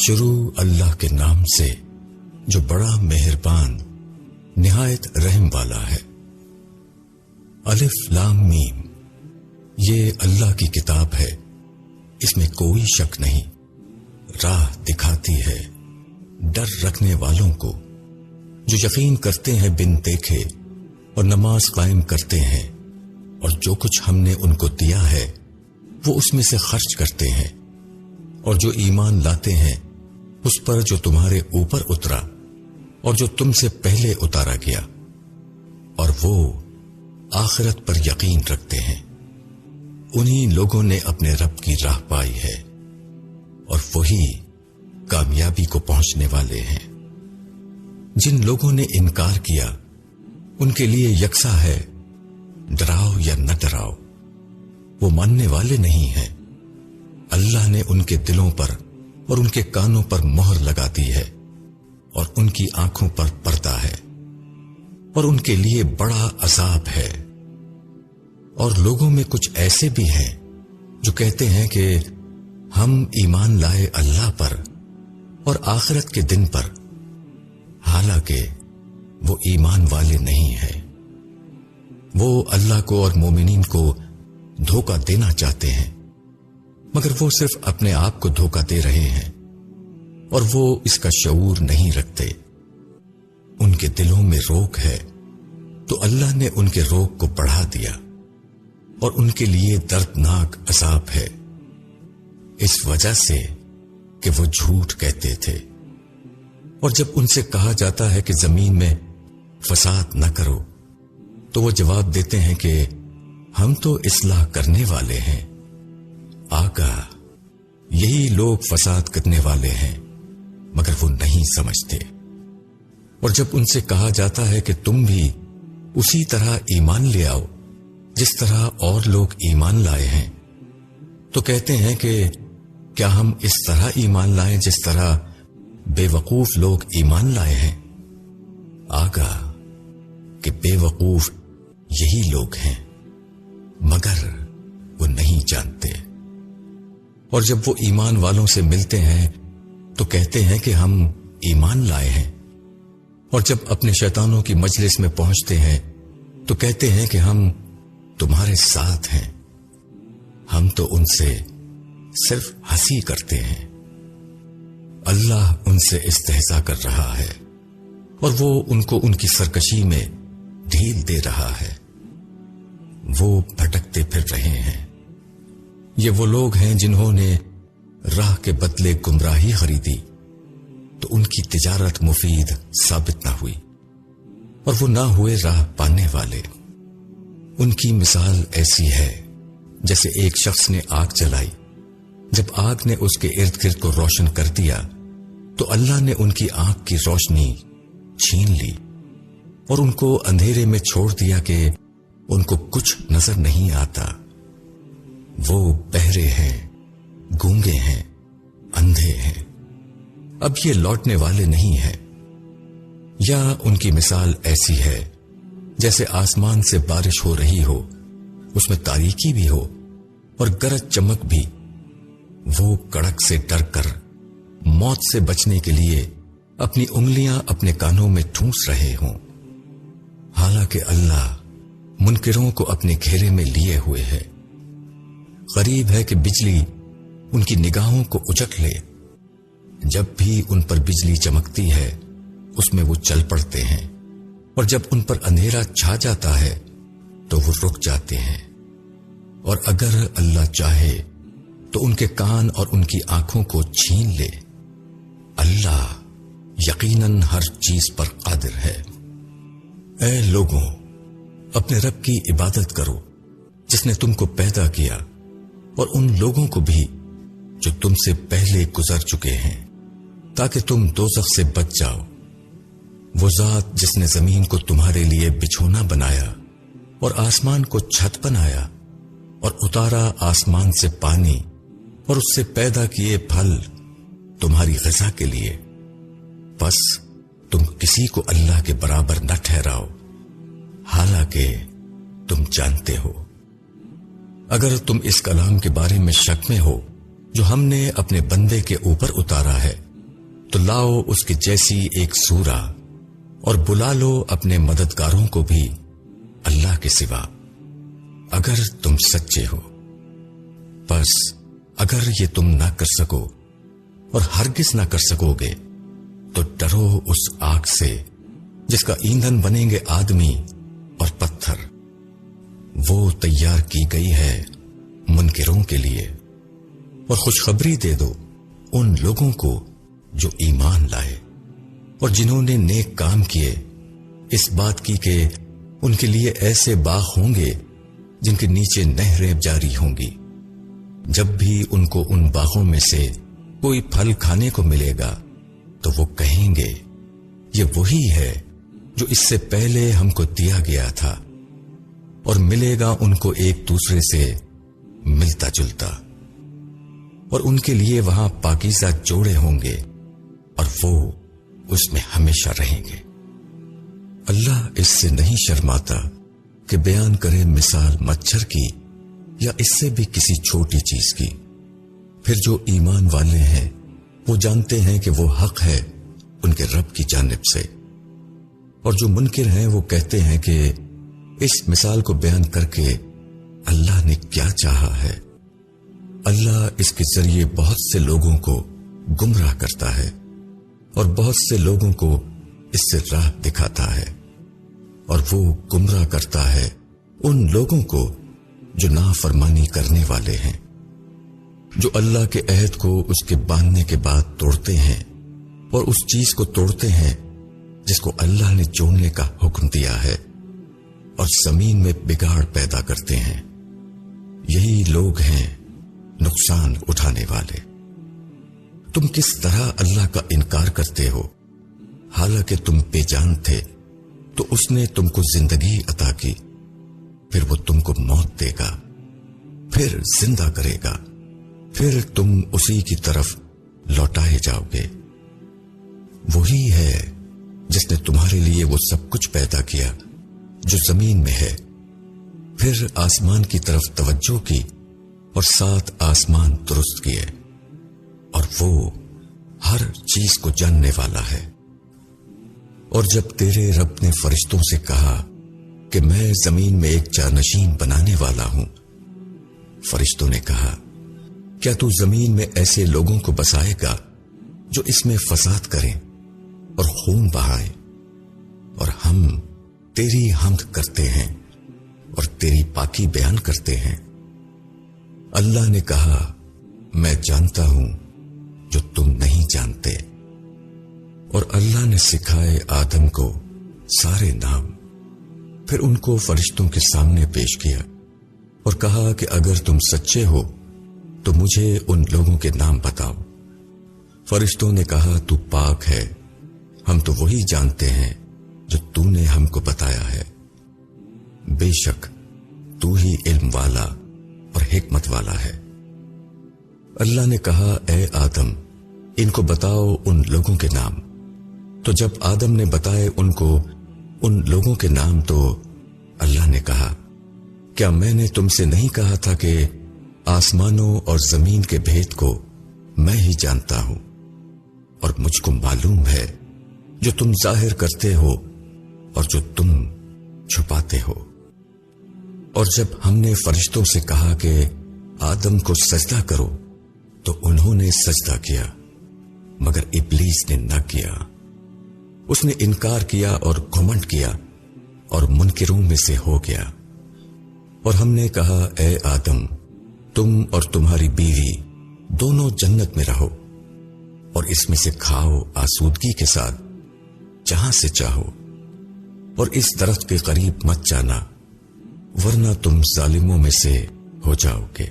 شروع اللہ کے نام سے جو بڑا مہربان نہایت رحم والا ہے۔ الف لام میم، یہ اللہ کی کتاب ہے، اس میں کوئی شک نہیں۔ راہ دکھاتی ہے ڈر رکھنے والوں کو، جو یقین کرتے ہیں بن دیکھے اور نماز قائم کرتے ہیں، اور جو کچھ ہم نے ان کو دیا ہے وہ اس میں سے خرچ کرتے ہیں، اور جو ایمان لاتے ہیں اس پر جو تمہارے اوپر اترا اور جو تم سے پہلے اتارا گیا، اور وہ آخرت پر یقین رکھتے ہیں، انہی لوگوں نے اپنے رب کی راہ پائی ہے، اور وہی کامیابی کو پہنچنے والے ہیں۔ جن لوگوں نے انکار کیا ان کے لیے یکساں ہے، ڈراؤ یا نہ ڈراؤ، وہ ماننے والے نہیں ہیں۔ اللہ نے ان کے دلوں پر اور ان کے کانوں پر مہر لگا دی ہے، اور ان کی آنکھوں پر پردہ ہے، اور ان کے لیے بڑا عذاب ہے۔ اور لوگوں میں کچھ ایسے بھی ہیں جو کہتے ہیں کہ ہم ایمان لائے اللہ پر اور آخرت کے دن پر، حالانکہ وہ ایمان والے نہیں ہیں۔ وہ اللہ کو اور مومنین کو دھوکہ دینا چاہتے ہیں، مگر وہ صرف اپنے آپ کو دھوکہ دے رہے ہیں، اور وہ اس کا شعور نہیں رکھتے۔ ان کے دلوں میں روک ہے تو اللہ نے ان کے روک کو بڑھا دیا، اور ان کے لیے دردناک عذاب ہے، اس وجہ سے کہ وہ جھوٹ کہتے تھے۔ اور جب ان سے کہا جاتا ہے کہ زمین میں فساد نہ کرو، تو وہ جواب دیتے ہیں کہ ہم تو اصلاح کرنے والے ہیں۔ آگاہ، یہی لوگ فساد کرنے والے ہیں، مگر وہ نہیں سمجھتے۔ اور جب ان سے کہا جاتا ہے کہ تم بھی اسی طرح ایمان لے آؤ جس طرح اور لوگ ایمان لائے ہیں، تو کہتے ہیں کہ کیا ہم اس طرح ایمان لائیں جس طرح بے وقوف لوگ ایمان لائے ہیں؟ آگاہ کہ بے وقوف یہی لوگ ہیں، مگر وہ نہیں جانتے۔ اور جب وہ ایمان والوں سے ملتے ہیں تو کہتے ہیں کہ ہم ایمان لائے ہیں، اور جب اپنے شیطانوں کی مجلس میں پہنچتے ہیں تو کہتے ہیں کہ ہم تمہارے ساتھ ہیں، ہم تو ان سے صرف ہنسی کرتے ہیں۔ اللہ ان سے استہزاء کر رہا ہے، اور وہ ان کو ان کی سرکشی میں ڈھیل دے رہا ہے۔ وہ بھٹکتے پھر رہے ہیں۔ یہ وہ لوگ ہیں جنہوں نے راہ کے بدلے گمراہی خریدی، تو ان کی تجارت مفید ثابت نہ ہوئی، اور وہ نہ ہوئے راہ پانے والے۔ ان کی مثال ایسی ہے جیسے ایک شخص نے آگ جلائی، جب آگ نے اس کے ارد گرد کو روشن کر دیا تو اللہ نے ان کی آنکھ کی روشنی چھین لی، اور ان کو اندھیرے میں چھوڑ دیا کہ ان کو کچھ نظر نہیں آتا۔ وہ بہرے ہیں، گونگے ہیں، اندھے ہیں، اب یہ لوٹنے والے نہیں ہیں۔ یا ان کی مثال ایسی ہے جیسے آسمان سے بارش ہو رہی ہو، اس میں تاریکی بھی ہو اور گرج چمک بھی، وہ کڑک سے ڈر کر موت سے بچنے کے لیے اپنی انگلیاں اپنے کانوں میں ٹھونس رہے ہوں، حالانکہ اللہ منکروں کو اپنے گھیرے میں لیے ہوئے ہے۔ غریب ہے کہ بجلی ان کی نگاہوں کو اچک لے، جب بھی ان پر بجلی چمکتی ہے اس میں وہ چل پڑتے ہیں، اور جب ان پر اندھیرا چھا جاتا ہے تو وہ رک جاتے ہیں۔ اور اگر اللہ چاہے تو ان کے کان اور ان کی آنکھوں کو چھین لے۔ اللہ یقیناً ہر چیز پر قادر ہے۔ اے لوگوں، اپنے رب کی عبادت کرو جس نے تم کو پیدا کیا، اور ان لوگوں کو بھی جو تم سے پہلے گزر چکے ہیں، تاکہ تم دوزخ سے بچ جاؤ۔ وہ ذات جس نے زمین کو تمہارے لیے بچھونا بنایا اور آسمان کو چھت بنایا، اور اتارا آسمان سے پانی اور اس سے پیدا کیے پھل تمہاری غذا کے لیے، بس تم کسی کو اللہ کے برابر نہ ٹھہراؤ، حالانکہ تم جانتے ہو۔ اگر تم اس کلام کے بارے میں شک میں ہو جو ہم نے اپنے بندے کے اوپر اتارا ہے، تو لاؤ اس کی جیسی ایک سورہ اور بلا لو اپنے مددگاروں کو بھی اللہ کے سوا، اگر تم سچے ہو۔ بس اگر یہ تم نہ کر سکو اور ہرگز نہ کر سکو گے تو ڈرو اس آگ سے جس کا ایندھن بنیں گے آدمی اور پتھر، وہ تیار کی گئی ہے منکروں کے لیے۔ اور خوشخبری دے دو ان لوگوں کو جو ایمان لائے اور جنہوں نے نیک کام کیے، اس بات کی کہ ان کے لیے ایسے باغ ہوں گے جن کے نیچے نہریں جاری ہوں گی، جب بھی ان کو ان باغوں میں سے کوئی پھل کھانے کو ملے گا تو وہ کہیں گے یہ وہی ہے جو اس سے پہلے ہم کو دیا گیا تھا، اور ملے گا ان کو ایک دوسرے سے ملتا جلتا، اور ان کے لیے وہاں پاکیزہ جوڑے ہوں گے اور وہ اس میں ہمیشہ رہیں گے۔ اللہ اس سے نہیں شرماتا کہ بیان کرے مثال مچھر کی یا اس سے بھی کسی چھوٹی چیز کی۔ پھر جو ایمان والے ہیں وہ جانتے ہیں کہ وہ حق ہے ان کے رب کی جانب سے، اور جو منکر ہیں وہ کہتے ہیں کہ اس مثال کو بیان کر کے اللہ نے کیا چاہا ہے۔ اللہ اس کے ذریعے بہت سے لوگوں کو گمراہ کرتا ہے اور بہت سے لوگوں کو اس سے راہ دکھاتا ہے، اور وہ گمراہ کرتا ہے ان لوگوں کو جو نافرمانی کرنے والے ہیں، جو اللہ کے عہد کو اس کے باندھنے کے بعد توڑتے ہیں اور اس چیز کو توڑتے ہیں جس کو اللہ نے جوڑنے کا حکم دیا ہے، اور زمین میں بگاڑ پیدا کرتے ہیں۔ یہی لوگ ہیں نقصان اٹھانے والے۔ تم کس طرح اللہ کا انکار کرتے ہو؟ حالانکہ تم بے جان تھے تو اس نے تم کو زندگی عطا کی، پھر وہ تم کو موت دے گا، پھر زندہ کرے گا، پھر تم اسی کی طرف لوٹائے جاؤ گے۔ وہی ہے جس نے تمہارے لیے وہ سب کچھ پیدا کیا جو زمین میں ہے، پھر آسمان کی طرف توجہ کی اور 7 آسمان درست کیے، اور وہ ہر چیز کو جاننے والا ہے۔ اور جب تیرے رب نے فرشتوں سے کہا کہ میں زمین میں ایک جانشین بنانے والا ہوں، فرشتوں نے کہا کیا تو زمین میں ایسے لوگوں کو بسائے گا جو اس میں فساد کریں اور خون بہائیں؟ اور ہم تیری حمد کرتے ہیں اور تیری پاکی بیان کرتے ہیں۔ اللہ نے کہا میں جانتا ہوں جو تم نہیں جانتے، اور اللہ نے سکھائے آدم کو سارے نام، پھر ان کو فرشتوں کے سامنے پیش کیا اور کہا کہ اگر تم سچے ہو تو مجھے ان لوگوں کے نام بتاؤ۔ فرشتوں نے کہا تو پاک ہے، ہم تو وہی جانتے ہیں جو تو نے ہم کو بتایا ہے، بے شک تو ہی علم والا اور حکمت والا ہے۔ اللہ نے کہا اے آدم ان کو بتاؤ ان لوگوں کے نام۔ تو جب آدم نے بتائے ان کو ان لوگوں کے نام تو اللہ نے کہا کیا میں نے تم سے نہیں کہا تھا کہ آسمانوں اور زمین کے بھید کو میں ہی جانتا ہوں، اور مجھ کو معلوم ہے جو تم ظاہر کرتے ہو اور جو تم چھپاتے ہو۔ اور جب ہم نے فرشتوں سے کہا کہ آدم کو سجدہ کرو تو انہوں نے سجدہ کیا، مگر ابلیس نے نہ کیا۔ اس نے انکار کیا اور گھمنڈ کیا اور منکروں میں سے ہو گیا۔ اور ہم نے کہا اے آدم تم اور تمہاری بیوی دونوں جنت میں رہو اور اس میں سے کھاؤ آسودگی کے ساتھ جہاں سے چاہو، اور اس درخت کے قریب مت جانا ورنہ تم ظالموں میں سے ہو جاؤ گے۔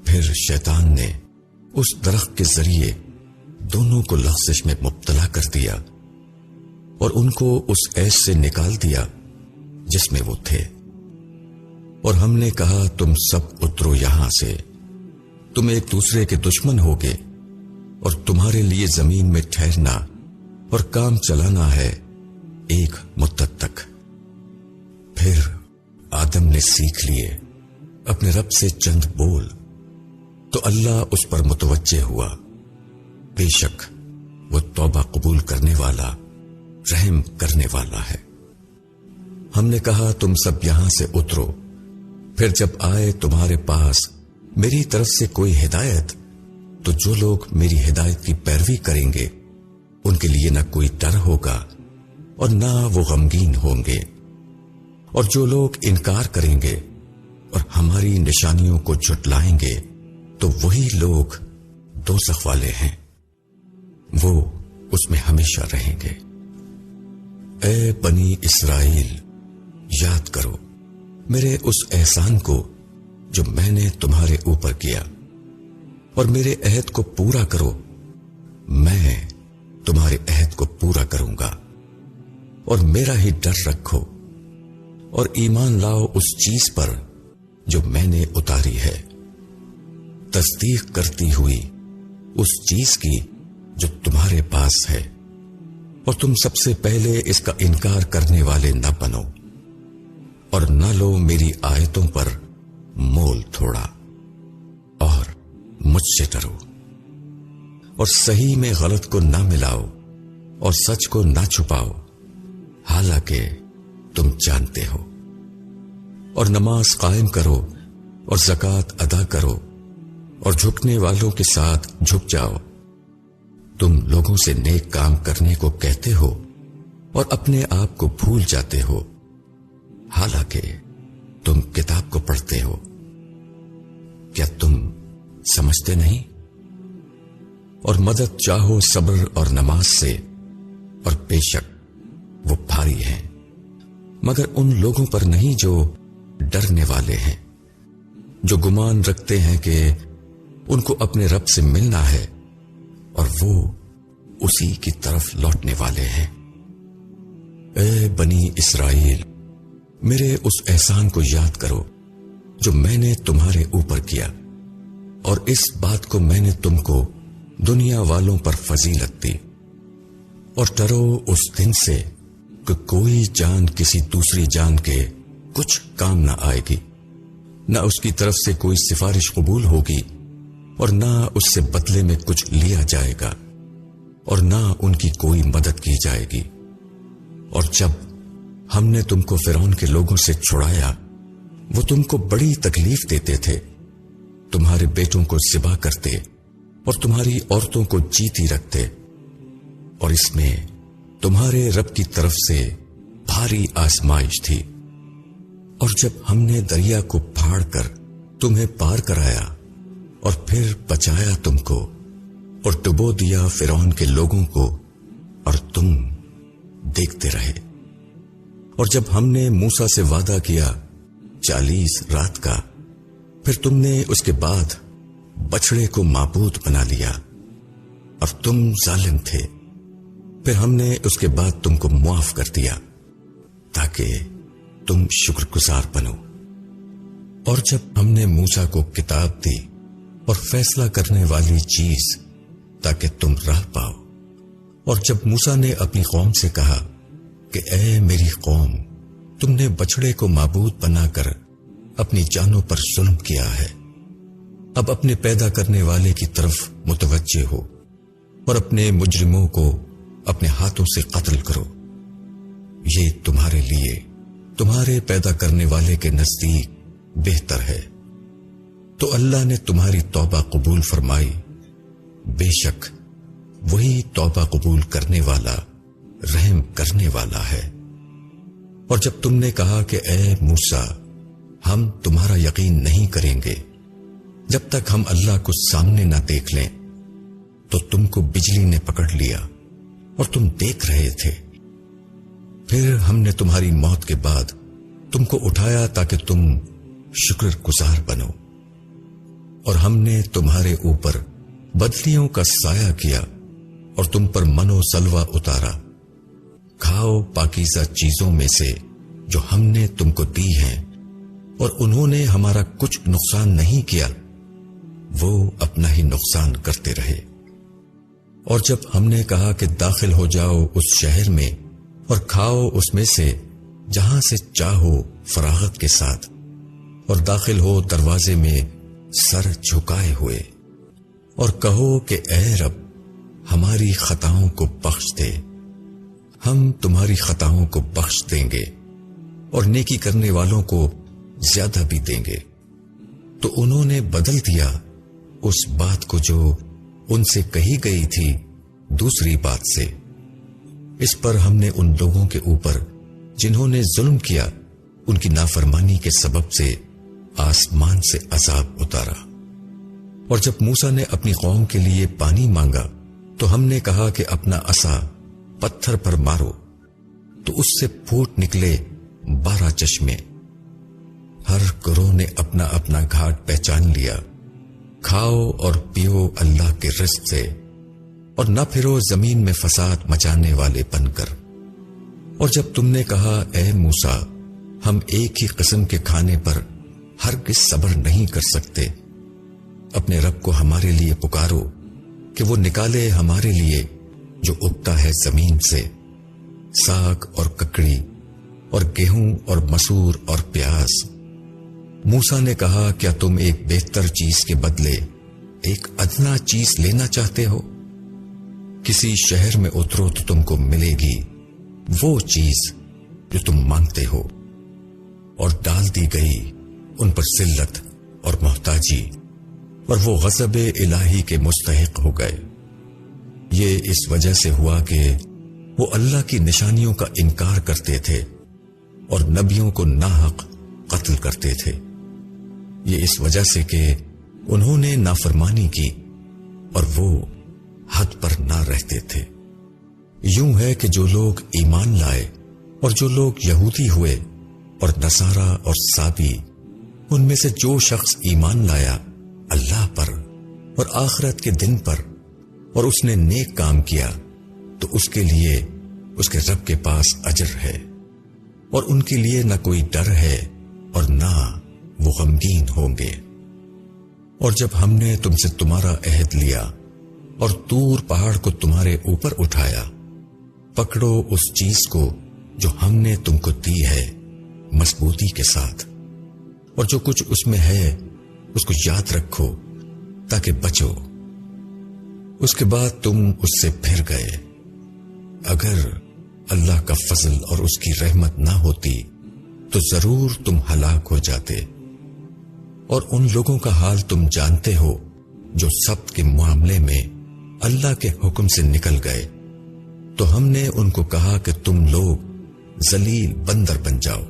پھر شیطان نے اس درخت کے ذریعے دونوں کو لغزش میں مبتلا کر دیا اور ان کو اس عیش سے نکال دیا جس میں وہ تھے۔ اور ہم نے کہا تم سب اترو یہاں سے، تم ایک دوسرے کے دشمن ہوگے، اور تمہارے لیے زمین میں ٹھہرنا اور کام چلانا ہے ایک مدت تک۔ پھر آدم نے سیکھ لیے اپنے رب سے چند بول، تو اللہ اس پر متوجہ ہوا، بے شک وہ توبہ قبول کرنے والا، رحم کرنے والا ہے۔ ہم نے کہا تم سب یہاں سے اترو، پھر جب آئے تمہارے پاس میری طرف سے کوئی ہدایت، تو جو لوگ میری ہدایت کی پیروی کریں گے ان کے لیے نہ کوئی ڈر ہوگا اور نہ وہ غمگین ہوں گے، اور جو لوگ انکار کریں گے اور ہماری نشانیوں کو جھٹلائیں گے تو وہی لوگ دوزخ والے ہیں، وہ اس میں ہمیشہ رہیں گے۔ اے بنی اسرائیل، یاد کرو میرے اس احسان کو جو میں نے تمہارے اوپر کیا، اور میرے عہد کو پورا کرو، میں تمہارے عہد کو پورا کروں گا، اور میرا ہی ڈر رکھو، اور ایمان لاؤ اس چیز پر جو میں نے اتاری ہے، تصدیق کرتی ہوئی اس چیز کی جو تمہارے پاس ہے، اور تم سب سے پہلے اس کا انکار کرنے والے نہ بنو، اور نہ لو میری آیتوں پر مول تھوڑا، اور مجھ سے ڈرو، اور صحیح میں غلط کو نہ ملاؤ اور سچ کو نہ چھپاؤ، حالانکہ تم جانتے ہو، اور نماز قائم کرو اور زکوٰۃ ادا کرو، اور جھکنے والوں کے ساتھ جھک جاؤ۔ تم لوگوں سے نیک کام کرنے کو کہتے ہو اور اپنے آپ کو بھول جاتے ہو، حالانکہ تم کتاب کو پڑھتے ہو۔ کیا تم سمجھتے نہیں؟ اور مدد چاہو صبر اور نماز سے، اور بے شک وہ بھاری ہیں، مگر ان لوگوں پر نہیں جو ڈرنے والے ہیں، جو گمان رکھتے ہیں کہ ان کو اپنے رب سے ملنا ہے اور وہ اسی کی طرف لوٹنے والے ہیں۔ اے بنی اسرائیل، میرے اس احسان کو یاد کرو جو میں نے تمہارے اوپر کیا، اور اس بات کو میں نے تم کو دنیا والوں پر فضیلت دی، اور ڈرو اس دن سے کہ کوئی جان کسی دوسری جان کے کچھ کام نہ آئے گی، نہ اس کی طرف سے کوئی سفارش قبول ہوگی، اور نہ اس سے بدلے میں کچھ لیا جائے گا، اور نہ ان کی کوئی مدد کی جائے گی۔ اور جب ہم نے تم کو فرعون کے لوگوں سے چھڑایا، وہ تم کو بڑی تکلیف دیتے تھے، تمہارے بیٹوں کو ذبح کرتے اور تمہاری عورتوں کو جیتی رکھتے، اور اس میں تمہارے رب کی طرف سے بھاری آزمائش تھی۔ اور جب ہم نے دریا کو پھاڑ کر تمہیں پار کرایا اور پھر بچایا تم کو، اور ڈبو دیا فرعون کے لوگوں کو، اور تم دیکھتے رہے۔ اور جب ہم نے موسیٰ سے وعدہ کیا 40 رات کا، پھر تم نے اس کے بعد بچڑے کو معبود بنا لیا، اور تم ظالم تھے، پھر ہم نے اس کے بعد تم کو معاف کر دیا تاکہ تم شکر گزار بنو۔ اور جب ہم نے موسیٰ کو کتاب دی اور فیصلہ کرنے والی چیز تاکہ تم راہ پاؤ، اور جب موسیٰ نے اپنی قوم سے کہا کہ اے میری قوم، تم نے بچڑے کو معبود بنا کر اپنی جانوں پر ظلم کیا ہے، اب اپنے پیدا کرنے والے کی طرف متوجہ ہو اور اپنے مجرموں کو اپنے ہاتھوں سے قتل کرو، یہ تمہارے لیے تمہارے پیدا کرنے والے کے نزدیک بہتر ہے۔ تو اللہ نے تمہاری توبہ قبول فرمائی، بے شک وہی توبہ قبول کرنے والا، رحم کرنے والا ہے۔ اور جب تم نے کہا کہ اے موسیٰ، ہم تمہارا یقین نہیں کریں گے جب تک ہم اللہ کو سامنے نہ دیکھ لیں، تو تم کو بجلی نے پکڑ لیا اور تم دیکھ رہے تھے، پھر ہم نے تمہاری موت کے بعد تم کو اٹھایا تاکہ تم شکر گزار بنو، اور ہم نے تمہارے اوپر بدلیوں کا سایہ کیا اور تم پر من و سلوہ اتارا، کھاؤ پاکیزہ چیزوں میں سے جو ہم نے تم کو دی ہیں، اور انہوں نے ہمارا کچھ نقصان نہیں کیا، وہ اپنا ہی نقصان کرتے رہے۔ اور جب ہم نے کہا کہ داخل ہو جاؤ اس شہر میں اور کھاؤ اس میں سے جہاں سے چاہو فراغت کے ساتھ، اور داخل ہو دروازے میں سر جھکائے ہوئے، اور کہو کہ اے رب، ہماری خطاؤں کو بخش دے، ہم تمہاری خطاؤں کو بخش دیں گے اور نیکی کرنے والوں کو زیادہ بھی دیں گے۔ تو انہوں نے بدل دیا اس بات کو جو ان سے کہی گئی تھی دوسری بات سے۔ اس پر ہم نے ان لوگوں کے اوپر جنہوں نے ظلم کیا ان کی نافرمانی کے سبب سے آسمان سے عذاب اتارا۔ اور جب موسیٰ نے اپنی قوم کے لیے پانی مانگا تو ہم نے کہا کہ اپنا عصا پتھر پر مارو، تو اس سے پھوٹ نکلے 12 چشمے۔ ہر گروہ نے اپنا اپنا گھاٹ پہچان لیا۔ کھاؤ اور پیو اللہ کے رزق سے، اور نہ پھرو زمین میں فساد مچانے والے بن کر۔ اور جب تم نے کہا اے موسیٰ ہم ایک ہی قسم کے کھانے پر ہرگز صبر نہیں کر سکتے، اپنے رب کو ہمارے لیے پکارو کہ وہ نکالے ہمارے لیے جو اگتا ہے زمین سے، ساگ اور ککڑی اور گیہوں اور مسور اور پیاز۔ موسیٰ نے کہا کیا تم ایک بہتر چیز کے بدلے ایک ادنا چیز لینا چاہتے ہو؟ کسی شہر میں اترو تو تم کو ملے گی وہ چیز جو تم مانگتے ہو، اور ڈال دی گئی ان پر ذلت اور محتاجی، اور وہ غضب الہی کے مستحق ہو گئے۔ یہ اس وجہ سے ہوا کہ وہ اللہ کی نشانیوں کا انکار کرتے تھے اور نبیوں کو ناحق قتل کرتے تھے۔ یہ اس وجہ سے کہ انہوں نے نافرمانی کی اور وہ حد پر نہ رہتے تھے۔ یوں ہے کہ جو لوگ ایمان لائے اور جو لوگ یہودی ہوئے اور نصارہ اور سابی، ان میں سے جو شخص ایمان لایا اللہ پر اور آخرت کے دن پر اور اس نے نیک کام کیا، تو اس کے لیے اس کے رب کے پاس اجر ہے، اور ان کے لیے نہ کوئی ڈر ہے اور نہ وہ غمگین ہوں گے۔ اور جب ہم نے تم سے تمہارا عہد لیا اور طور پہاڑ کو تمہارے اوپر اٹھایا، پکڑو اس چیز کو جو ہم نے تم کو دی ہے مضبوطی کے ساتھ، اور جو کچھ اس میں ہے اس کو یاد رکھو تاکہ بچو۔ اس کے بعد تم اس سے پھر گئے۔ اگر اللہ کا فضل اور اس کی رحمت نہ ہوتی تو ضرور تم ہلاک ہو جاتے۔ اور ان لوگوں کا حال تم جانتے ہو جو سبت کے معاملے میں اللہ کے حکم سے نکل گئے، تو ہم نے ان کو کہا کہ تم لوگ ذلیل بندر بن جاؤ۔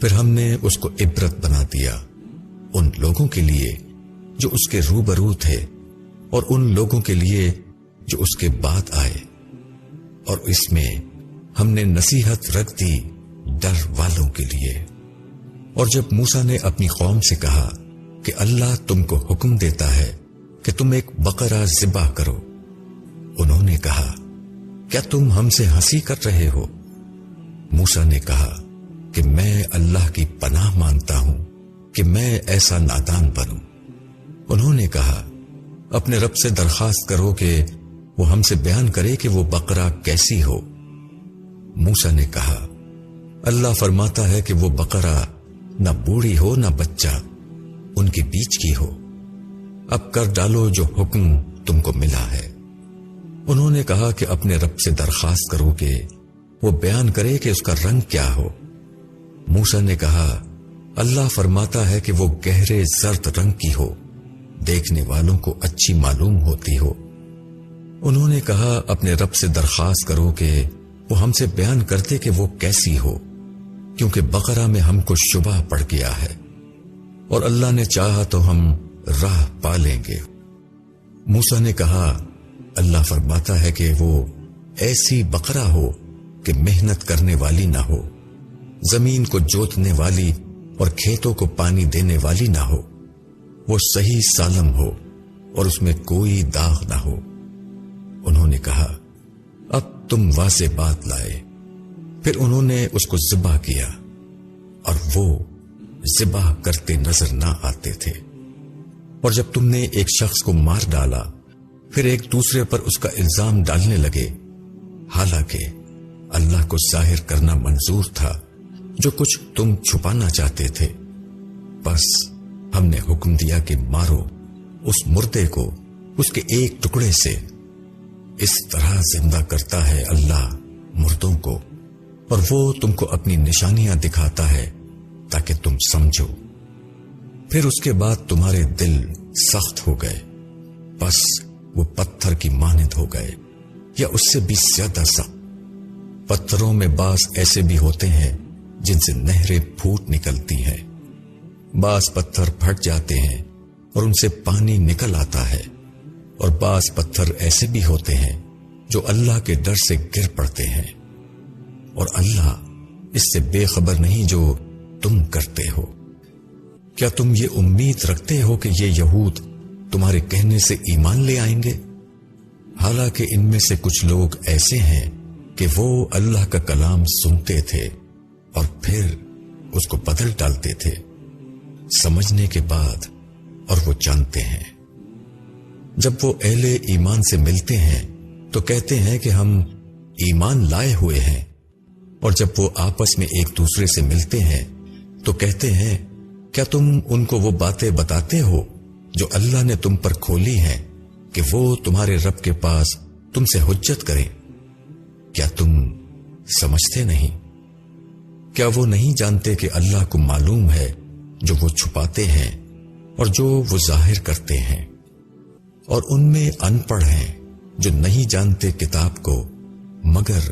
پھر ہم نے اس کو عبرت بنا دیا ان لوگوں کے لیے جو اس کے روبرو تھے اور ان لوگوں کے لیے جو اس کے بعد آئے، اور اس میں ہم نے نصیحت رکھ دی ڈر والوں کے لیے۔ اور جب موسیٰ نے اپنی قوم سے کہا کہ اللہ تم کو حکم دیتا ہے کہ تم ایک بقرہ ذبح کرو، انہوں نے کہا کیا تم ہم سے ہنسی کر رہے ہو؟ موسیٰ نے کہا کہ میں اللہ کی پناہ مانگتا ہوں کہ میں ایسا نادان بنوں۔ انہوں نے کہا اپنے رب سے درخواست کرو کہ وہ ہم سے بیان کرے کہ وہ بقرہ کیسی ہو۔ موسیٰ نے کہا اللہ فرماتا ہے کہ وہ بقرہ نہ بوڑھی ہو نہ بچہ، ان کے بیچ کی ہو۔ اب کر ڈالو جو حکم تم کو ملا ہے۔ انہوں نے کہا کہ اپنے رب سے درخواست کرو کہ وہ بیان کرے کہ اس کا رنگ کیا ہو۔ موسیٰ نے کہا اللہ فرماتا ہے کہ وہ گہرے زرد رنگ کی ہو، دیکھنے والوں کو اچھی معلوم ہوتی ہو۔ انہوں نے کہا اپنے رب سے درخواست کرو کہ وہ ہم سے بیان کرتے کہ وہ کیسی ہو، کیونکہ بقرہ میں ہم کو شبہ پڑ گیا ہے، اور اللہ نے چاہا تو ہم راہ پا لیں گے۔ موسیٰ نے کہا اللہ فرماتا ہے کہ وہ ایسی بقرہ ہو کہ محنت کرنے والی نہ ہو، زمین کو جوتنے والی اور کھیتوں کو پانی دینے والی نہ ہو، وہ صحیح سالم ہو اور اس میں کوئی داغ نہ ہو۔ انہوں نے کہا اب تم واضح بات لائے۔ پھر انہوں نے اس کو ذبح کیا، اور وہ ذبح کرتے نظر نہ آتے تھے۔ اور جب تم نے ایک شخص کو مار ڈالا، پھر ایک دوسرے پر اس کا الزام ڈالنے لگے، حالانکہ اللہ کو ظاہر کرنا منظور تھا جو کچھ تم چھپانا چاہتے تھے۔ بس ہم نے حکم دیا کہ مارو اس مردے کو اس کے ایک ٹکڑے سے، اس طرح زندہ کرتا ہے اللہ مردوں کو، اور وہ تم کو اپنی نشانیاں دکھاتا ہے تاکہ تم سمجھو۔ پھر اس کے بعد تمہارے دل سخت ہو گئے، بس وہ پتھر کی مانند ہو گئے یا اس سے بھی زیادہ سخت۔ پتھروں میں بعض ایسے بھی ہوتے ہیں جن سے نہریں پھوٹ نکلتی ہیں، بعض پتھر پھٹ جاتے ہیں اور ان سے پانی نکل آتا ہے، اور بعض پتھر ایسے بھی ہوتے ہیں جو اللہ کے ڈر سے گر پڑتے ہیں، اور اللہ اس سے بے خبر نہیں جو تم کرتے ہو۔ کیا تم یہ امید رکھتے ہو کہ یہ یہود تمہارے کہنے سے ایمان لے آئیں گے؟ حالانکہ ان میں سے کچھ لوگ ایسے ہیں کہ وہ اللہ کا کلام سنتے تھے اور پھر اس کو بدل ڈالتے تھے سمجھنے کے بعد، اور وہ جانتے ہیں۔ جب وہ اہل ایمان سے ملتے ہیں تو کہتے ہیں کہ ہم ایمان لائے ہوئے ہیں، اور جب وہ آپس میں ایک دوسرے سے ملتے ہیں تو کہتے ہیں کیا تم ان کو وہ باتیں بتاتے ہو جو اللہ نے تم پر کھولی ہیں کہ وہ تمہارے رب کے پاس تم سے حجت کریں؟ کیا تم سمجھتے نہیں؟ کیا وہ نہیں جانتے کہ اللہ کو معلوم ہے جو وہ چھپاتے ہیں اور جو وہ ظاہر کرتے ہیں؟ اور ان میں ان پڑھ ہیں جو نہیں جانتے کتاب کو مگر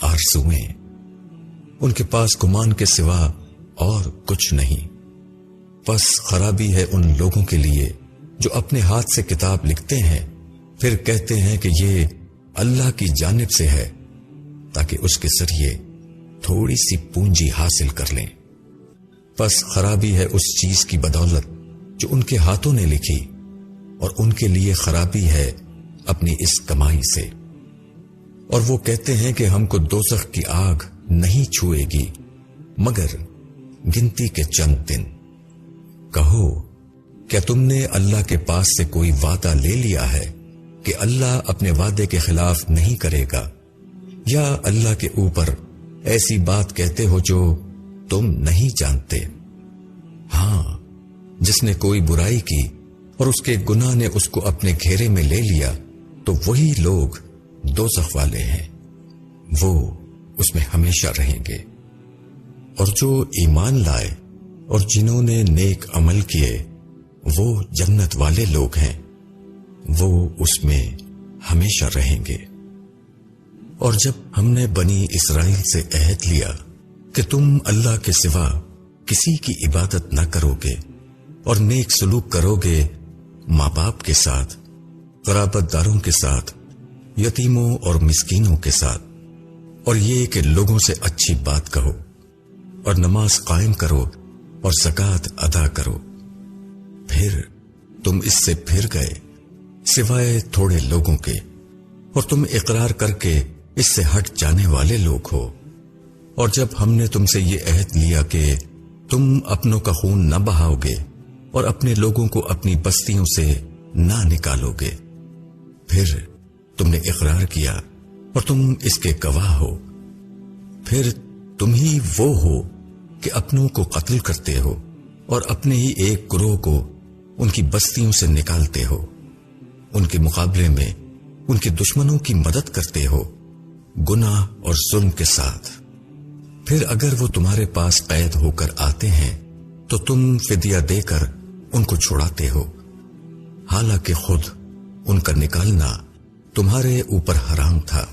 آرزویں، ان کے پاس گمان کے سوا اور کچھ نہیں۔ بس خرابی ہے ان لوگوں کے لیے جو اپنے ہاتھ سے کتاب لکھتے ہیں پھر کہتے ہیں کہ یہ اللہ کی جانب سے ہے تاکہ اس کے ذریعے تھوڑی سی پونجی حاصل کر لیں۔ بس خرابی ہے اس چیز کی بدولت جو ان کے ہاتھوں نے لکھی، اور ان کے لیے خرابی ہے اپنی اس کمائی سے۔ اور وہ کہتے ہیں کہ ہم کو دوزخ کی آگ نہیں چھوئے گی مگر گنتی کے چند دن۔ کہو کیا تم نے اللہ کے پاس سے کوئی وعدہ لے لیا ہے کہ اللہ اپنے وعدے کے خلاف نہیں کرے گا، یا اللہ کے اوپر ایسی بات کہتے ہو جو تم نہیں جانتے؟ ہاں، جس نے کوئی برائی کی اور اس کے گناہ نے اس کو اپنے گھیرے میں لے لیا تو وہی لوگ دوزخ والے ہیں، وہ اس میں ہمیشہ رہیں گے۔ اور جو ایمان لائے اور جنہوں نے نیک عمل کیے وہ جنت والے لوگ ہیں، وہ اس میں ہمیشہ رہیں گے۔ اور جب ہم نے بنی اسرائیل سے عہد لیا کہ تم اللہ کے سوا کسی کی عبادت نہ کرو گے اور نیک سلوک کرو گے ماں باپ کے ساتھ، قرابت داروں کے ساتھ، یتیموں اور مسکینوں کے ساتھ، اور یہ کہ لوگوں سے اچھی بات کہو اور نماز قائم کرو اور زکوٰۃ ادا کرو، پھر تم اس سے پھر گئے سوائے تھوڑے لوگوں کے، اور تم اقرار کر کے اس سے ہٹ جانے والے لوگ ہو۔ اور جب ہم نے تم سے یہ عہد لیا کہ تم اپنوں کا خون نہ بہاؤ گے اور اپنے لوگوں کو اپنی بستیوں سے نہ نکالو گے، پھر تم نے اقرار کیا اور تم اس کے گواہ ہو، پھر تم ہی وہ ہو کہ اپنوں کو قتل کرتے ہو اور اپنے ہی ایک گروہ کو ان کی بستیوں سے نکالتے ہو، ان کے مقابلے میں ان کے دشمنوں کی مدد کرتے ہو گناہ اور ظلم کے ساتھ۔ پھر اگر وہ تمہارے پاس قید ہو کر آتے ہیں تو تم فدیہ دے کر ان کو چھڑاتے ہو، حالانکہ خود ان کا نکالنا تمہارے اوپر حرام تھا۔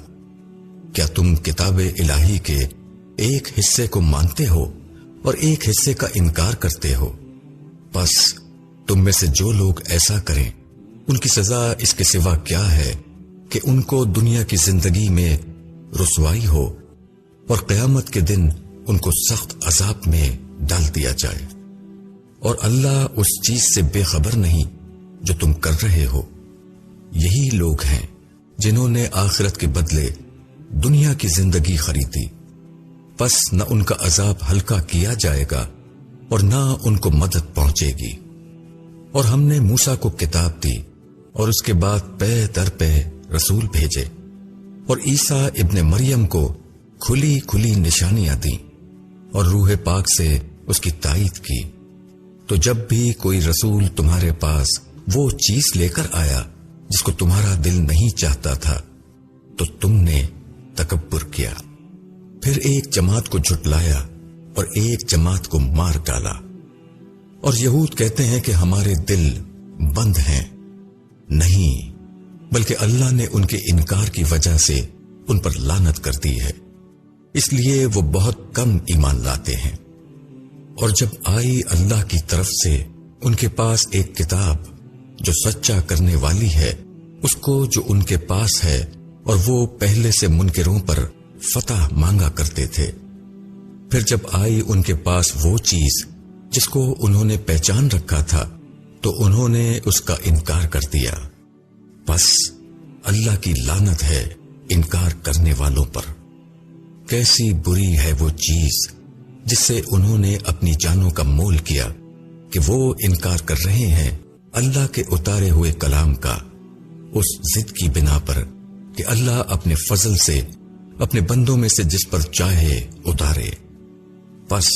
کیا تم کتاب الہی کے ایک حصے کو مانتے ہو اور ایک حصے کا انکار کرتے ہو؟ بس تم میں سے جو لوگ ایسا کریں ان کی سزا اس کے سوا کیا ہے کہ ان کو دنیا کی زندگی میں رسوائی ہو اور قیامت کے دن ان کو سخت عذاب میں ڈال دیا جائے۔ اور اللہ اس چیز سے بے خبر نہیں جو تم کر رہے ہو۔ یہی لوگ ہیں جنہوں نے آخرت کے بدلے دنیا کی زندگی خریدی، پس نہ ان کا عذاب ہلکا کیا جائے گا اور نہ ان کو مدد پہنچے گی۔ اور ہم نے موسیٰ کو کتاب دی اور اس کے بعد پے در پے رسول بھیجے، اور عیسیٰ ابن مریم کو کھلی کھلی نشانیاں دیں اور روح پاک سے اس کی تائید کی۔ تو جب بھی کوئی رسول تمہارے پاس وہ چیز لے کر آیا جس کو تمہارا دل نہیں چاہتا تھا، تو تم نے تکبر کیا، پھر ایک جماعت کو جھٹلایا اور ایک جماعت کو مار ڈالا۔ اور یہود کہتے ہیں کہ ہمارے دل بند ہیں، نہیں، بلکہ اللہ نے ان کے انکار کی وجہ سے ان پر لعنت کر دی ہے، اس لیے وہ بہت کم ایمان لاتے ہیں۔ اور جب آئی اللہ کی طرف سے ان کے پاس ایک کتاب جو سچا کرنے والی ہے اس کو جو ان کے پاس ہے، اور وہ پہلے سے منکروں پر فتح مانگا کرتے تھے، پھر جب آئی ان کے پاس وہ چیز جس کو انہوں نے پہچان رکھا تھا تو انہوں نے اس کا انکار کر دیا۔ بس اللہ کی لعنت ہے انکار کرنے والوں پر۔ کیسی بری ہے وہ چیز جس سے انہوں نے اپنی جانوں کا مول کیا کہ وہ انکار کر رہے ہیں اللہ کے اتارے ہوئے کلام کا، اس ضد کی بنا پر کہ اللہ اپنے فضل سے اپنے بندوں میں سے جس پر چاہے اتارے، بس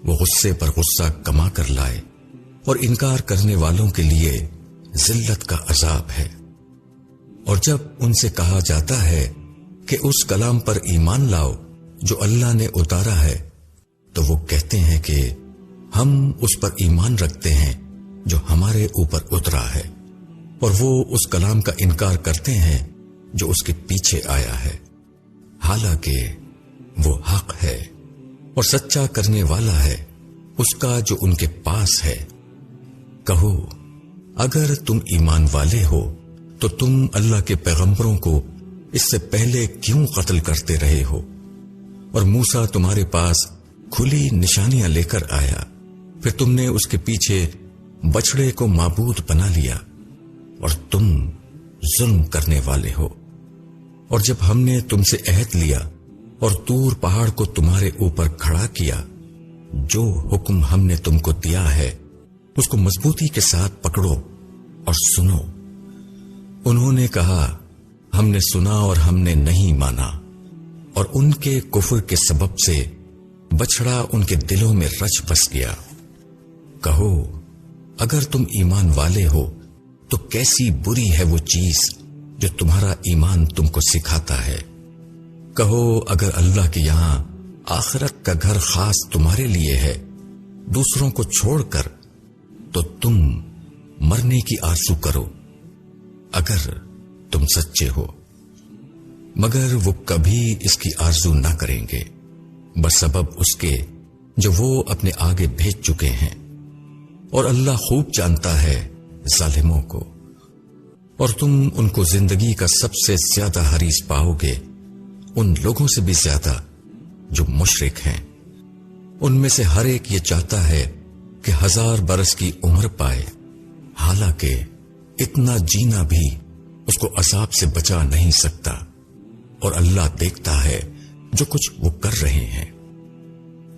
وہ غصے پر غصہ کما کر لائے، اور انکار کرنے والوں کے لیے ذلت کا عذاب ہے۔ اور جب ان سے کہا جاتا ہے کہ اس کلام پر ایمان لاؤ جو اللہ نے اتارا ہے، تو وہ کہتے ہیں کہ ہم اس پر ایمان رکھتے ہیں جو ہمارے اوپر اترا ہے، اور وہ اس کلام کا انکار کرتے ہیں جو اس کے پیچھے آیا ہے، حالانکہ وہ حق ہے اور سچا کرنے والا ہے اس کا جو ان کے پاس ہے۔ کہو، اگر تم ایمان والے ہو تو تم اللہ کے پیغمبروں کو اس سے پہلے کیوں قتل کرتے رہے ہو؟ اور موسیٰ تمہارے پاس کھلی نشانیاں لے کر آیا، پھر تم نے اس کے پیچھے بچڑے کو معبود بنا لیا، اور تم ظلم کرنے والے ہو۔ اور جب ہم نے تم سے عہد لیا اور طور پہاڑ کو تمہارے اوپر کھڑا کیا، جو حکم ہم نے تم کو دیا ہے اس کو مضبوطی کے ساتھ پکڑو اور سنو۔ انہوں نے کہا، ہم نے سنا اور ہم نے نہیں مانا، اور ان کے کفر کے سبب سے بچڑا ان کے دلوں میں رچ بس گیا۔ کہو، اگر تم ایمان والے ہو تو کیسی بری ہے وہ چیز جو تمہارا ایمان تم کو سکھاتا ہے۔ کہو، اگر اللہ کے یہاں آخرت کا گھر خاص تمہارے لیے ہے دوسروں کو چھوڑ کر، تو تم مرنے کی آرزو کرو اگر تم سچے ہو، مگر وہ کبھی اس کی آرزو نہ کریں گے بسبب اس کے جو وہ اپنے آگے بھیج چکے ہیں، اور اللہ خوب جانتا ہے ظالموں کو۔ اور تم ان کو زندگی کا سب سے زیادہ حریص پاؤ گے ان لوگوں سے بھی زیادہ جو مشرک ہیں۔ ان میں سے ہر ایک یہ چاہتا ہے کہ 1000 برس کی عمر پائے، حالانکہ اتنا جینا بھی اس کو عذاب سے بچا نہیں سکتا، اور اللہ دیکھتا ہے جو کچھ وہ کر رہے ہیں۔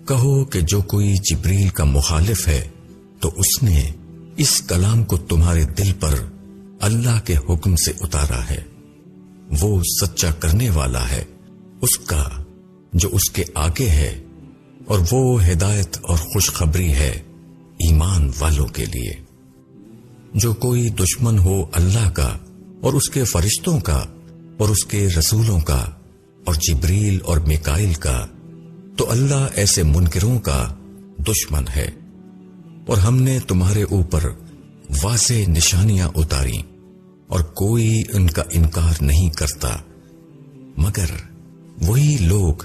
کہو کہ جو کوئی جبریل کا مخالف ہے تو اس نے اس کلام کو تمہارے دل پر اللہ کے حکم سے اتارا ہے، وہ سچا کرنے والا ہے اس کا جو اس کے آگے ہے، اور وہ ہدایت اور خوشخبری ہے ایمان والوں کے لیے۔ جو کوئی دشمن ہو اللہ کا اور اس کے فرشتوں کا اور اس کے رسولوں کا اور جبریل اور میکائیل کا، تو اللہ ایسے منکروں کا دشمن ہے۔ اور ہم نے تمہارے اوپر واضح نشانیاں اتاری اور کوئی ان کا انکار نہیں کرتا، مگر وہی لوگ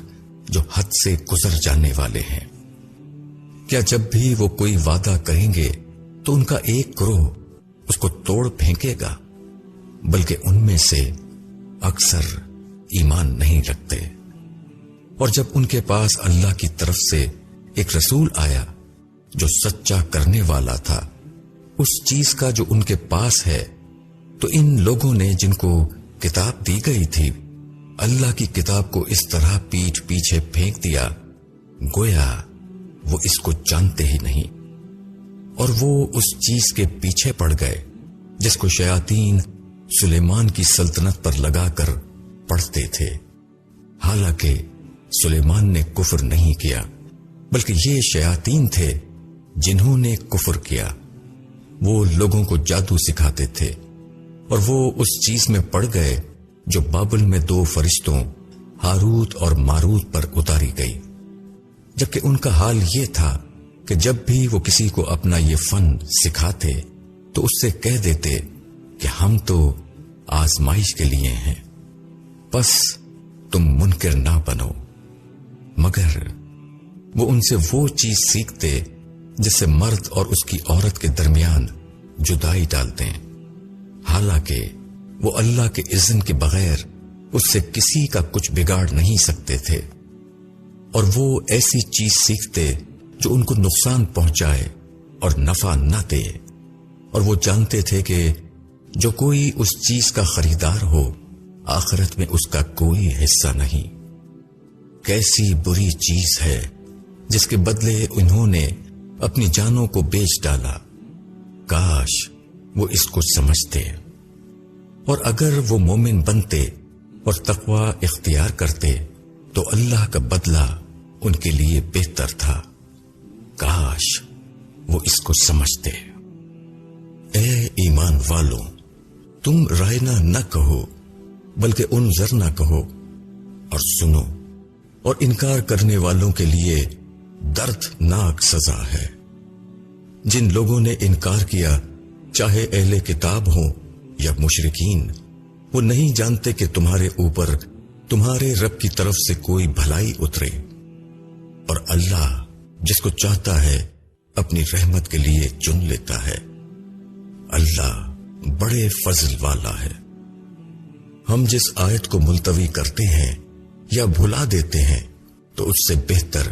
جو حد سے گزر جانے والے ہیں۔ کیا جب بھی وہ کوئی وعدہ کریں گے تو ان کا ایک گروہ اس کو توڑ پھینکے گا، بلکہ ان میں سے اکثر ایمان نہیں رکھتے۔ اور جب ان کے پاس اللہ کی طرف سے ایک رسول آیا جو سچا کرنے والا تھا اس چیز کا جو ان کے پاس ہے، تو ان لوگوں نے جن کو کتاب دی گئی تھی اللہ کی کتاب کو اس طرح پیٹھ پیچھے پھینک دیا گویا وہ اس کو جانتے ہی نہیں، اور وہ اس چیز کے پیچھے پڑ گئے جس کو شیاطین سلیمان کی سلطنت پر لگا کر پڑھتے تھے، حالانکہ سلیمان نے کفر نہیں کیا بلکہ یہ شیاطین تھے جنہوں نے کفر کیا۔ وہ لوگوں کو جادو سکھاتے تھے اور وہ اس چیز میں پڑ گئے جو بابل میں 2 فرشتوں ہاروت اور ماروت پر اتاری گئی، جبکہ ان کا حال یہ تھا کہ جب بھی وہ کسی کو اپنا یہ فن سکھاتے تو اس سے کہہ دیتے کہ ہم تو آزمائش کے لیے ہیں، پس تم منکر نہ بنو، مگر وہ ان سے وہ چیز سیکھتے جس سے مرد اور اس کی عورت کے درمیان جدائی ڈالتے ہیں، حالانکہ وہ اللہ کے اذن کے بغیر اس سے کسی کا کچھ بگاڑ نہیں سکتے تھے، اور وہ ایسی چیز سیکھتے جو ان کو نقصان پہنچائے اور نفع نہ دے، اور وہ جانتے تھے کہ جو کوئی اس چیز کا خریدار ہو آخرت میں اس کا کوئی حصہ نہیں۔ کیسی بری چیز ہے جس کے بدلے انہوں نے اپنی جانوں کو بیچ ڈالا، کاش وہ اس کو سمجھتے، اور اگر وہ مومن بنتے اور تقوی اختیار کرتے تو اللہ کا بدلہ ان کے لیے بہتر تھا، کاش وہ اس کو سمجھتے۔ اے ایمان والوں، تم رائنا نہ کہو بلکہ انظر نہ کہو، اور سنو، اور انکار کرنے والوں کے لیے دردناک سزا ہے۔ جن لوگوں نے انکار کیا، چاہے اہل کتاب ہوں یا مشرکین، وہ نہیں جانتے کہ تمہارے اوپر تمہارے رب کی طرف سے کوئی بھلائی اترے، اور اللہ جس کو چاہتا ہے اپنی رحمت کے لیے چن لیتا ہے، اللہ بڑے فضل والا ہے۔ ہم جس آیت کو ملتوی کرتے ہیں یا بھلا دیتے ہیں تو اس سے بہتر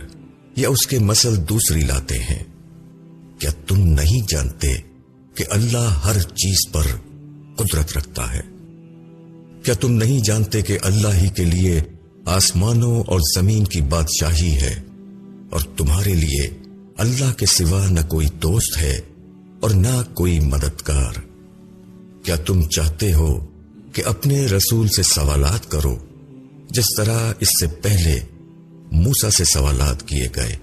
یا اس کے مثل دوسری لاتے ہیں۔ کیا تم نہیں جانتے کہ اللہ ہر چیز پر قدرت رکھتا ہے؟ کیا تم نہیں جانتے کہ اللہ ہی کے لیے آسمانوں اور زمین کی بادشاہی ہے، اور تمہارے لیے اللہ کے سوا نہ کوئی دوست ہے اور نہ کوئی مددگار؟ کیا تم چاہتے ہو کہ اپنے رسول سے سوالات کرو جس طرح اس سے پہلے موسیٰ سے سوالات کیے گئے؟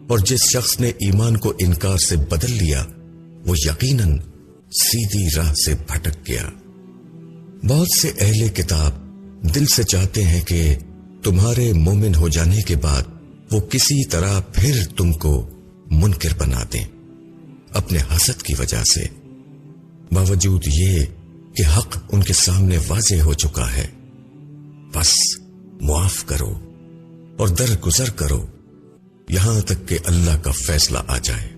اور جس شخص نے ایمان کو انکار سے بدل لیا وہ یقیناً سیدھی راہ سے بھٹک گیا۔ بہت سے اہل کتاب دل سے چاہتے ہیں کہ تمہارے مومن ہو جانے کے بعد وہ کسی طرح پھر تم کو منکر بنا دیں اپنے حسد کی وجہ سے، باوجود یہ کہ حق ان کے سامنے واضح ہو چکا ہے۔ بس معاف کرو اور درگزر کرو یہاں تک کہ اللہ کا فیصلہ آ جائے۔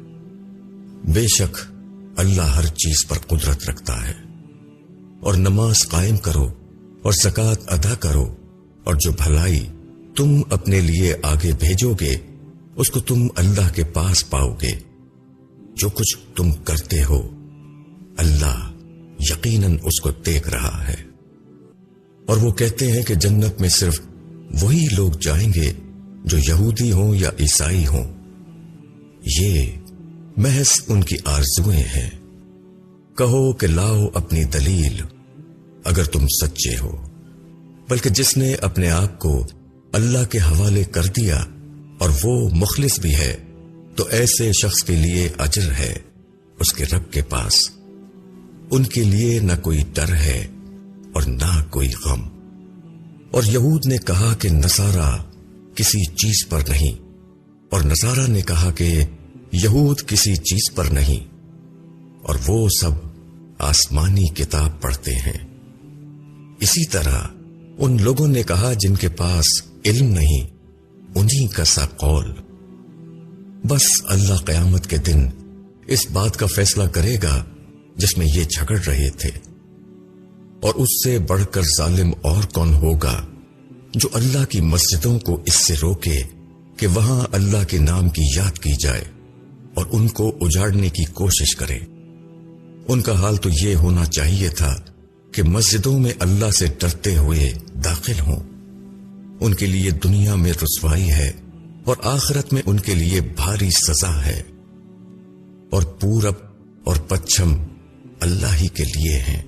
بے شک اللہ ہر چیز پر قدرت رکھتا ہے۔ اور نماز قائم کرو اور زکوٰۃ ادا کرو، اور جو بھلائی تم اپنے لیے آگے بھیجو گے اس کو تم اللہ کے پاس پاؤ گے۔ جو کچھ تم کرتے ہو اللہ یقیناً اس کو دیکھ رہا ہے۔ اور وہ کہتے ہیں کہ جنت میں صرف وہی لوگ جائیں گے جو یہودی ہوں یا عیسائی ہوں۔ یہ محض ان کی آرزویں ہیں۔ کہو کہ لاؤ اپنی دلیل اگر تم سچے ہو، بلکہ جس نے اپنے آپ کو اللہ کے حوالے کر دیا اور وہ مخلص بھی ہے تو ایسے شخص کے لیے اجر ہے اس کے رب کے پاس۔ ان کے لیے نہ کوئی ڈر ہے اور نہ کوئی غم۔ اور یہود نے کہا کہ نصارہ کسی چیز پر نہیں، اور نصارہ نے کہا کہ یہود کسی چیز پر نہیں، اور وہ سب آسمانی کتاب پڑھتے ہیں۔ اسی طرح ان لوگوں نے کہا جن کے پاس علم نہیں، انہی کا سا قول۔ بس اللہ قیامت کے دن اس بات کا فیصلہ کرے گا جس میں یہ جھگڑ رہے تھے، اور اس سے بڑھ کر ظالم اور کون ہوگا جو اللہ کی مسجدوں کو اس سے روکے کہ وہاں اللہ کے نام کی یاد کی جائے اور ان کو اجاڑنے کی کوشش کرے۔ ان کا حال تو یہ ہونا چاہیے تھا کہ مسجدوں میں اللہ سے ڈرتے ہوئے داخل ہوں۔ ان کے لیے دنیا میں رسوائی ہے اور آخرت میں ان کے لیے بھاری سزا ہے، اور پورب اور پچھم اللہ ہی کے لیے ہیں۔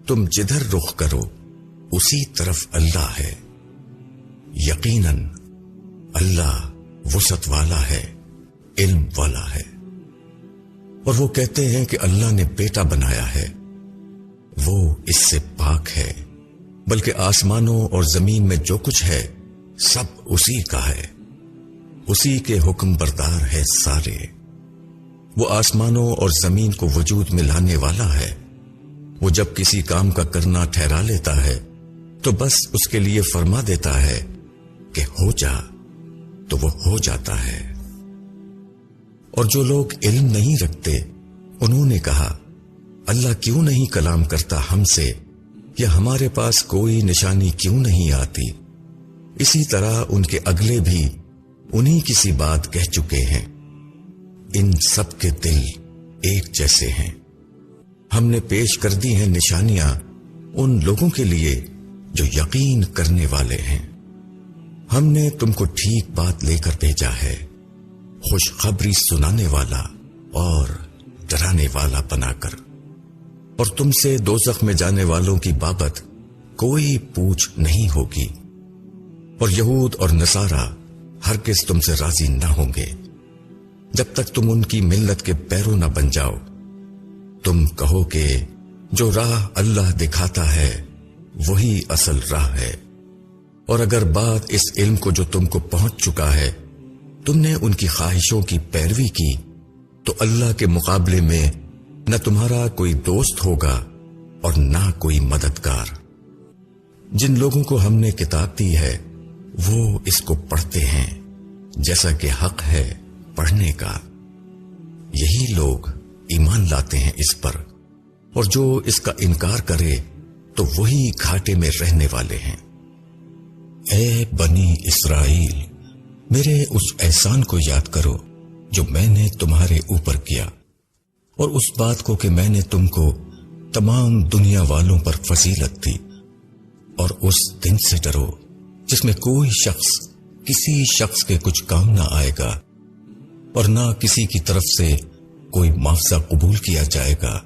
تم جدھر رخ کرو اسی طرف اللہ ہے۔ یقیناً اللہ وسعت والا ہے، علم والا ہے۔ اور وہ کہتے ہیں کہ اللہ نے بیٹا بنایا ہے، وہ اس سے پاک ہے، بلکہ آسمانوں اور زمین میں جو کچھ ہے سب اسی کا ہے، اسی کے حکم بردار ہے سارے۔ وہ آسمانوں اور زمین کو وجود میں لانے والا ہے۔ وہ جب کسی کام کا کرنا ٹھہرا لیتا ہے تو بس اس کے لیے فرما دیتا ہے کہ ہو جا، تو وہ ہو جاتا ہے۔ اور جو لوگ علم نہیں رکھتے انہوں نے کہا اللہ کیوں نہیں کلام کرتا ہم سے، یا ہمارے پاس کوئی نشانی کیوں نہیں آتی؟ اسی طرح ان کے اگلے بھی انہی کسی بات کہہ چکے ہیں۔ ان سب کے دل ایک جیسے ہیں۔ ہم نے پیش کر دی ہیں نشانیاں ان لوگوں کے لیے جو یقین کرنے والے ہیں۔ ہم نے تم کو ٹھیک بات لے کر بھیجا ہے، خوشخبری سنانے والا اور ڈرانے والا بنا کر، اور تم سے دوزخ میں جانے والوں کی بابت کوئی پوچھ نہیں ہوگی، اور یہود اور نصارہ ہرگز تم سے راضی نہ ہوں گے جب تک تم ان کی ملت کے پیرو نہ بن جاؤ۔ تم کہو کہ جو راہ اللہ دکھاتا ہے وہی اصل راہ ہے، اور اگر بات اس علم کو جو تم کو پہنچ چکا ہے تم نے ان کی خواہشوں کی پیروی کی، تو اللہ کے مقابلے میں نہ تمہارا کوئی دوست ہوگا اور نہ کوئی مددگار۔ جن لوگوں کو ہم نے کتاب دی ہے وہ اس کو پڑھتے ہیں جیسا کہ حق ہے پڑھنے کا، یہی لوگ ایمان لاتے ہیں اس پر، اور جو اس کا انکار کرے تو وہی گھاٹے میں رہنے والے ہیں۔ اے بنی اسرائیل، میرے اس احسان کو یاد کرو جو میں نے تمہارے اوپر کیا، اور اس بات کو کہ میں نے تم کو تمام دنیا والوں پر فضیلت دی، اور اس دن سے ڈرو جس میں کوئی شخص کسی شخص کے کچھ کام نہ آئے گا، اور نہ کسی کی طرف سے کوئی معاوضہ قبول کیا جائے گا،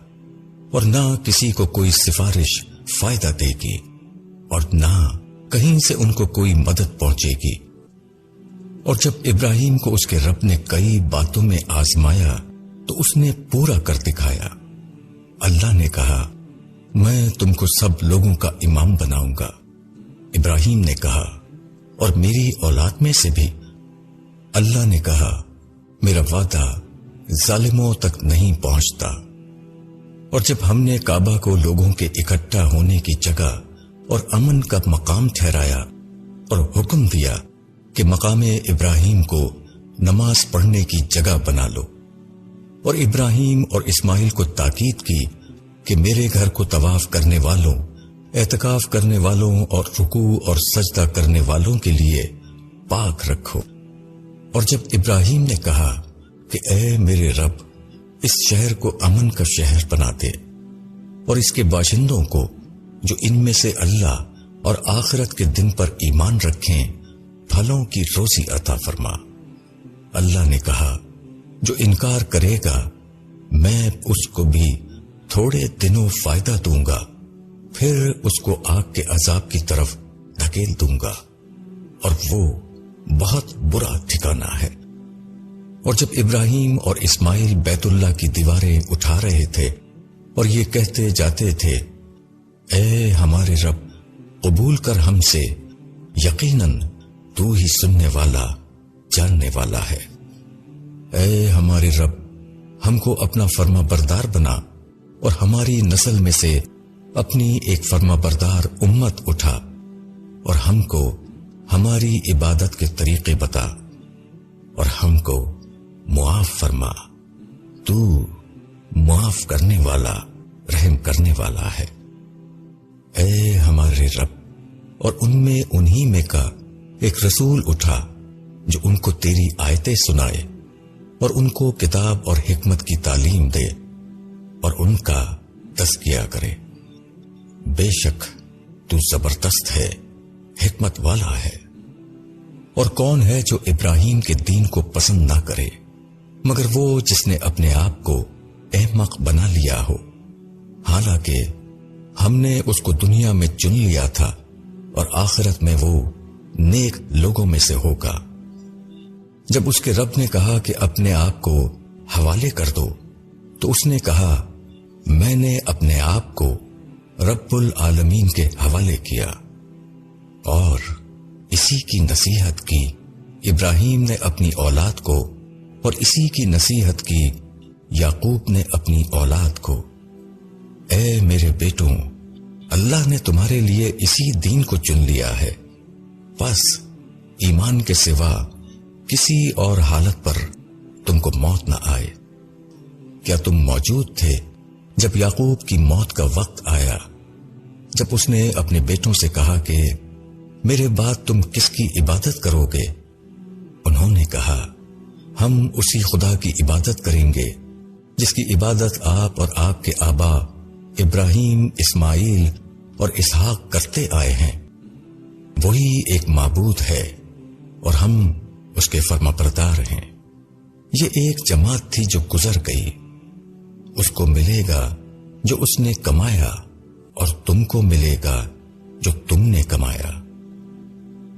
اور نہ کسی کو کوئی سفارش فائدہ دے گی، اور نہ کہیں سے ان کو کوئی مدد پہنچے گی۔ اور جب ابراہیم کو اس کے رب نے کئی باتوں میں آزمایا تو اس نے پورا کر دکھایا۔ اللہ نے کہا میں تم کو سب لوگوں کا امام بناؤں گا۔ ابراہیم نے کہا اور میری اولاد میں سے بھی۔ اللہ نے کہا میرا وعدہ ظالموں تک نہیں پہنچتا۔ اور جب ہم نے کعبہ کو لوگوں کے اکٹھا ہونے کی جگہ اور امن کا مقام ٹھہرایا اور حکم دیا کہ مقام ابراہیم کو نماز پڑھنے کی جگہ بنا لو، اور ابراہیم اور اسماعیل کو تاکید کی کہ میرے گھر کو طواف کرنے والوں، اعتکاف کرنے والوں اور رکوع اور سجدہ کرنے والوں کے لیے پاک رکھو۔ اور جب ابراہیم نے کہا کہ اے میرے رب، اس شہر کو امن کا شہر بنا دے، اور اس کے باشندوں کو جو ان میں سے اللہ اور آخرت کے دن پر ایمان رکھیں پھلوں کی روزی عطا فرما۔ اللہ نے کہا جو انکار کرے گا میں اس کو بھی تھوڑے دنوں فائدہ دوں گا، پھر اس کو آگ کے عذاب کی طرف دھکیل دوں گا، اور وہ بہت برا ٹھکانہ ہے۔ اور جب ابراہیم اور اسماعیل بیت اللہ کی دیواریں اٹھا رہے تھے اور یہ کہتے جاتے تھے اے ہمارے رب قبول کر ہم سے، یقیناً تو ہی سننے والا جاننے والا ہے۔ اے ہمارے رب ہم کو اپنا فرما بردار بنا، اور ہماری نسل میں سے اپنی ایک فرما بردار امت اٹھا، اور ہم کو ہماری عبادت کے طریقے بتا، اور ہم کو معاف فرما، تو معاف کرنے والا رحم کرنے والا ہے۔ اے ہمارے رب، اور ان میں انہی میں کا ایک رسول اٹھا جو ان کو تیری آیتیں سنائے اور ان کو کتاب اور حکمت کی تعلیم دے اور ان کا تزکیہ کرے۔ بے شک تو زبردست ہے، حکمت والا ہے۔ اور کون ہے جو ابراہیم کے دین کو پسند نہ کرے مگر وہ جس نے اپنے آپ کو احمق بنا لیا ہو، حالانکہ ہم نے اس کو دنیا میں چن لیا تھا اور آخرت میں وہ نیک لوگوں میں سے ہوگا۔ جب اس کے رب نے کہا کہ اپنے آپ کو حوالے کر دو تو اس نے کہا میں نے اپنے آپ کو رب العالمین کے حوالے کیا اور اسی کی نصیحت کی ابراہیم نے اپنی اولاد کو اور اسی کی نصیحت کی یعقوب نے اپنی اولاد کو۔ اے میرے بیٹوں، اللہ نے تمہارے لیے اسی دین کو چن لیا ہے، بس ایمان کے سوا کسی اور حالت پر تم کو موت نہ آئے۔ کیا تم موجود تھے جب یعقوب کی موت کا وقت آیا، جب اس نے اپنے بیٹوں سے کہا کہ میرے بعد تم کس کی عبادت کرو گے؟ انہوں نے کہا ہم اسی خدا کی عبادت کریں گے جس کی عبادت آپ اور آپ کے آبا ابراہیم، اسماعیل اور اسحاق کرتے آئے ہیں۔ وہی ایک معبود ہے اور ہم اس کے فرمانبردار ہیں۔ یہ ایک جماعت تھی جو گزر گئی، اس کو ملے گا جو اس نے کمایا اور تم کو ملے گا جو تم نے کمایا،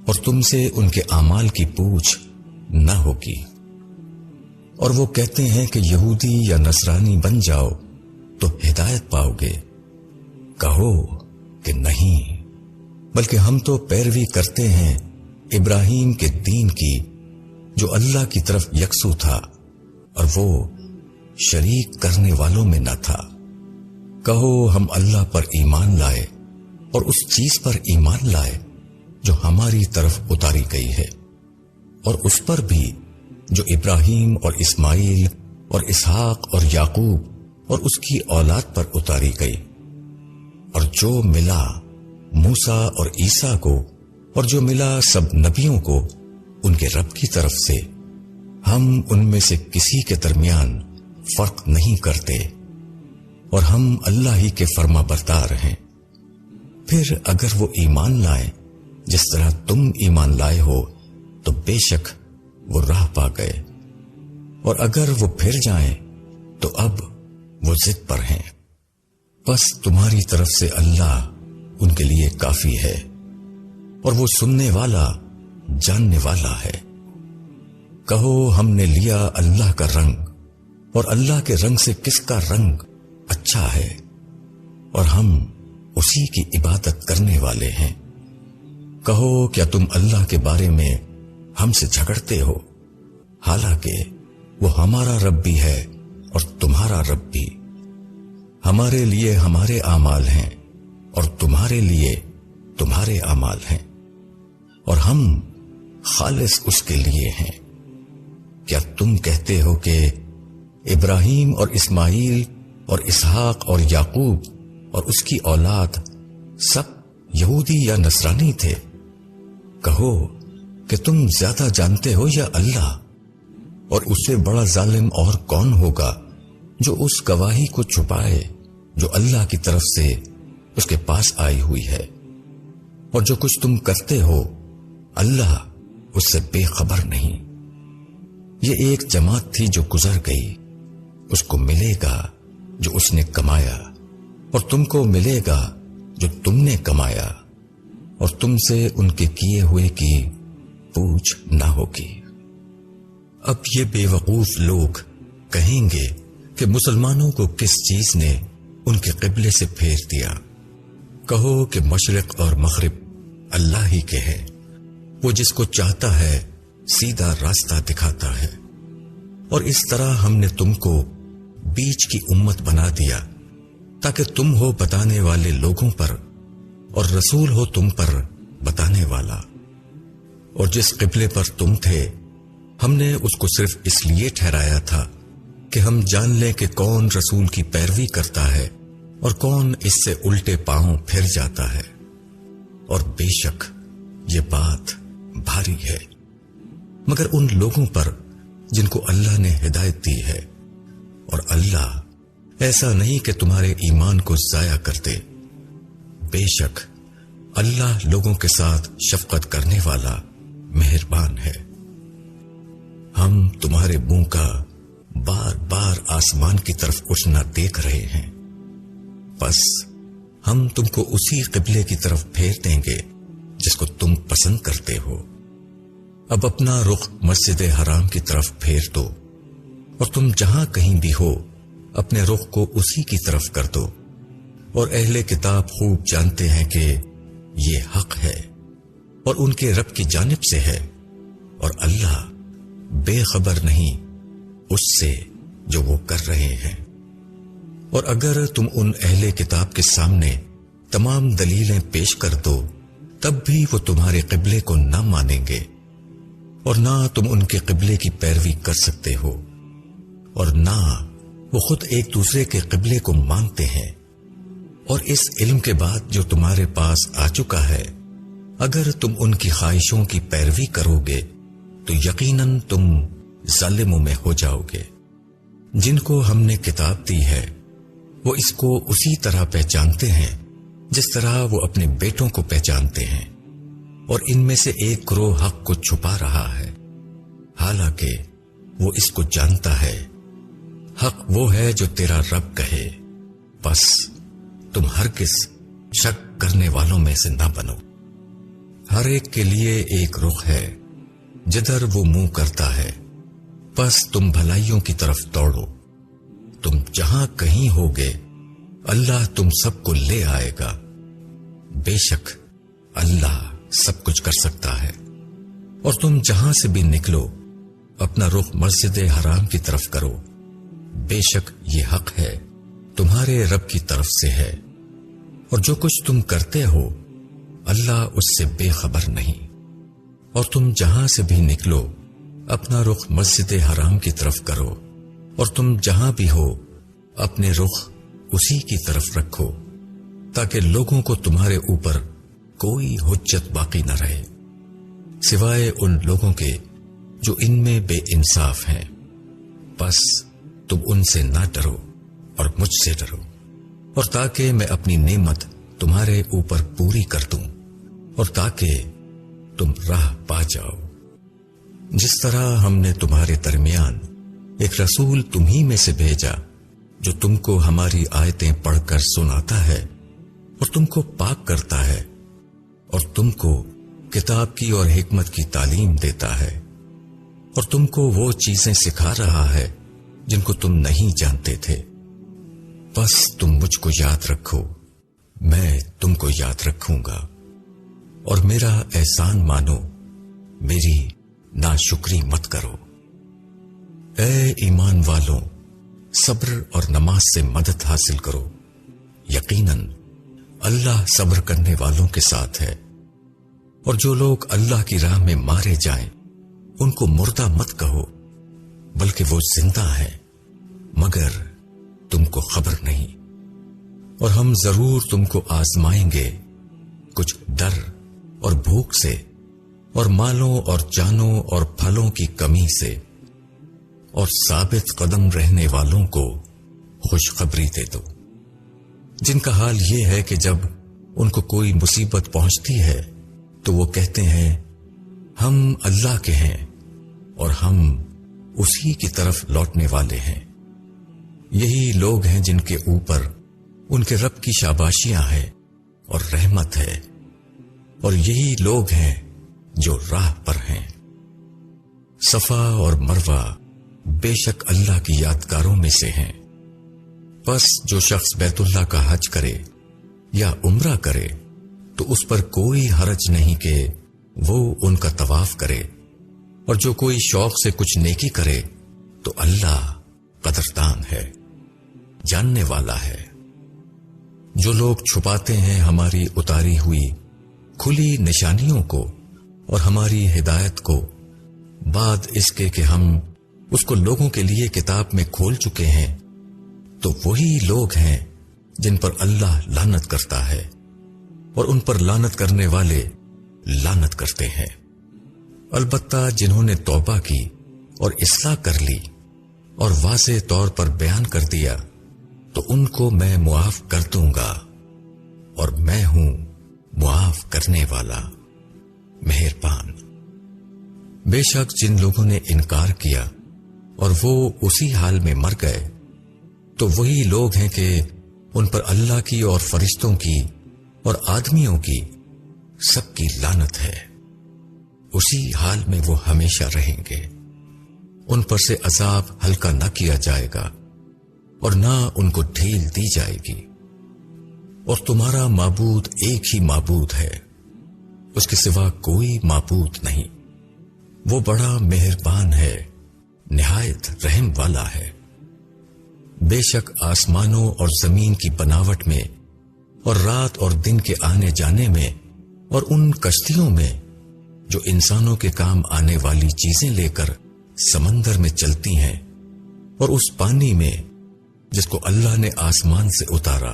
اور تم سے ان کے اعمال کی پوچھ نہ ہوگی۔ اور وہ کہتے ہیں کہ یہودی یا نصرانی بن جاؤ تو ہدایت پاؤ گے۔ کہو کہ نہیں، بلکہ ہم تو پیروی کرتے ہیں ابراہیم کے دین کی جو اللہ کی طرف یکسو تھا اور وہ شریک کرنے والوں میں نہ تھا۔ کہو ہم اللہ پر ایمان لائے اور اس چیز پر ایمان لائے جو ہماری طرف اتاری گئی ہے، اور اس پر بھی جو ابراہیم اور اسماعیل اور اسحاق اور یعقوب اور اس کی اولاد پر اتاری گئی، اور جو ملا موسیٰ اور عیسیٰ کو اور جو ملا سب نبیوں کو ان کے رب کی طرف سے۔ ہم ان میں سے کسی کے درمیان فرق نہیں کرتے اور ہم اللہ ہی کے فرما بردار ہیں۔ پھر اگر وہ ایمان لائیں جس طرح تم ایمان لائے ہو تو بے شک وہ راہ پا گئے، اور اگر وہ پھر جائیں تو اب وہ ضد پر ہیں۔ بس تمہاری طرف سے اللہ ان کے لیے کافی ہے، اور وہ سننے والا جاننے والا ہے۔ کہو ہم نے لیا اللہ کا رنگ، اور اللہ کے رنگ سے کس کا رنگ اچھا ہے، اور ہم اسی کی عبادت کرنے والے ہیں۔ کہو کیا تم اللہ کے بارے میں ہم سے جھگڑتے ہو، حالانکہ وہ ہمارا رب بھی ہے اور تمہارا رب بھی۔ ہمارے لیے ہمارے اعمال ہیں اور تمہارے لیے تمہارے اعمال ہیں، اور ہم خالص اس کے لیے ہیں۔ کیا تم کہتے ہو کہ ابراہیم اور اسماعیل اور اسحاق اور یعقوب اور اس کی اولاد سب یہودی یا نصرانی تھے؟ کہو کہ تم زیادہ جانتے ہو یا اللہ؟ اور اس سے بڑا ظالم اور کون ہوگا جو اس گواہی کو چھپائے جو اللہ کی طرف سے اس کے پاس آئی ہوئی ہے؟ اور جو کچھ تم کرتے ہو اللہ اس سے بے خبر نہیں۔ یہ ایک جماعت تھی جو گزر گئی، اس کو ملے گا جو اس نے کمایا، اور تم کو ملے گا جو تم نے کمایا، اور تم سے ان کے کیے ہوئے کی پوچھ نہ ہوگی۔ اب یہ بے وقوف لوگ کہیں گے کہ مسلمانوں کو کس چیز نے ان کے قبلے سے پھیر دیا؟ کہو کہ مشرق اور مغرب اللہ ہی کے ہے، وہ جس کو چاہتا ہے سیدھا راستہ دکھاتا ہے۔ اور اس طرح ہم نے تم کو بیچ کی امت بنا دیا تاکہ تم ہو بتانے والے لوگوں پر اور رسول ہو تم پر بتانے والا۔ اور جس قبلے پر تم تھے ہم نے اس کو صرف اس لیے ٹھہرایا تھا کہ ہم جان لیں کہ کون رسول کی پیروی کرتا ہے اور کون اس سے الٹے پاؤں پھر جاتا ہے۔ اور بے شک یہ بات بھاری ہے مگر ان لوگوں پر جن کو اللہ نے ہدایت دی ہے، اور اللہ ایسا نہیں کہ تمہارے ایمان کو ضائع کر دے۔ بے شک اللہ لوگوں کے ساتھ شفقت کرنے والا مہربان ہے۔ ہم تمہارے منہ کا بار بار آسمان کی طرف اٹھنا دیکھ رہے ہیں، بس ہم تم کو اسی قبلے کی طرف پھیر دیں گے جس کو تم پسند کرتے ہو۔ اب اپنا رخ مسجد حرام کی طرف پھیر دو، اور تم جہاں کہیں بھی ہو اپنے رخ کو اسی کی طرف کر دو، اور اہل کتاب خوب جانتے ہیں کہ یہ حق ہے اور ان کے رب کی جانب سے ہے، اور اللہ بے خبر نہیں اس سے جو وہ کر رہے ہیں۔ اور اگر تم ان اہل کتاب کے سامنے تمام دلیلیں پیش کر دو تب بھی وہ تمہارے قبلے کو نہ مانیں گے، اور نہ تم ان کے قبلے کی پیروی کر سکتے ہو، اور نہ وہ خود ایک دوسرے کے قبلے کو مانتے ہیں۔ اور اس علم کے بعد جو تمہارے پاس آ چکا ہے، اگر تم ان کی خواہشوں کی پیروی کرو گے تو یقیناً تم ظالموں میں ہو جاؤ گے۔ جن کو ہم نے کتاب دی ہے وہ اس کو اسی طرح پہچانتے ہیں جس طرح وہ اپنے بیٹوں کو پہچانتے ہیں، اور ان میں سے ایک گروہ حق کو چھپا رہا ہے، حالانکہ وہ اس کو جانتا ہے۔ حق وہ ہے جو تیرا رب کہے، بس تم ہرگز شک کرنے والوں میں سے نہ بنو۔ ہر ایک کے لیے ایک رخ ہے جدھر وہ منہ کرتا ہے، بس تم بھلائیوں کی طرف دوڑو۔ تم جہاں کہیں ہوگے اللہ تم سب کو لے آئے گا، بے شک اللہ سب کچھ کر سکتا ہے۔ اور تم جہاں سے بھی نکلو اپنا رخ مسجد حرام کی طرف کرو، بے شک یہ حق ہے تمہارے رب کی طرف سے ہے، اور جو کچھ تم کرتے ہو اللہ اس سے بے خبر نہیں۔ اور تم جہاں سے بھی نکلو اپنا رخ مسجد حرام کی طرف کرو، اور تم جہاں بھی ہو اپنے رخ اسی کی طرف رکھو، تاکہ لوگوں کو تمہارے اوپر کوئی حجت باقی نہ رہے سوائے ان لوگوں کے جو ان میں بے انصاف ہیں۔ بس تم ان سے نہ ڈرو اور مجھ سے ڈرو، اور تاکہ میں اپنی نعمت تمہارے اوپر پوری کر دوں، اور تاکہ تم راہ پا جاؤ۔ جس طرح ہم نے تمہارے درمیان ایک رسول تمہی میں سے بھیجا جو تم کو ہماری آیتیں پڑھ کر سناتا ہے اور تم کو پاک کرتا ہے، اور تم کو کتاب کی اور حکمت کی تعلیم دیتا ہے، اور تم کو وہ چیزیں سکھا رہا ہے جن کو تم نہیں جانتے تھے، بس تم مجھ کو یاد رکھو، میں تم کو یاد رکھوں گا، اور میرا احسان مانو، میری ناشکری مت کرو۔ اے ایمان والوں، صبر اور نماز سے مدد حاصل کرو، یقیناً اللہ صبر کرنے والوں کے ساتھ ہے۔ اور جو لوگ اللہ کی راہ میں مارے جائیں ان کو مردہ مت کہو، بلکہ وہ زندہ ہیں، مگر تم کو خبر نہیں۔ اور ہم ضرور تم کو آزمائیں گے، کچھ ڈر اور بھوک سے، اور مالوں اور جانوں اور پھلوں کی کمی سے، اور ثابت قدم رہنے والوں کو خوشخبری دے دو، جن کا حال یہ ہے کہ جب ان کو کوئی مصیبت پہنچتی ہے تو وہ کہتے ہیں ہم اللہ کے ہیں اور ہم اسی کی طرف لوٹنے والے ہیں۔ یہی لوگ ہیں جن کے اوپر ان کے رب کی شاباشیاں ہیں اور رحمت ہے، اور یہی لوگ ہیں جو راہ پر ہیں۔ صفا اور مروہ بے شک اللہ کی یادگاروں میں سے ہیں، پس جو شخص بیت اللہ کا حج کرے یا عمرہ کرے تو اس پر کوئی حرج نہیں کہ وہ ان کا طواف کرے، اور جو کوئی شوق سے کچھ نیکی کرے تو اللہ قدردان ہے، جاننے والا ہے۔ جو لوگ چھپاتے ہیں ہماری اتاری ہوئی کھلی نشانیوں کو اور ہماری ہدایت کو بعد اس کے کہ ہم اس کو لوگوں کے لیے کتاب میں کھول چکے ہیں، تو وہی لوگ ہیں جن پر اللہ لعنت کرتا ہے، اور ان پر لعنت کرنے والے لعنت کرتے ہیں۔ البتہ جنہوں نے توبہ کی اور اصلاح کر لی اور واضح طور پر بیان کر دیا تو ان کو میں معاف کر دوں گا، اور میں ہوں معاف کرنے والا مہربان۔ بے شک جن لوگوں نے انکار کیا اور وہ اسی حال میں مر گئے تو وہی لوگ ہیں کہ ان پر اللہ کی اور فرشتوں کی اور آدمیوں کی سب کی لعنت ہے، اسی حال میں وہ ہمیشہ رہیں گے۔ ان پر سے عذاب ہلکا نہ کیا جائے گا اور نہ ان کو ڈھیل دی جائے گی۔ اور تمہارا معبود ایک ہی معبود ہے، اس کے سوا کوئی معبود نہیں۔ وہ بڑا مہربان ہے، نہایت رحم والا ہے۔ بے شک آسمانوں اور زمین کی بناوٹ میں اور رات اور دن کے آنے جانے میں اور ان کشتیوں میں جو انسانوں کے کام آنے والی چیزیں لے کر سمندر میں چلتی ہیں، اور اس پانی میں جس کو اللہ نے آسمان سے اتارا،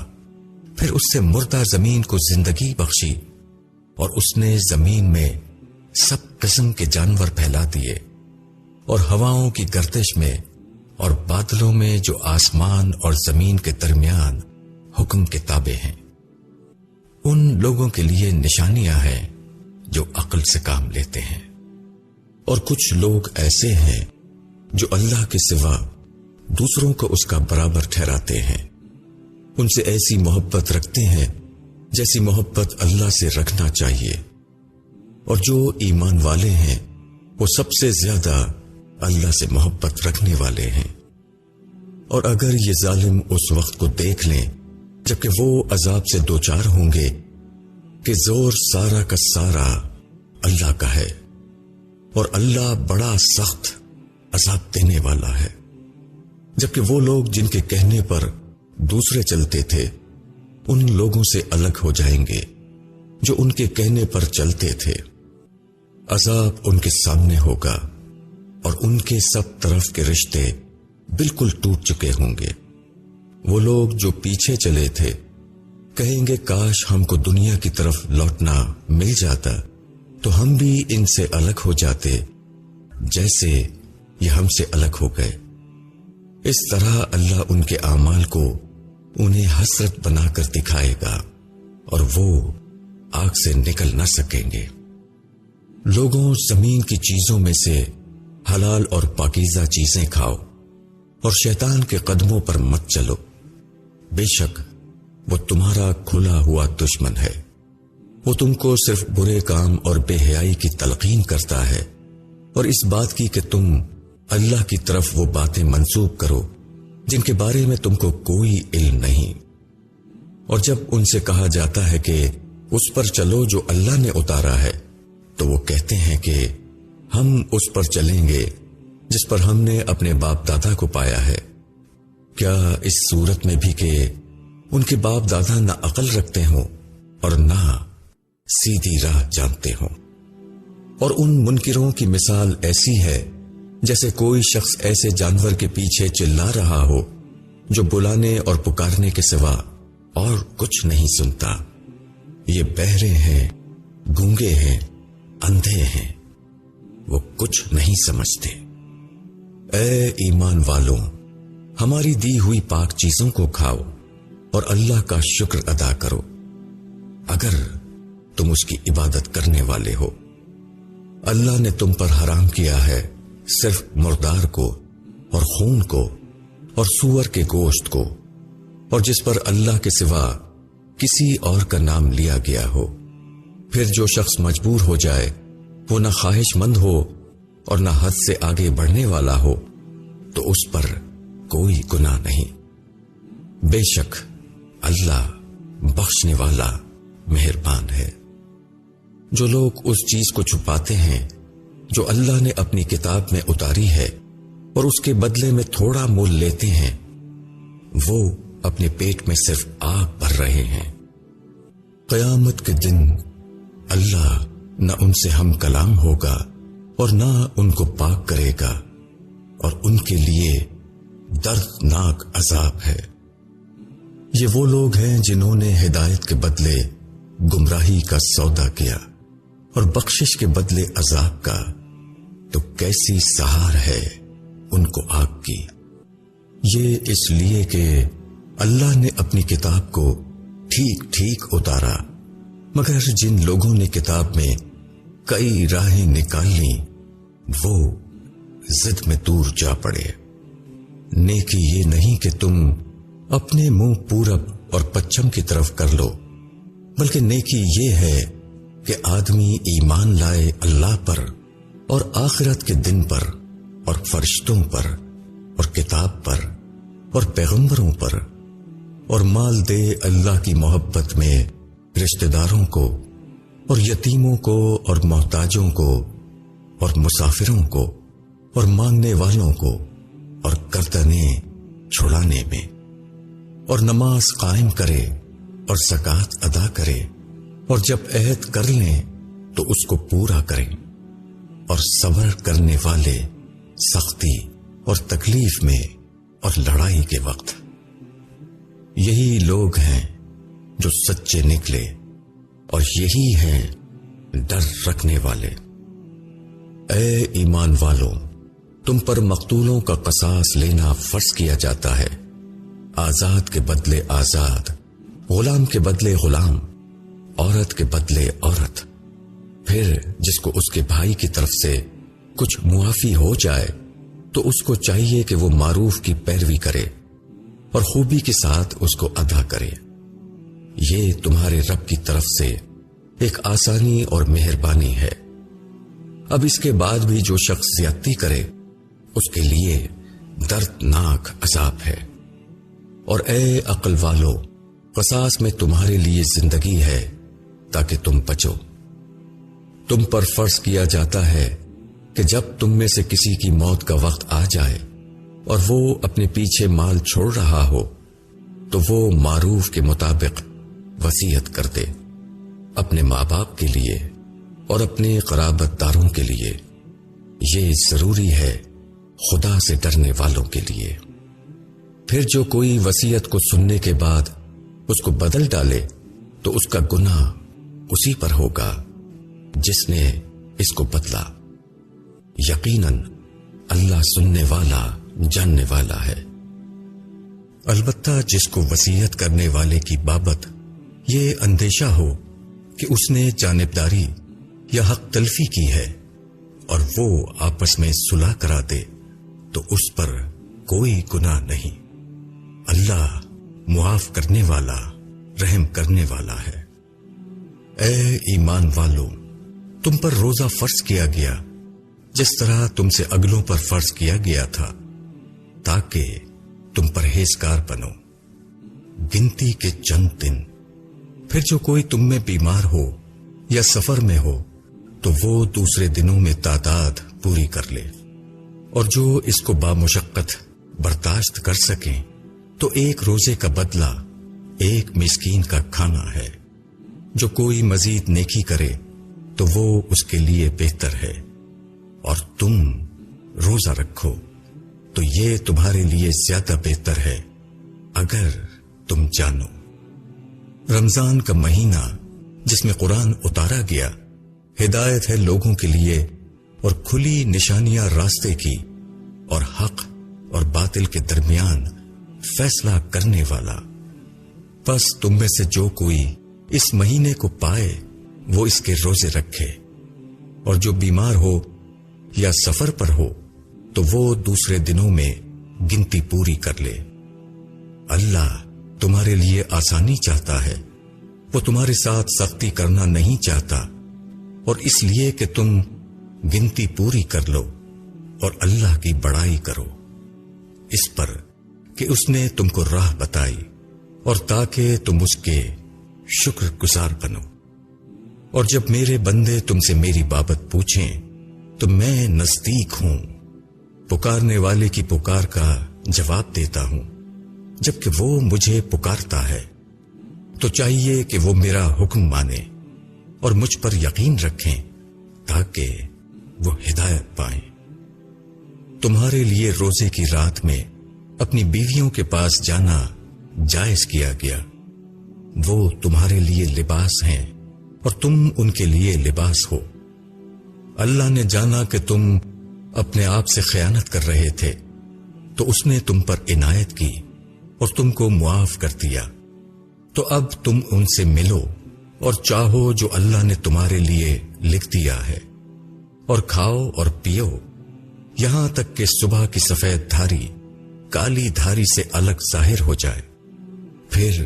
پھر اس سے مردہ زمین کو زندگی بخشی، اور اس نے زمین میں سب قسم کے جانور پھیلا دیے، اور ہواؤں کی گردش میں اور بادلوں میں جو آسمان اور زمین کے درمیان حکم کے تابع ہیں۔ ان لوگوں کے لیے نشانیاں ہیں جو عقل سے کام لیتے ہیں، اور کچھ لوگ ایسے ہیں جو اللہ کے سوا دوسروں کو اس کا برابر ٹھہراتے ہیں، ان سے ایسی محبت رکھتے ہیں جیسی محبت اللہ سے رکھنا چاہیے، اور جو ایمان والے ہیں وہ سب سے زیادہ اللہ سے محبت رکھنے والے ہیں۔ اور اگر یہ ظالم اس وقت کو دیکھ لیں جبکہ وہ عذاب سے دوچار ہوں گے کہ زور سارا کا سارا اللہ کا ہے، اور اللہ بڑا سخت عذاب دینے والا ہے، جبکہ وہ لوگ جن کے کہنے پر دوسرے چلتے تھے ان لوگوں سے الگ ہو جائیں گے جو ان کے کہنے پر چلتے تھے۔ عذاب ان کے سامنے ہوگا اور ان کے سب طرف کے رشتے بالکل ٹوٹ چکے ہوں گے۔ وہ لوگ جو پیچھے چلے تھے کہیں گے کاش ہم کو دنیا کی طرف لوٹنا مل جاتا تو ہم بھی ان سے الگ ہو جاتے جیسے یہ ہم سے الگ ہو گئے۔ اس طرح اللہ ان کے اعمال کو انہیں حسرت بنا کر دکھائے گا اور وہ آگ سے نکل نہ سکیں گے۔ لوگوں، زمین کی چیزوں میں سے حلال اور پاکیزہ چیزیں کھاؤ اور شیطان کے قدموں پر مت چلو، بے شک وہ تمہارا کھلا ہوا دشمن ہے۔ وہ تم کو صرف برے کام اور بے حیائی کی تلقین کرتا ہے اور اس بات کی کہ تم اللہ کی طرف وہ باتیں منسوب کرو جن کے بارے میں تم کو کوئی علم نہیں۔ اور جب ان سے کہا جاتا ہے کہ اس پر چلو جو اللہ نے اتارا ہے تو وہ کہتے ہیں کہ ہم اس پر چلیں گے جس پر ہم نے اپنے باپ دادا کو پایا ہے۔ کیا اس صورت میں بھی کہ ان کے باپ دادا نہ عقل رکھتے ہوں اور نہ سیدھی راہ جانتے ہوں؟ اور ان منکروں کی مثال ایسی ہے جیسے کوئی شخص ایسے جانور کے پیچھے چلا رہا ہو جو بلانے اور پکارنے کے سوا اور کچھ نہیں سنتا۔ یہ بہرے ہیں، گونگے ہیں، اندھے ہیں، وہ کچھ نہیں سمجھتے۔ اے ایمان والوں، ہماری دی ہوئی پاک چیزوں کو کھاؤ اور اللہ کا شکر ادا کرو اگر تم اس کی عبادت کرنے والے ہو۔ اللہ نے تم پر حرام کیا ہے صرف مردار کو اور خون کو اور سور کے گوشت کو، اور جس پر اللہ کے سوا کسی اور کا نام لیا گیا ہو۔ پھر جو شخص مجبور ہو جائے وہ نہ خواہش مند ہو اور نہ حد سے آگے بڑھنے والا ہو تو اس پر کوئی گناہ نہیں۔ بے شک اللہ بخشنے والا مہربان ہے۔ جو لوگ اس چیز کو چھپاتے ہیں جو اللہ نے اپنی کتاب میں اتاری ہے اور اس کے بدلے میں تھوڑا مول لیتے ہیں، وہ اپنے پیٹ میں صرف آگ بھر رہے ہیں۔ قیامت کے دن اللہ نہ ان سے ہم کلام ہوگا اور نہ ان کو پاک کرے گا، اور ان کے لیے دردناک عذاب ہے۔ یہ وہ لوگ ہیں جنہوں نے ہدایت کے بدلے گمراہی کا سودا کیا اور بخشش کے بدلے عذاب کا، تو کیسی سہار ہے ان کو آگ کی۔ یہ اس لیے کہ اللہ نے اپنی کتاب کو ٹھیک ٹھیک اتارا، مگر جن لوگوں نے کتاب میں کئی راہیں نکال لیں وہ ضد میں دور جا پڑے۔ نیکی یہ نہیں کہ تم اپنے منہ پورب اور پچھم کی طرف کر لو، بلکہ نیکی یہ ہے کہ آدمی ایمان لائے اللہ پر اور آخرت کے دن پر اور فرشتوں پر اور کتاب پر اور پیغمبروں پر اور مال دے اللہ کی محبت میں رشتہ داروں کو اور یتیموں کو اور محتاجوں کو اور مسافروں کو اور مانگنے والوں کو اور گردنیں چھڑانے میں، اور نماز قائم کرے اور زکوٰۃ ادا کرے، اور جب عہد کر لیں تو اس کو پورا کریں، اور صبر کرنے والے سختی اور تکلیف میں اور لڑائی کے وقت۔ یہی لوگ ہیں جو سچے نکلے، اور یہی ہیں ڈر رکھنے والے۔ اے ایمان والوں، تم پر مقتولوں کا قصاص لینا فرض کیا جاتا ہے، آزاد کے بدلے آزاد، غلام کے بدلے غلام، عورت کے بدلے عورت۔ پھر جس کو اس کے بھائی کی طرف سے کچھ معافی ہو جائے تو اس کو چاہیے کہ وہ معروف کی پیروی کرے اور خوبی کے ساتھ اس کو ادا کرے۔ یہ تمہارے رب کی طرف سے ایک آسانی اور مہربانی ہے۔ اب اس کے بعد بھی جو شخص زیادتی کرے اس کے لیے دردناک عذاب ہے۔ اور اے عقل والو، قصاص میں تمہارے لیے زندگی ہے تاکہ تم بچو۔ تم پر فرض کیا جاتا ہے کہ جب تم میں سے کسی کی موت کا وقت آ جائے اور وہ اپنے پیچھے مال چھوڑ رہا ہو تو وہ معروف کے مطابق وصیت کر دے، اپنے ماں باپ کے لیے اور اپنے قرابت داروں کے لیے۔ یہ ضروری ہے خدا سے ڈرنے والوں کے لیے۔ پھر جو کوئی وصیت کو سننے کے بعد اس کو بدل ڈالے تو اس کا گناہ اسی پر ہوگا جس نے اس کو بدلا۔ یقیناً اللہ سننے والا جاننے والا ہے۔ البتہ جس کو وصیت کرنے والے کی بابت یہ اندیشہ ہو کہ اس نے جانبداری یا حق تلفی کی ہے اور وہ آپس میں صلح کرا دے تو اس پر کوئی گناہ نہیں۔ اللہ معاف کرنے والا، رحم کرنے والا ہے۔ اے ایمان والو، تم پر روزہ فرض کیا گیا جس طرح تم سے اگلوں پر فرض کیا گیا تھا، تاکہ تم پرہیزگار بنو۔ گنتی کے چند دن، پھر جو کوئی تم میں بیمار ہو یا سفر میں ہو تو وہ دوسرے دنوں میں تعداد پوری کر لے، اور جو اس کو بامشقت برداشت کر سکیں تو ایک روزے کا بدلہ ایک مسکین کا کھانا ہے۔ جو کوئی مزید نیکی کرے تو وہ اس کے لیے بہتر ہے، اور تم روزہ رکھو تو یہ تمہارے لیے زیادہ بہتر ہے اگر تم جانو۔ رمضان کا مہینہ جس میں قرآن اتارا گیا ہدایت ہے لوگوں کے لیے اور کھلی نشانیاں راستے کی، اور حق اور باطل کے درمیان فیصلہ کرنے والا۔ پس تم میں سے جو کوئی اس مہینے کو پائے وہ اس کے روزے رکھے، اور جو بیمار ہو یا سفر پر ہو تو وہ دوسرے دنوں میں گنتی پوری کر لے۔ اللہ تمہارے لیے آسانی چاہتا ہے، وہ تمہارے ساتھ سختی کرنا نہیں چاہتا، اور اس لیے کہ تم گنتی پوری کر لو اور اللہ کی بڑائی کرو، اس پر کہ اس نے تم کو راہ بتائی اور تاکہ تم اس کے شکر گزار بنو۔ اور جب میرے بندے تم سے میری بابت پوچھیں تو میں نزدیک ہوں، پکارنے والے کی پکار کا جواب دیتا ہوں۔ جبکہ وہ مجھے پکارتا ہے تو چاہیے کہ وہ میرا حکم مانے اور مجھ پر یقین رکھیں تاکہ وہ ہدایت پائیں۔ تمہارے لیے روزے کی رات میں اپنی بیویوں کے پاس جانا جائز کیا گیا، وہ تمہارے لیے لباس ہیں اور تم ان کے لیے لباس ہو۔ اللہ نے جانا کہ تم اپنے آپ سے خیانت کر رہے تھے تو اس نے تم پر عنایت کی اور تم کو معاف کر دیا، تو اب تم ان سے ملو اور چاہو جو اللہ نے تمہارے لیے لکھ دیا ہے، اور کھاؤ اور پیو یہاں تک کہ صبح کی سفید دھاری کالی دھاری سے الگ ظاہر ہو جائے، پھر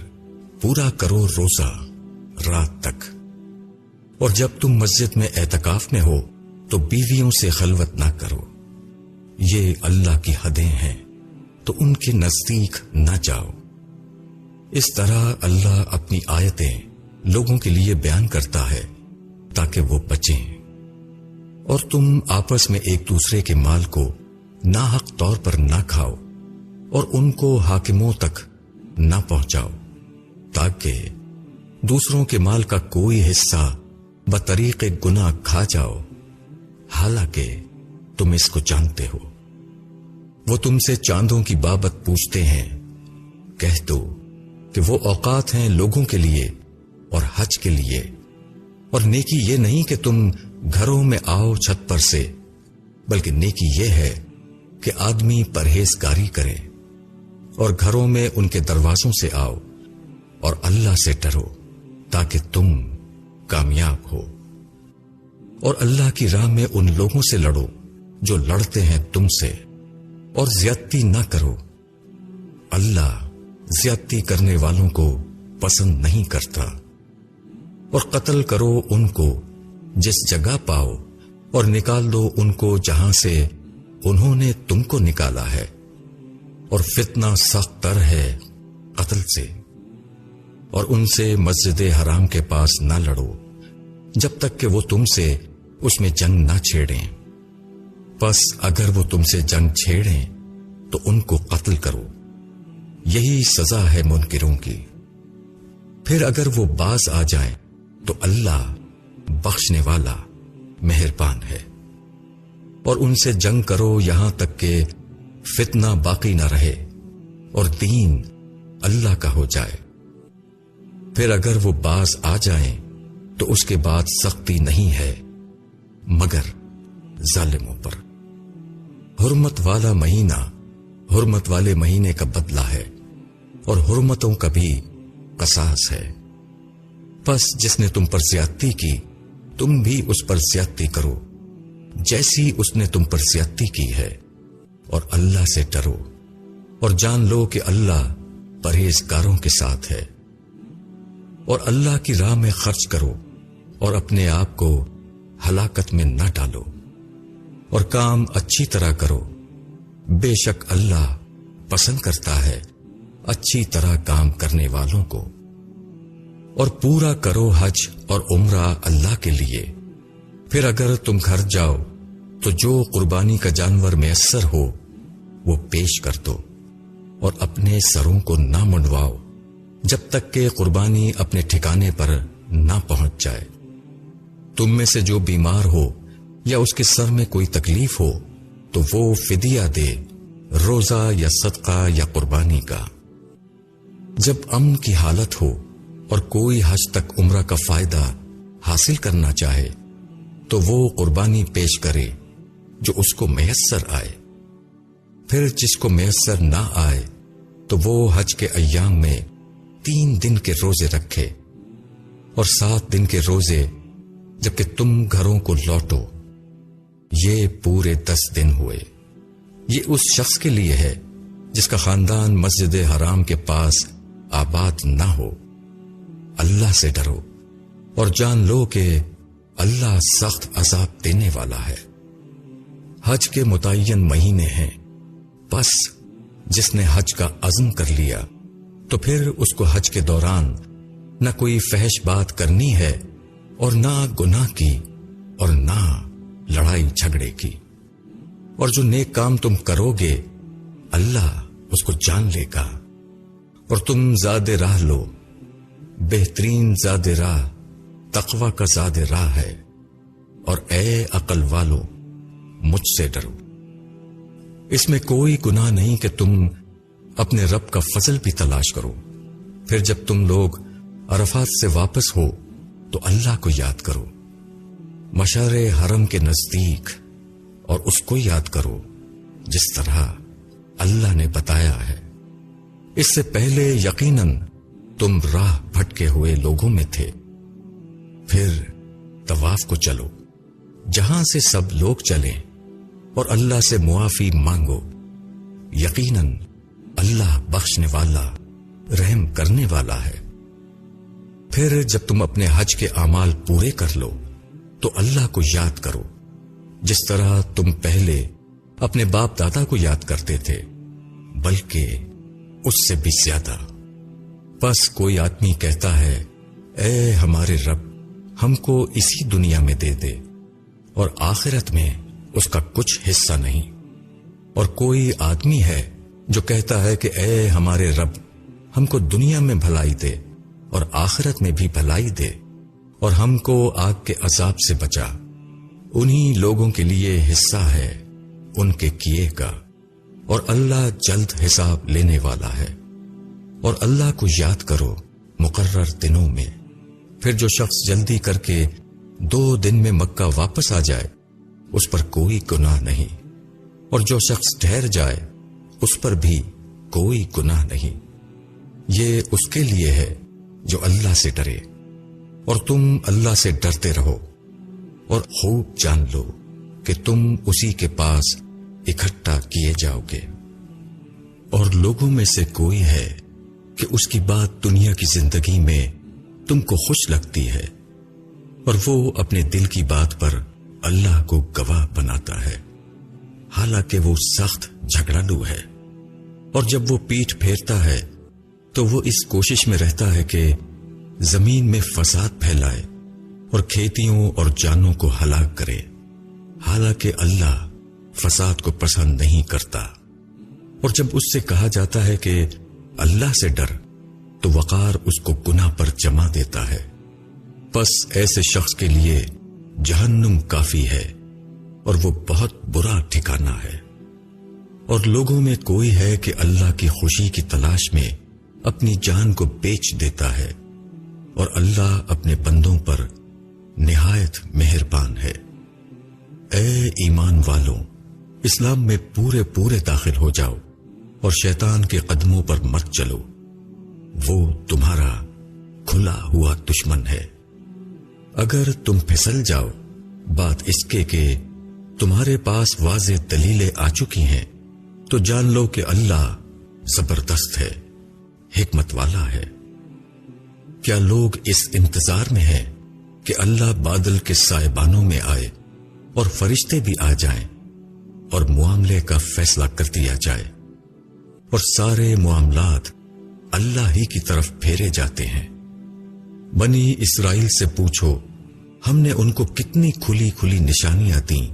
پورا کرو روزہ رات تک۔ اور جب تم مسجد میں اعتکاف میں ہو تو بیویوں سے خلوت نہ کرو، یہ اللہ کی حدیں ہیں تو ان کے نزدیک نہ جاؤ۔ اس طرح اللہ اپنی آیتیں لوگوں کے لیے بیان کرتا ہے تاکہ وہ بچیں، اور تم آپس میں ایک دوسرے کے مال کو ناحق طور پر نہ کھاؤ اور ان کو حاکموں تک نہ پہنچاؤ تاکہ دوسروں کے مال کا کوئی حصہ بطریق گناہ کھا جاؤ، حالانکہ تم اس کو جانتے ہو۔ وہ تم سے چاندوں کی بابت پوچھتے ہیں، کہہ دو کہ وہ اوقات ہیں لوگوں کے لیے اور حج کے لیے، اور نیکی یہ نہیں کہ تم گھروں میں آؤ چھت پر سے، بلکہ نیکی یہ ہے کہ آدمی پرہیزگاری کرے اور گھروں میں ان کے دروازوں سے آؤ اور اللہ سے ڈرو تاکہ تم کامیاب ہو، اور اللہ کی راہ میں ان لوگوں سے لڑو جو لڑتے ہیں تم سے، اور زیادتی نہ کرو، اللہ زیادتی کرنے والوں کو پسند نہیں کرتا، اور قتل کرو ان کو جس جگہ پاؤ اور نکال دو ان کو جہاں سے انہوں نے تم کو نکالا ہے، اور فتنہ سخت تر ہے قتل سے، اور ان سے مسجد حرام کے پاس نہ لڑو جب تک کہ وہ تم سے اس میں جنگ نہ چھیڑیں، پس اگر وہ تم سے جنگ چھیڑیں تو ان کو قتل کرو، یہی سزا ہے منکروں کی۔ پھر اگر وہ باز آ جائیں تو اللہ بخشنے والا مہربان ہے، اور ان سے جنگ کرو یہاں تک کہ فتنہ باقی نہ رہے اور دین اللہ کا ہو جائے۔ پھر اگر وہ باز آ جائیں تو اس کے بعد سختی نہیں ہے مگر ظالموں پر۔ حرمت والا مہینہ حرمت والے مہینے کا بدلہ ہے، اور حرمتوں کا بھی قصاص ہے، پس جس نے تم پر زیادتی کی تم بھی اس پر زیادتی کرو جیسی اس نے تم پر زیادتی کی ہے، اور اللہ سے ڈرو اور جان لو کہ اللہ پرہیزگاروں کے ساتھ ہے۔ اور اللہ کی راہ میں خرچ کرو اور اپنے آپ کو ہلاکت میں نہ ڈالو، اور کام اچھی طرح کرو، بے شک اللہ پسند کرتا ہے اچھی طرح کام کرنے والوں کو۔ اور پورا کرو حج اور عمرہ اللہ کے لیے، پھر اگر تم گھر جاؤ تو جو قربانی کا جانور میسر ہو وہ پیش کر دو، اور اپنے سروں کو نہ منڈواؤ جب تک کہ قربانی اپنے ٹھکانے پر نہ پہنچ جائے۔ تم میں سے جو بیمار ہو یا اس کے سر میں کوئی تکلیف ہو تو وہ فدیہ دے، روزہ یا صدقہ یا قربانی کا۔ جب امن کی حالت ہو اور کوئی حج تک عمرہ کا فائدہ حاصل کرنا چاہے تو وہ قربانی پیش کرے جو اس کو میسر آئے۔ پھر جس کو میسر نہ آئے تو وہ حج کے ایام میں 3 دن کے روزے رکھے، اور 7 دن کے روزے جبکہ تم گھروں کو لوٹو، یہ پورے 10 دن ہوئے۔ یہ اس شخص کے لیے ہے جس کا خاندان مسجد حرام کے پاس آباد نہ ہو۔ اللہ سے ڈرو اور جان لو کہ اللہ سخت عذاب دینے والا ہے۔ حج کے متعین مہینے ہیں، پس جس نے حج کا عزم کر لیا تو پھر اس کو حج کے دوران نہ کوئی فحش بات کرنی ہے اور نہ گناہ کی اور نہ لڑائی جھگڑے کی، اور جو نیک کام تم کرو گے اللہ اس کو جان لے گا۔ اور تم زاد راہ لو، بہترین زاد راہ تقوی کا زاد راہ ہے، اور اے عقل والو مجھ سے ڈرو۔ اس میں کوئی گناہ نہیں کہ تم اپنے رب کا فضل بھی تلاش کرو، پھر جب تم لوگ عرفات سے واپس ہو تو اللہ کو یاد کرو، مشعر حرم کے نزدیک، اور اس کو یاد کرو جس طرح اللہ نے بتایا ہے۔ اس سے پہلے یقیناً تم راہ بھٹکے ہوئے لوگوں میں تھے۔ پھر طواف کو چلو جہاں سے سب لوگ چلیں، اور اللہ سے معافی مانگو، یقیناً اللہ بخشنے والا رحم کرنے والا ہے۔ پھر جب تم اپنے حج کے اعمال پورے کر لو تو اللہ کو یاد کرو جس طرح تم پہلے اپنے باپ دادا کو یاد کرتے تھے، بلکہ اس سے بھی زیادہ، بس کوئی آدمی کہتا ہے اے ہمارے رب ہم کو اسی دنیا میں دے دے، اور آخرت میں اس کا کچھ حصہ نہیں۔ اور کوئی آدمی ہے جو کہتا ہے کہ اے ہمارے رب ہم کو دنیا میں بھلائی دے اور آخرت میں بھی بھلائی دے، اور ہم کو آگ کے عذاب سے بچا۔ انہی لوگوں کے لیے حصہ ہے ان کے کیے کا، اور اللہ جلد حساب لینے والا ہے۔ اور اللہ کو یاد کرو مقرر دنوں میں، پھر جو شخص جلدی کر کے 2 دن میں مکہ واپس آ جائے اس پر کوئی گناہ نہیں، اور جو شخص ٹھہر جائے اس پر بھی کوئی گناہ نہیں۔ یہ اس کے لیے ہے جو اللہ سے ڈرے، اور تم اللہ سے ڈرتے رہو، اور خوب جان لو کہ تم اسی کے پاس اکٹھا کیے جاؤ گے۔ اور لوگوں میں سے کوئی ہے کہ اس کی بات دنیا کی زندگی میں تم کو خوش لگتی ہے، اور وہ اپنے دل کی بات پر اللہ کو گواہ بناتا ہے، حالانکہ وہ سخت جھگڑالو ہے۔ اور جب وہ پیٹھ پھیرتا ہے تو وہ اس کوشش میں رہتا ہے کہ زمین میں فساد پھیلائے اور کھیتیوں اور جانوں کو ہلاک کرے، حالانکہ اللہ فساد کو پسند نہیں کرتا۔ اور جب اس سے کہا جاتا ہے کہ اللہ سے ڈر تو وقار اس کو گناہ پر جما دیتا ہے۔ بس ایسے شخص کے لیے جہنم کافی ہے، اور وہ بہت برا ٹھکانہ ہے۔ اور لوگوں میں کوئی ہے کہ اللہ کی خوشی کی تلاش میں اپنی جان کو بیچ دیتا ہے، اور اللہ اپنے بندوں پر نہایت مہربان ہے۔ اے ایمان والوں، اسلام میں پورے داخل ہو جاؤ اور شیطان کے قدموں پر مت چلو، وہ تمہارا کھلا ہوا دشمن ہے۔ اگر تم پھسل جاؤ بات اس کے کہ تمہارے پاس واضح دلیلیں آ چکی ہیں، تو جان لو کہ اللہ زبردست ہے، حکمت والا ہے۔ کیا لوگ اس انتظار میں ہیں کہ اللہ بادل کے سائبانوں میں آئے اور فرشتے بھی آ جائیں اور معاملے کا فیصلہ کر دیا جائے، اور سارے معاملات اللہ ہی کی طرف پھیرے جاتے ہیں؟ بنی اسرائیل سے پوچھو ہم نے ان کو کتنی کھلی کھلی نشانیاں دیں،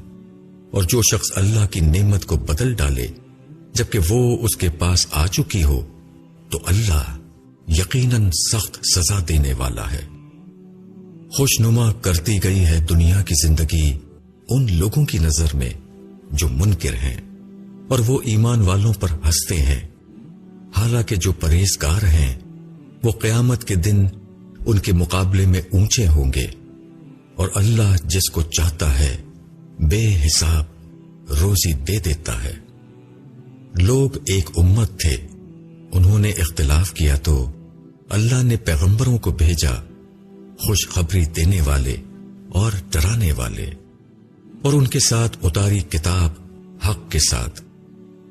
اور جو شخص اللہ کی نعمت کو بدل ڈالے جبکہ وہ اس کے پاس آ چکی ہو تو اللہ یقیناً سخت سزا دینے والا ہے۔ خوشنما کرتی گئی ہے دنیا کی زندگی ان لوگوں کی نظر میں جو منکر ہیں، اور وہ ایمان والوں پر ہنستے ہیں، حالانکہ جو پرہیزگار ہیں وہ قیامت کے دن ان کے مقابلے میں اونچے ہوں گے، اور اللہ جس کو چاہتا ہے بے حساب روزی دے دیتا ہے۔ لوگ ایک امت تھے، انہوں نے اختلاف کیا تو اللہ نے پیغمبروں کو بھیجا، خوشخبری دینے والے اور ڈرانے والے، اور ان کے ساتھ اتاری کتاب حق کے ساتھ،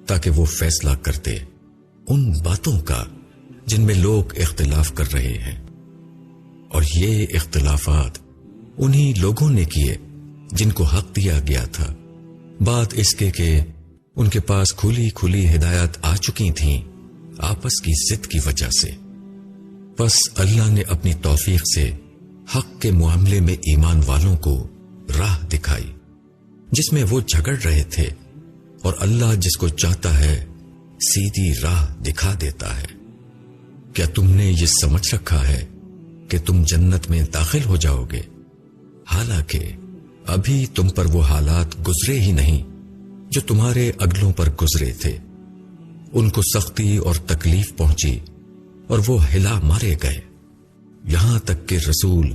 تاکہ وہ فیصلہ کرتے ان باتوں کا جن میں لوگ اختلاف کر رہے ہیں۔ اور یہ اختلافات انہی لوگوں نے کیے جن کو حق دیا گیا تھا، بات اس کے کہ ان کے پاس کھلی کھلی ہدایت آ چکی تھیں آپس کی ضد کی وجہ سے۔ بس اللہ نے اپنی توفیق سے حق کے معاملے میں ایمان والوں کو راہ دکھائی جس میں وہ جھگڑ رہے تھے، اور اللہ جس کو چاہتا ہے سیدھی راہ دکھا دیتا ہے۔ کیا تم نے یہ سمجھ رکھا ہے کہ تم جنت میں داخل ہو جاؤ گے، حالانکہ ابھی تم پر وہ حالات گزرے ہی نہیں جو تمہارے اگلوں پر گزرے تھے؟ ان کو سختی اور تکلیف پہنچی اور وہ ہلا مارے گئے، یہاں تک کہ رسول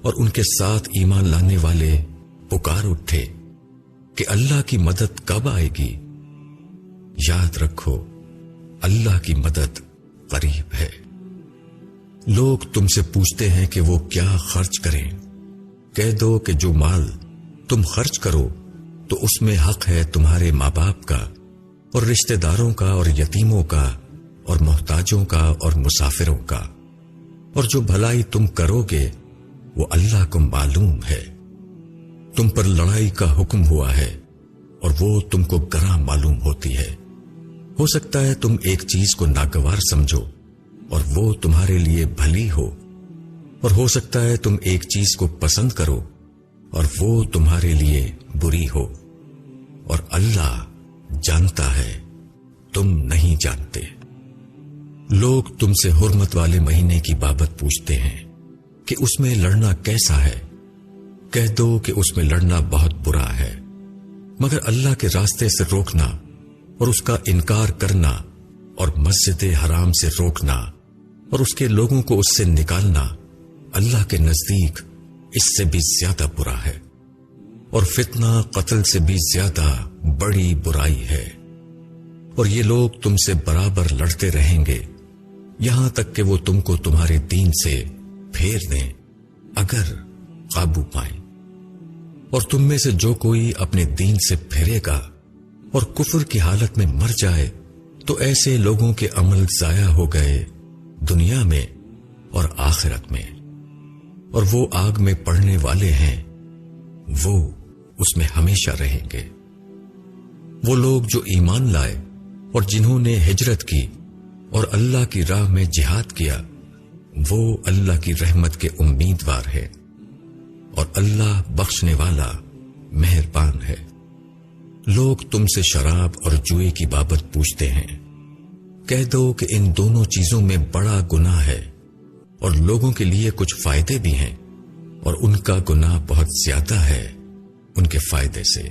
اور ان کے ساتھ ایمان لانے والے پکار اٹھے کہ اللہ کی مدد کب آئے گی؟ یاد رکھو اللہ کی مدد قریب ہے۔ لوگ تم سے پوچھتے ہیں کہ وہ کیا خرچ کریں، کہہ دو کہ جو مال تم خرچ کرو تو اس میں حق ہے تمہارے ماں باپ کا اور رشتہ داروں کا اور یتیموں کا اور محتاجوں کا اور مسافروں کا، اور جو بھلائی تم کرو گے وہ اللہ کو معلوم ہے۔ تم پر لڑائی کا حکم ہوا ہے اور وہ تم کو گراں معلوم ہوتی ہے۔ ہو سکتا ہے تم ایک چیز کو ناگوار سمجھو اور وہ تمہارے لیے بھلی ہو، اور ہو سکتا ہے تم ایک چیز کو پسند کرو اور وہ تمہارے لیے بری ہو، اور اللہ جانتا ہے تم نہیں جانتے۔ لوگ تم سے حرمت والے مہینے کی بابت پوچھتے ہیں کہ اس میں لڑنا کیسا ہے۔ کہہ دو کہ اس میں لڑنا بہت برا ہے، مگر اللہ کے راستے سے روکنا اور اس کا انکار کرنا اور مسجد حرام سے روکنا اور اس کے لوگوں کو اس سے نکالنا اللہ کے نزدیک اس سے بھی زیادہ برا ہے، اور فتنہ قتل سے بھی زیادہ بڑی برائی ہے۔ اور یہ لوگ تم سے برابر لڑتے رہیں گے یہاں تک کہ وہ تم کو تمہارے دین سے پھیر دیں اگر قابو پائیں۔ اور تم میں سے جو کوئی اپنے دین سے پھرے گا اور کفر کی حالت میں مر جائے تو ایسے لوگوں کے عمل ضائع ہو گئے دنیا میں اور آخرت میں، اور وہ آگ میں پڑنے والے ہیں، وہ اس میں ہمیشہ رہیں گے۔ وہ لوگ جو ایمان لائے اور جنہوں نے ہجرت کی اور اللہ کی راہ میں جہاد کیا، وہ اللہ کی رحمت کے امیدوار ہے، اور اللہ بخشنے والا مہربان ہے۔ لوگ تم سے شراب اور جوئے کی بابت پوچھتے ہیں، کہہ دو کہ ان دونوں چیزوں میں بڑا گناہ ہے، اور لوگوں کے لیے کچھ فائدے بھی ہیں، اور ان کا گناہ بہت زیادہ ہے ان کے فائدے سے۔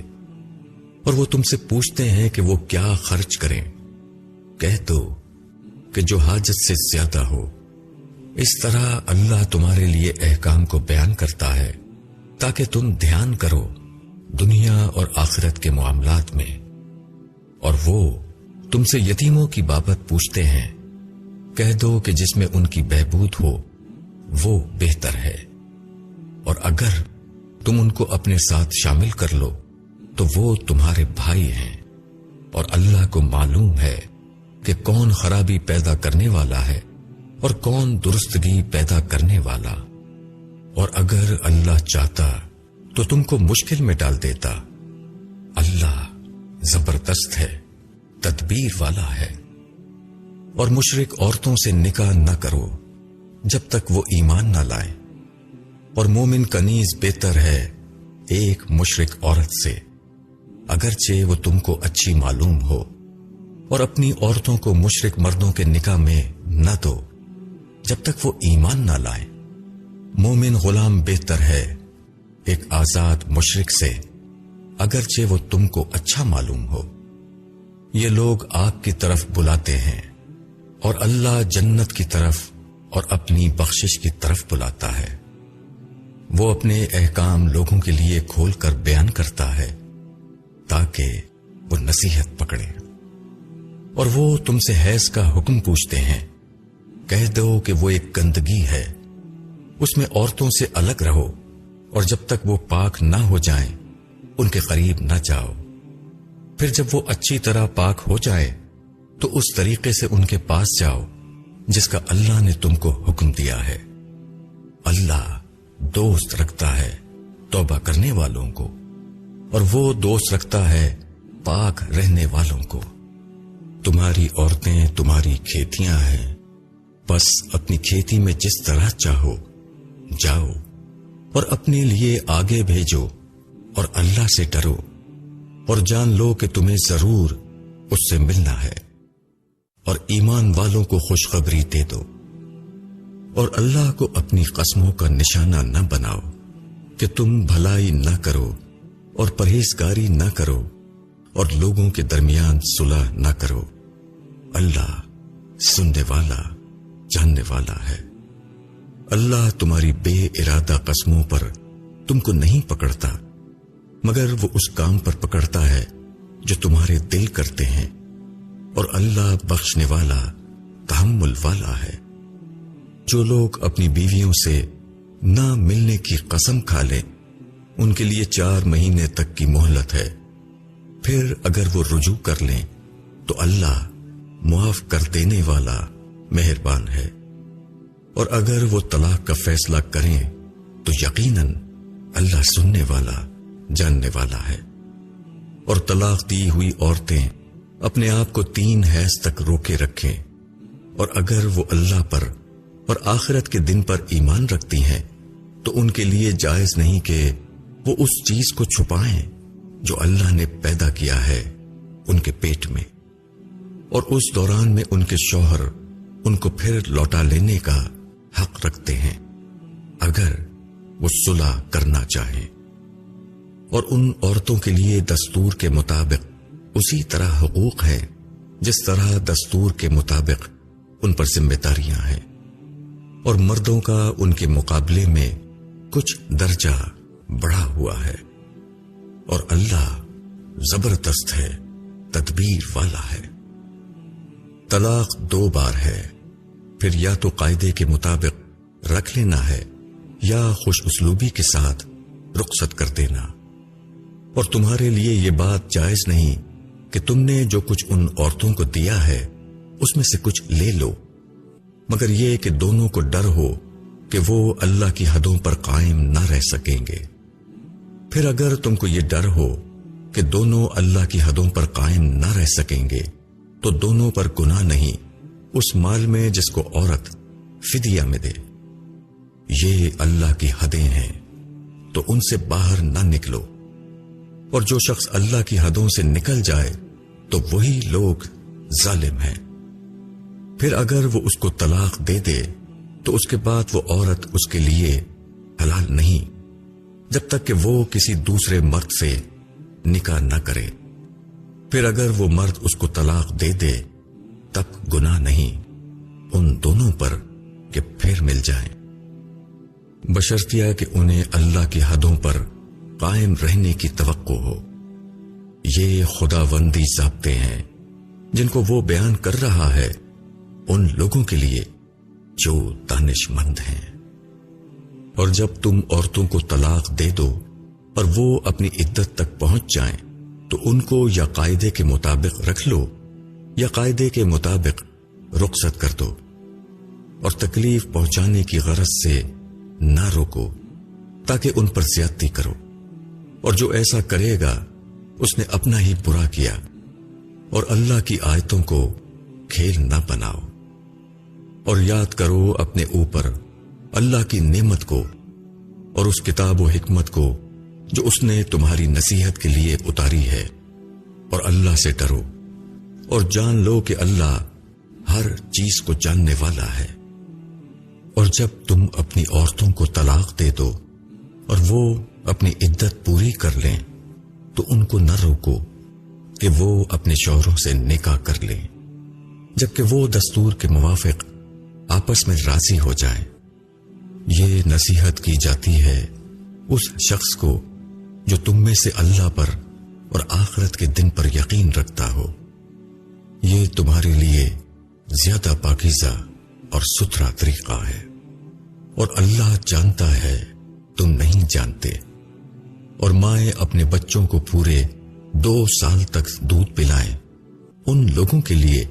اور وہ تم سے پوچھتے ہیں کہ وہ کیا خرچ کریں، کہہ دو کہ جو حاجت سے زیادہ ہو۔ اس طرح اللہ تمہارے لیے احکام کو بیان کرتا ہے تاکہ تم دھیان کرو دنیا اور آخرت کے معاملات میں۔ اور وہ تم سے یتیموں کی بابت پوچھتے ہیں، کہہ دو کہ جس میں ان کی بہبود ہو وہ بہتر ہے، اور اگر تم ان کو اپنے ساتھ شامل کر لو تو وہ تمہارے بھائی ہیں، اور اللہ کو معلوم ہے کہ کون خرابی پیدا کرنے والا ہے اور کون درستگی پیدا کرنے والا۔ اور اگر اللہ چاہتا تو تم کو مشکل میں ڈال دیتا، اللہ زبردست ہے، تدبیر والا ہے۔ اور مشرک عورتوں سے نکاح نہ کرو جب تک وہ ایمان نہ لائیں، اور مومن کنیز بہتر ہے ایک مشرک عورت سے، اگرچہ وہ تم کو اچھی معلوم ہو۔ اور اپنی عورتوں کو مشرک مردوں کے نکاح میں نہ دو جب تک وہ ایمان نہ لائیں۔ مومن غلام بہتر ہے ایک آزاد مشرک سے، اگرچہ وہ تم کو اچھا معلوم ہو۔ یہ لوگ آگ کی طرف بلاتے ہیں اور اللہ جنت کی طرف اور اپنی بخشش کی طرف بلاتا ہے۔ وہ اپنے احکام لوگوں کے لیے کھول کر بیان کرتا ہے تاکہ وہ نصیحت پکڑیں۔ اور وہ تم سے حیض کا حکم پوچھتے ہیں، کہہ دو کہ وہ ایک گندگی ہے، اس میں عورتوں سے الگ رہو، اور جب تک وہ پاک نہ ہو جائیں ان کے قریب نہ جاؤ۔ پھر جب وہ اچھی طرح پاک ہو جائیں تو اس طریقے سے ان کے پاس جاؤ جس کا اللہ نے تم کو حکم دیا ہے۔ اللہ دوست رکھتا ہے توبہ کرنے والوں کو، اور وہ دوست رکھتا ہے پاک رہنے والوں کو۔ تمہاری عورتیں تمہاری کھیتیاں ہیں، بس اپنی کھیتی میں جس طرح چاہو جاؤ، اور اپنے لیے آگے بھیجو، اور اللہ سے ڈرو، اور جان لو کہ تمہیں ضرور اس سے ملنا ہے، اور ایمان والوں کو خوشخبری دے دو۔ اور اللہ کو اپنی قسموں کا نشانہ نہ بناؤ کہ تم بھلائی نہ کرو اور پرہیزگاری نہ کرو اور لوگوں کے درمیان صلح نہ کرو۔ اللہ سننے والا جاننے والا ہے۔ اللہ تمہاری بے ارادہ قسموں پر تم کو نہیں پکڑتا، مگر وہ اس کام پر پکڑتا ہے جو تمہارے دل کرتے ہیں، اور اللہ بخشنے والا تحمل والا ہے۔ جو لوگ اپنی بیویوں سے نہ ملنے کی قسم کھا لیں ان کے لیے 4 مہینے تک کی مہلت ہے، پھر اگر وہ رجوع کر لیں تو اللہ معاف کر دینے والا مہربان ہے۔ اور اگر وہ طلاق کا فیصلہ کریں تو یقیناً اللہ سننے والا جاننے والا ہے۔ اور طلاق دی ہوئی عورتیں اپنے آپ کو 3 حیض تک روکے رکھیں، اور اگر وہ اللہ پر اور آخرت کے دن پر ایمان رکھتی ہیں تو ان کے لیے جائز نہیں کہ وہ اس چیز کو چھپائیں جو اللہ نے پیدا کیا ہے ان کے پیٹ میں، اور اس دوران میں ان کے شوہر ان کو پھر لوٹا لینے کا حق رکھتے ہیں اگر وہ صلح کرنا چاہیں، اور ان عورتوں کے لیے دستور کے مطابق اسی طرح حقوق ہیں جس طرح دستور کے مطابق ان پر ذمہ داریاں ہیں، اور مردوں کا ان کے مقابلے میں کچھ درجہ بڑھا ہوا ہے، اور اللہ زبردست ہے، تدبیر والا ہے۔ طلاق 2 بار ہے، پھر یا تو قاعدے کے مطابق رکھ لینا ہے یا خوش اسلوبی کے ساتھ رخصت کر دینا، اور تمہارے لیے یہ بات جائز نہیں کہ تم نے جو کچھ ان عورتوں کو دیا ہے اس میں سے کچھ لے لو، مگر یہ کہ دونوں کو ڈر ہو کہ وہ اللہ کی حدوں پر قائم نہ رہ سکیں گے۔ پھر اگر تم کو یہ ڈر ہو کہ دونوں اللہ کی حدوں پر قائم نہ رہ سکیں گے تو دونوں پر گناہ نہیں اس مال میں جس کو عورت فدیہ میں دے۔ یہ اللہ کی حدیں ہیں تو ان سے باہر نہ نکلو، اور جو شخص اللہ کی حدوں سے نکل جائے تو وہی لوگ ظالم ہیں۔ پھر اگر وہ اس کو طلاق دے دے تو اس کے بعد وہ عورت اس کے لیے حلال نہیں جب تک کہ وہ کسی دوسرے مرد سے نکاح نہ کرے۔ پھر اگر وہ مرد اس کو طلاق دے دے تب گناہ نہیں ان دونوں پر کہ پھر مل جائیں، بشرطیہ کہ انہیں اللہ کی حدوں پر قائم رہنے کی توقع ہو۔ یہ خداوندی ضابطے ہیں جن کو وہ بیان کر رہا ہے ان لوگوں کے لیے جو دانش مند ہیں۔ اور جب تم عورتوں کو طلاق دے دو اور وہ اپنی عدت تک پہنچ جائیں تو ان کو یا قاعدے کے مطابق رکھ لو یا قاعدے کے مطابق رخصت کر دو، اور تکلیف پہنچانے کی غرض سے نہ روکو تاکہ ان پر زیادتی کرو، اور جو ایسا کرے گا اس نے اپنا ہی برا کیا، اور اللہ کی آیتوں کو کھیل نہ بناؤ۔ اور یاد کرو اپنے اوپر اللہ کی نعمت کو اور اس کتاب و حکمت کو جو اس نے تمہاری نصیحت کے لیے اتاری ہے، اور اللہ سے ڈرو اور جان لو کہ اللہ ہر چیز کو جاننے والا ہے۔ اور جب تم اپنی عورتوں کو طلاق دے دو اور وہ اپنی عدت پوری کر لیں تو ان کو نہ روکو کہ وہ اپنے شوہروں سے نکاح کر لیں جبکہ وہ دستور کے موافق آپس میں راضی ہو جائیں۔ یہ نصیحت کی جاتی ہے اس شخص کو جو تم میں سے اللہ پر اور آخرت کے دن پر یقین رکھتا ہو۔ یہ تمہارے لیے زیادہ پاکیزہ اور ستھرا طریقہ ہے، اور اللہ جانتا ہے تم نہیں جانتے۔ اور مائیں اپنے بچوں کو پورے 2 سال تک دودھ پلائیں ان لوگوں کے لیے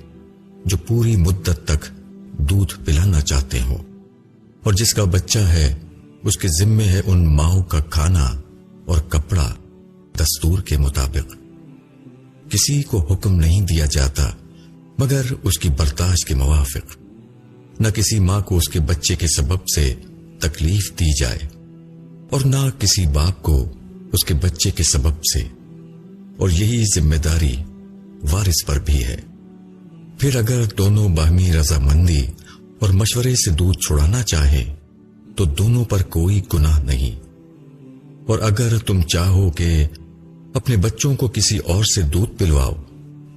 جو پوری مدت تک دودھ پلانا چاہتے ہوں، اور جس کا بچہ ہے اس کے ذمے ہے ان ماؤں کا کھانا اور کپڑا دستور کے مطابق۔ کسی کو حکم نہیں دیا جاتا مگر اس کی برداشت کے موافق، نہ کسی ماں کو اس کے بچے کے سبب سے تکلیف دی جائے اور نہ کسی باپ کو اس کے بچے کے سبب سے، اور یہی ذمہ داری وارث پر بھی ہے۔ پھر اگر دونوں باہمی رضامندی اور مشورے سے دودھ چھڑانا چاہیں تو دونوں پر کوئی گناہ نہیں، اور اگر تم چاہو کہ اپنے بچوں کو کسی اور سے دودھ پلواؤ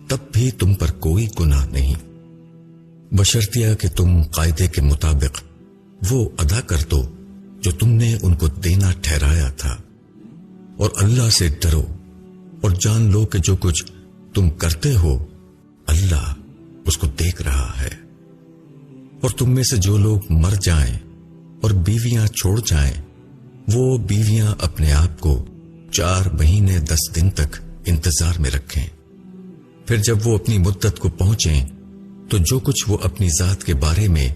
تب بھی تم پر کوئی گناہ نہیں، بشرطیہ کہ تم قاعدے کے مطابق وہ ادا کر دو جو تم نے ان کو دینا ٹھہرایا تھا۔ اور اللہ سے ڈرو اور جان لو کہ جو کچھ تم کرتے ہو اللہ اس کو دیکھ رہا ہے۔ اور تم میں سے جو لوگ مر جائیں اور بیویاں چھوڑ جائیں وہ بیویاں اپنے آپ کو 4 مہینے 10 دن تک انتظار میں رکھیں۔ پھر جب وہ اپنی مدت کو پہنچیں تو جو کچھ وہ اپنی ذات کے بارے میں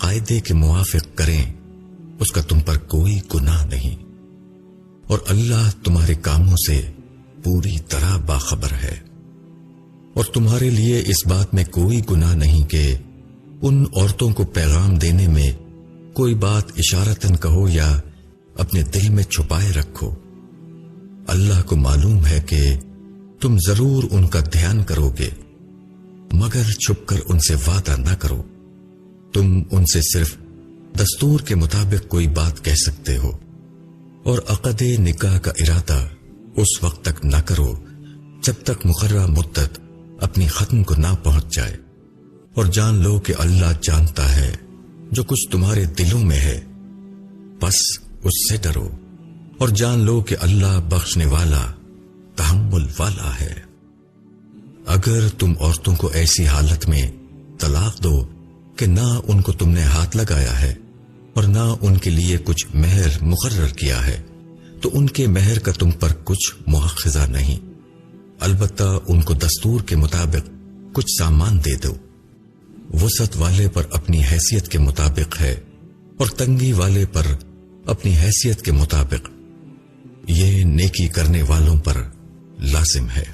قاعدے کے موافق کریں اس کا تم پر کوئی گناہ نہیں، اور اللہ تمہارے کاموں سے پوری طرح باخبر ہے۔ اور تمہارے لیے اس بات میں کوئی گناہ نہیں کہ ان عورتوں کو پیغام دینے میں کوئی بات اشارتاً کہو یا اپنے دل میں چھپائے رکھو۔ اللہ کو معلوم ہے کہ تم ضرور ان کا دھیان کرو گے، مگر چھپ کر ان سے وعدہ نہ کرو۔ تم ان سے صرف دستور کے مطابق کوئی بات کہہ سکتے ہو، اور عقد نکاح کا ارادہ اس وقت تک نہ کرو جب تک مقررہ مدت اپنی ختم کو نہ پہنچ جائے، اور جان لو کہ اللہ جانتا ہے جو کچھ تمہارے دلوں میں ہے، بس اس سے ڈرو، اور جان لو کہ اللہ بخشنے والا تحمل والا ہے۔ اگر تم عورتوں کو ایسی حالت میں طلاق دو کہ نہ ان کو تم نے ہاتھ لگایا ہے اور نہ ان کے لیے کچھ مہر مقرر کیا ہے، تو ان کے مہر کا تم پر کچھ مؤاخذہ نہیں، البتہ ان کو دستور کے مطابق کچھ سامان دے دو۔ وسعت والے پر اپنی حیثیت کے مطابق ہے، اور تنگی والے پر اپنی حیثیت کے مطابق۔ یہ نیکی کرنے والوں پر لازم ہے۔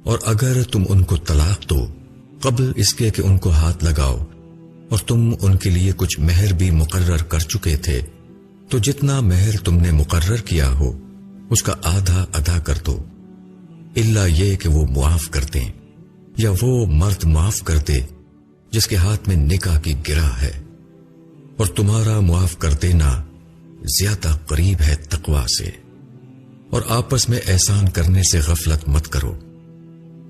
اور اگر تم ان کو طلاق دو قبل اس کے کہ ان کو ہاتھ لگاؤ، اور تم ان کے لیے کچھ مہر بھی مقرر کر چکے تھے، تو جتنا مہر تم نے مقرر کیا ہو اس کا آدھا ادا کر دو، الا یہ کہ وہ معاف کر دیں، یا وہ مرد معاف کر دے جس کے ہاتھ میں نکاح کی گرہ ہے، اور تمہارا معاف کر دینا زیادہ قریب ہے تقوی سے۔ اور آپس میں احسان کرنے سے غفلت مت کرو،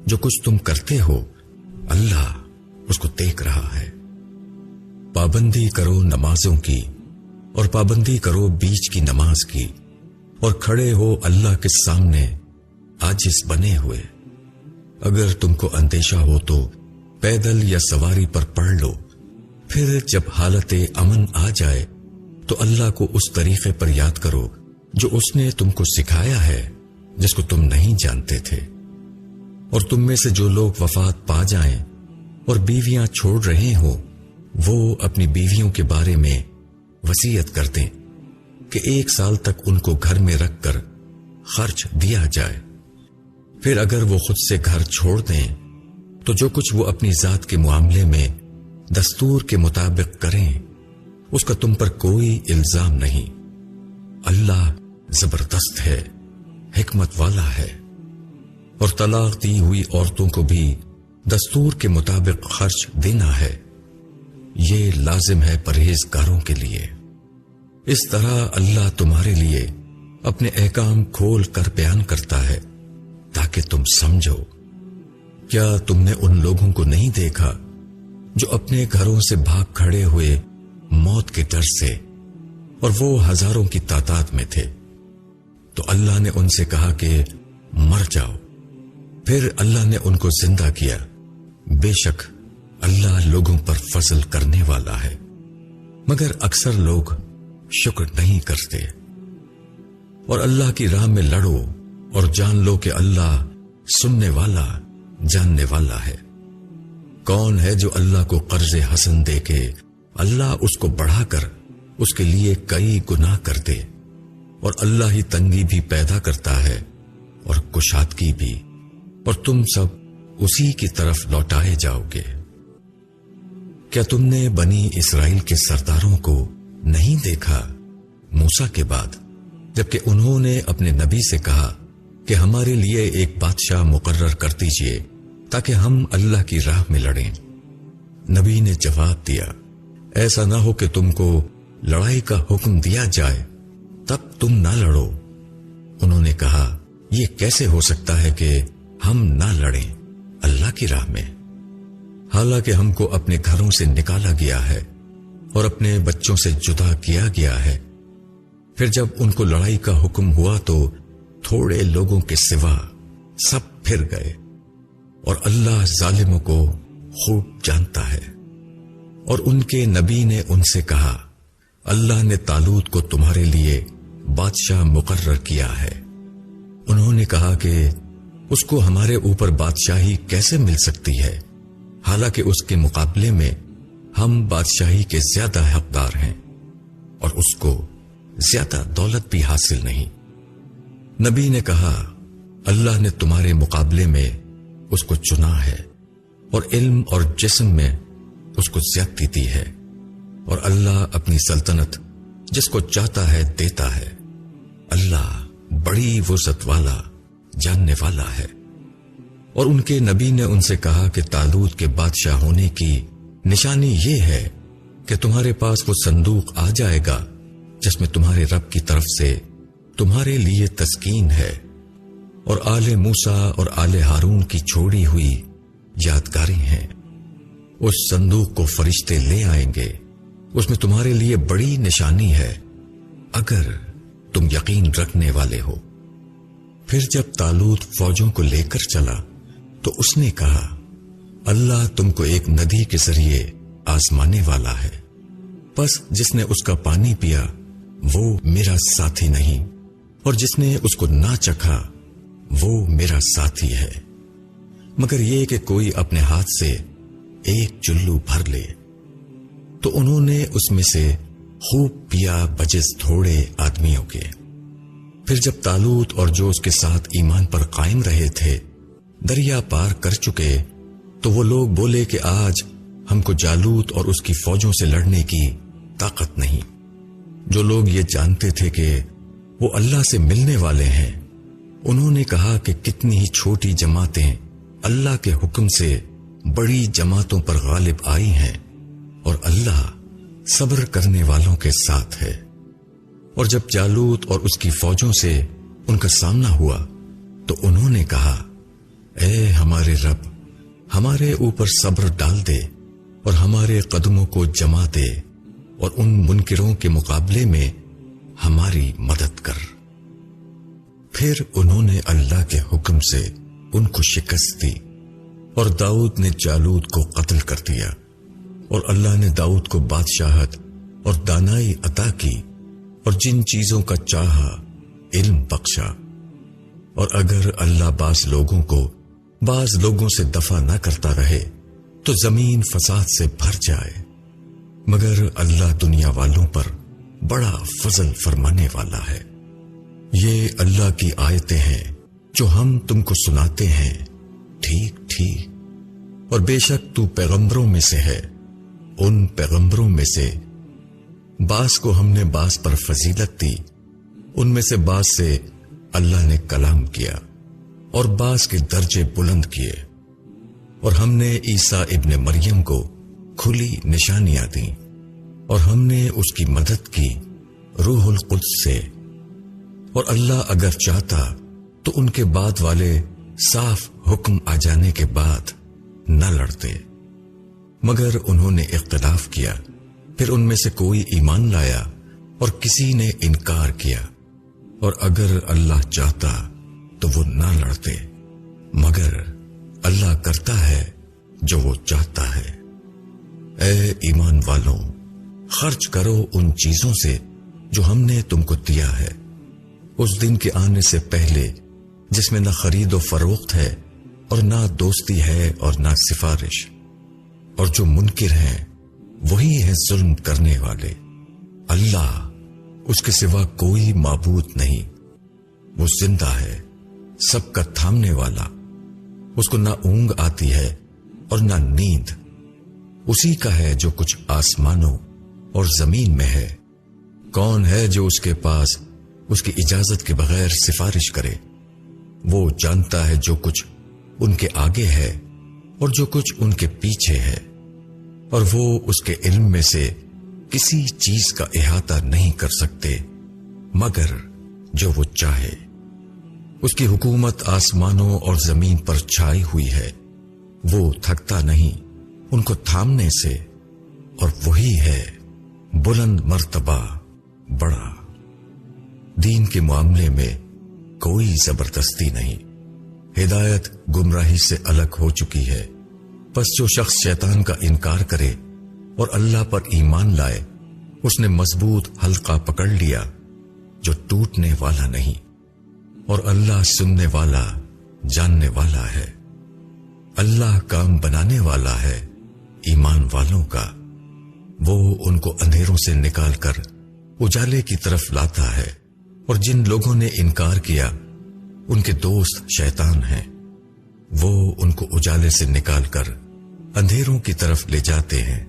جو کچھ تم کرتے ہو اللہ اس کو دیکھ رہا ہے۔ پابندی کرو نمازوں کی، اور پابندی کرو بیچ کی نماز کی، اور کھڑے ہو اللہ کے سامنے عاجز بنے ہوئے۔ اگر تم کو اندیشہ ہو تو پیدل یا سواری پر پڑھ لو، پھر جب حالت امن آ جائے تو اللہ کو اس طریقے پر یاد کرو جو اس نے تم کو سکھایا ہے، جس کو تم نہیں جانتے تھے۔ اور تم میں سے جو لوگ وفات پا جائیں اور بیویاں چھوڑ رہے ہوں، وہ اپنی بیویوں کے بارے میں وصیت کر دیں کہ 1 سال تک ان کو گھر میں رکھ کر خرچ دیا جائے۔ پھر اگر وہ خود سے گھر چھوڑ دیں تو جو کچھ وہ اپنی ذات کے معاملے میں دستور کے مطابق کریں اس کا تم پر کوئی الزام نہیں۔ اللہ زبردست ہے، حکمت والا ہے۔ اور طلاق دی ہوئی عورتوں کو بھی دستور کے مطابق خرچ دینا ہے، یہ لازم ہے پرہیزگاروں کے لیے۔ اس طرح اللہ تمہارے لیے اپنے احکام کھول کر بیان کرتا ہے تاکہ تم سمجھو۔ کیا تم نے ان لوگوں کو نہیں دیکھا جو اپنے گھروں سے بھاگ کھڑے ہوئے موت کے ڈر سے، اور وہ ہزاروں کی تعداد میں تھے؟ تو اللہ نے ان سے کہا کہ مر جاؤ، پھر اللہ نے ان کو زندہ کیا۔ بے شک اللہ لوگوں پر فضل کرنے والا ہے، مگر اکثر لوگ شکر نہیں کرتے۔ اور اللہ کی راہ میں لڑو اور جان لو کہ اللہ سننے والا جاننے والا ہے۔ کون ہے جو اللہ کو قرض حسن دے کے اللہ اس کو بڑھا کر اس کے لیے کئی گناہ کر دے؟ اور اللہ ہی تنگی بھی پیدا کرتا ہے اور کشادگی بھی، اور تم سب اسی کی طرف لوٹائے جاؤ گے۔ کیا تم نے بنی اسرائیل کے سرداروں کو نہیں دیکھا موسیٰ کے بعد، جبکہ انہوں نے اپنے نبی سے کہا کہ ہمارے لیے ایک بادشاہ مقرر کر دیجئے تاکہ ہم اللہ کی راہ میں لڑیں؟ نبی نے جواب دیا، ایسا نہ ہو کہ تم کو لڑائی کا حکم دیا جائے تب تم نہ لڑو۔ انہوں نے کہا، یہ کیسے ہو سکتا ہے کہ ہم نہ لڑیں اللہ کی راہ میں، حالانکہ ہم کو اپنے گھروں سے نکالا گیا ہے اور اپنے بچوں سے جدا کیا گیا ہے۔ پھر جب ان کو لڑائی کا حکم ہوا تو تھوڑے لوگوں کے سوا سب پھر گئے، اور اللہ ظالموں کو خوب جانتا ہے۔ اور ان کے نبی نے ان سے کہا، اللہ نے طالوت کو تمہارے لیے بادشاہ مقرر کیا ہے۔ انہوں نے کہا کہ اس کو ہمارے اوپر بادشاہی کیسے مل سکتی ہے، حالانکہ اس کے مقابلے میں ہم بادشاہی کے زیادہ حقدار ہیں اور اس کو زیادہ دولت بھی حاصل نہیں۔ نبی نے کہا، اللہ نے تمہارے مقابلے میں اس کو چنا ہے، اور علم اور جسم میں اس کو زیادتی دی ہے، اور اللہ اپنی سلطنت جس کو چاہتا ہے دیتا ہے۔ اللہ بڑی وسعت والا، جاننے والا ہے۔ اور ان کے نبی نے ان سے کہا کہ طالوت کے بادشاہ ہونے کی نشانی یہ ہے کہ تمہارے پاس وہ صندوق آ جائے گا جس میں تمہارے رب کی طرف سے تمہارے لیے تسکین ہے، اور آل موسیٰ اور آل ہارون کی چھوڑی ہوئی یادگاریں ہیں۔ اس صندوق کو فرشتے لے آئیں گے، اس میں تمہارے لیے بڑی نشانی ہے اگر تم یقین رکھنے والے ہو۔ پھر جب طالوت فوجوں کو لے کر چلا تو اس نے کہا، اللہ تم کو ایک ندی کے ذریعے آزمانے والا ہے، پس جس نے اس کا پانی پیا وہ میرا ساتھی نہیں، اور جس نے اس کو نہ چکھا وہ میرا ساتھی ہے، مگر یہ کہ کوئی اپنے ہاتھ سے ایک چلو بھر لے۔ تو انہوں نے اس میں سے خوب پیا بجز تھوڑے آدمیوں کے۔ پھر جب طالوت اور جو اس کے ساتھ ایمان پر قائم رہے تھے دریا پار کر چکے تو وہ لوگ بولے کہ آج ہم کو جالوت اور اس کی فوجوں سے لڑنے کی طاقت نہیں۔ جو لوگ یہ جانتے تھے کہ وہ اللہ سے ملنے والے ہیں، انہوں نے کہا کہ کتنی ہی چھوٹی جماعتیں اللہ کے حکم سے بڑی جماعتوں پر غالب آئی ہیں، اور اللہ صبر کرنے والوں کے ساتھ ہے۔ اور جب جالوت اور اس کی فوجوں سے ان کا سامنا ہوا تو انہوں نے کہا، اے ہمارے رب، ہمارے اوپر صبر ڈال دے اور ہمارے قدموں کو جما دے، اور ان منکروں کے مقابلے میں ہماری مدد کر۔ پھر انہوں نے اللہ کے حکم سے ان کو شکست دی، اور داؤد نے جالوت کو قتل کر دیا، اور اللہ نے داؤد کو بادشاہت اور دانائی عطا کی، اور جن چیزوں کا چاہا علم بخشا۔ اور اگر اللہ بعض لوگوں سے دفع نہ کرتا رہے تو زمین فساد سے بھر جائے، مگر اللہ دنیا والوں پر بڑا فضل فرمانے والا ہے۔ یہ اللہ کی آیتیں ہیں جو ہم تم کو سناتے ہیں ٹھیک ٹھیک، اور بے شک تو پیغمبروں میں سے ہے۔ ان پیغمبروں میں سے بعض کو ہم نے بعض پر فضیلت دی، ان میں سے بعض سے اللہ نے کلام کیا، اور بعض کے درجے بلند کیے، اور ہم نے عیسیٰ ابن مریم کو کھلی نشانیاں دیں، اور ہم نے اس کی مدد کی روح القدس سے۔ اور اللہ اگر چاہتا تو ان کے بعد والے صاف حکم آ جانے کے بعد نہ لڑتے، مگر انہوں نے اختلاف کیا، پھر ان میں سے کوئی ایمان لایا اور کسی نے انکار کیا۔ اور اگر اللہ چاہتا تو وہ نہ لڑتے، مگر اللہ کرتا ہے جو وہ چاہتا ہے۔ اے ایمان والوں، خرچ کرو ان چیزوں سے جو ہم نے تم کو دیا ہے، اس دن کے آنے سے پہلے جس میں نہ خرید و فروخت ہے اور نہ دوستی ہے اور نہ سفارش، اور جو منکر ہیں وہی ہیں ظلم کرنے والے۔ اللہ، اس کے سوا کوئی معبود نہیں، وہ زندہ ہے، سب کا تھامنے والا، اس کو نہ اونگ آتی ہے اور نہ نیند، اسی کا ہے جو کچھ آسمانوں اور زمین میں ہے۔ کون ہے جو اس کے پاس اس کی اجازت کے بغیر سفارش کرے؟ وہ جانتا ہے جو کچھ ان کے آگے ہے اور جو کچھ ان کے پیچھے ہے، اور وہ اس کے علم میں سے کسی چیز کا احاطہ نہیں کر سکتے مگر جو وہ چاہے۔ اس کی حکومت آسمانوں اور زمین پر چھائی ہوئی ہے، وہ تھکتا نہیں ان کو تھامنے سے، اور وہی ہے بلند مرتبہ بڑا۔ دین کے معاملے میں کوئی زبردستی نہیں، ہدایت گمراہی سے الگ ہو چکی ہے۔ پس جو شخص شیطان کا انکار کرے اور اللہ پر ایمان لائے، اس نے مضبوط حلقہ پکڑ لیا جو ٹوٹنے والا نہیں، اور اللہ سننے والا جاننے والا ہے۔ اللہ کام بنانے والا ہے ایمان والوں کا، وہ ان کو اندھیروں سے نکال کر اجالے کی طرف لاتا ہے، اور جن لوگوں نے انکار کیا ان کے دوست شیطان ہیں، وہ ان کو اجالے سے نکال کر اندھیروں کی طرف لے جاتے ہیں۔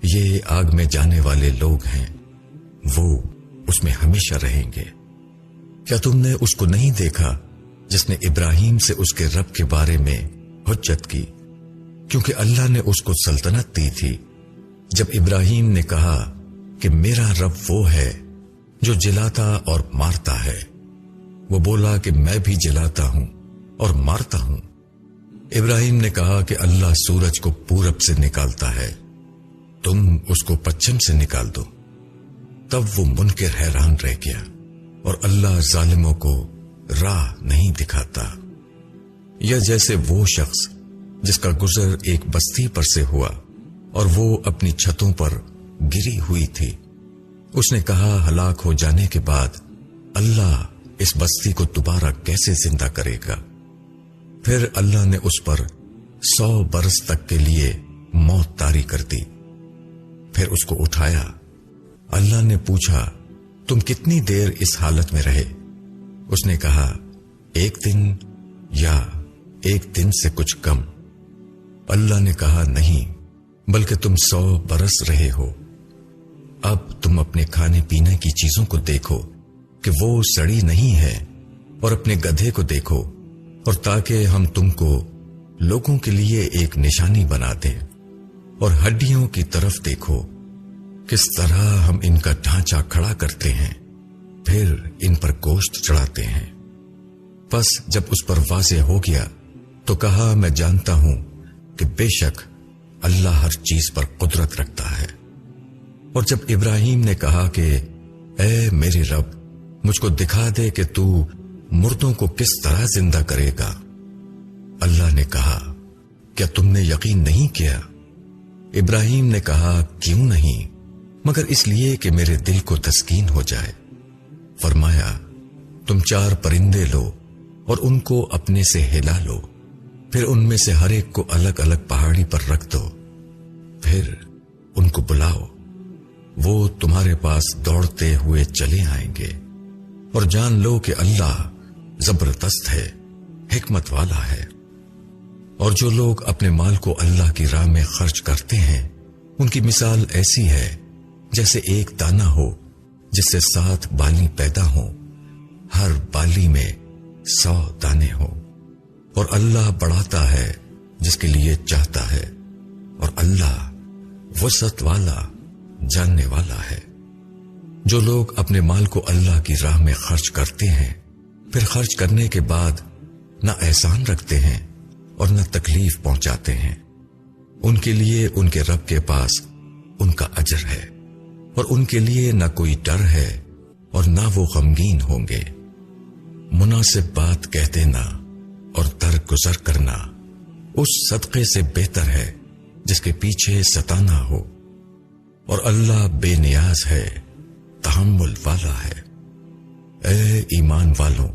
یہ آگ میں جانے والے لوگ ہیں، وہ اس میں ہمیشہ رہیں گے۔ کیا تم نے اس کو نہیں دیکھا جس نے ابراہیم سے اس کے رب کے بارے میں حجت کی؟ کیونکہ اللہ نے اس کو سلطنت دی تھی۔ جب ابراہیم نے کہا کہ میرا رب وہ ہے جو جلاتا اور مارتا ہے، وہ بولا کہ میں بھی جلاتا ہوں اور مارتا ہوں۔ ابراہیم نے کہا کہ اللہ سورج کو پورب سے نکالتا ہے، تم اس کو پچھم سے نکال دو۔ تب وہ منکر حیران رہ گیا، اور اللہ ظالموں کو راہ نہیں دکھاتا۔ یا جیسے وہ شخص جس کا گزر ایک بستی پر سے ہوا اور وہ اپنی چھتوں پر گری ہوئی تھی، اس نے کہا ہلاک ہو جانے کے بعد اللہ اس بستی کو دوبارہ کیسے زندہ کرے گا؟ پھر اللہ نے اس پر 100 برس تک کے لیے موت طاری کر دی، پھر اس کو اٹھایا۔ اللہ نے پوچھا تم کتنی دیر اس حالت میں رہے؟ اس نے کہا 1 دن یا 1 دن سے کچھ کم۔ اللہ نے کہا نہیں، بلکہ تم 100 برس رہے ہو۔ اب تم اپنے کھانے پینے کی چیزوں کو دیکھو کہ وہ سڑی نہیں ہے، اور اپنے گدھے کو دیکھو، اور تاکہ ہم تم کو لوگوں کے لیے ایک نشانی بنا دیں۔ اور ہڈیوں کی طرف دیکھو، کس طرح ہم ان کا ڈھانچہ کھڑا کرتے ہیں، پھر ان پر گوشت چڑھاتے ہیں۔ پس جب اس پر واضح ہو گیا تو کہا میں جانتا ہوں کہ بے شک اللہ ہر چیز پر قدرت رکھتا ہے۔ اور جب ابراہیم نے کہا کہ اے میرے رب مجھ کو دکھا دے کہ تو مردوں کو کس طرح زندہ کرے گا، اللہ نے کہا کیا تم نے یقین نہیں کیا؟ ابراہیم نے کہا کیوں نہیں، مگر اس لیے کہ میرے دل کو تسکین ہو جائے۔ فرمایا تم 4 پرندے لو اور ان کو اپنے سے ہلا لو، پھر ان میں سے ہر ایک کو الگ الگ پہاڑی پر رکھ دو، پھر ان کو بلاؤ، وہ تمہارے پاس دوڑتے ہوئے چلے آئیں گے۔ اور جان لو کہ اللہ زبردست ہے، حکمت والا ہے۔ اور جو لوگ اپنے مال کو اللہ کی راہ میں خرچ کرتے ہیں، ان کی مثال ایسی ہے جیسے ایک دانہ ہو جس سے 7 بالی پیدا ہوں، ہر بالی میں 100 دانے ہوں۔ اور اللہ بڑھاتا ہے جس کے لیے چاہتا ہے، اور اللہ وسعت والا جاننے والا ہے۔ جو لوگ اپنے مال کو اللہ کی راہ میں خرچ کرتے ہیں، پھر خرچ کرنے کے بعد نہ احسان رکھتے ہیں اور نہ تکلیف پہنچاتے ہیں، ان کے لیے ان کے رب کے پاس ان کا اجر ہے، اور ان کے لیے نہ کوئی ڈر ہے اور نہ وہ غمگین ہوں گے۔ مناسب بات کہہ دینا اور درگزر کرنا اس صدقے سے بہتر ہے جس کے پیچھے ستانا ہو، اور اللہ بے نیاز ہے، تحمل والا ہے۔ اے ایمان والوں،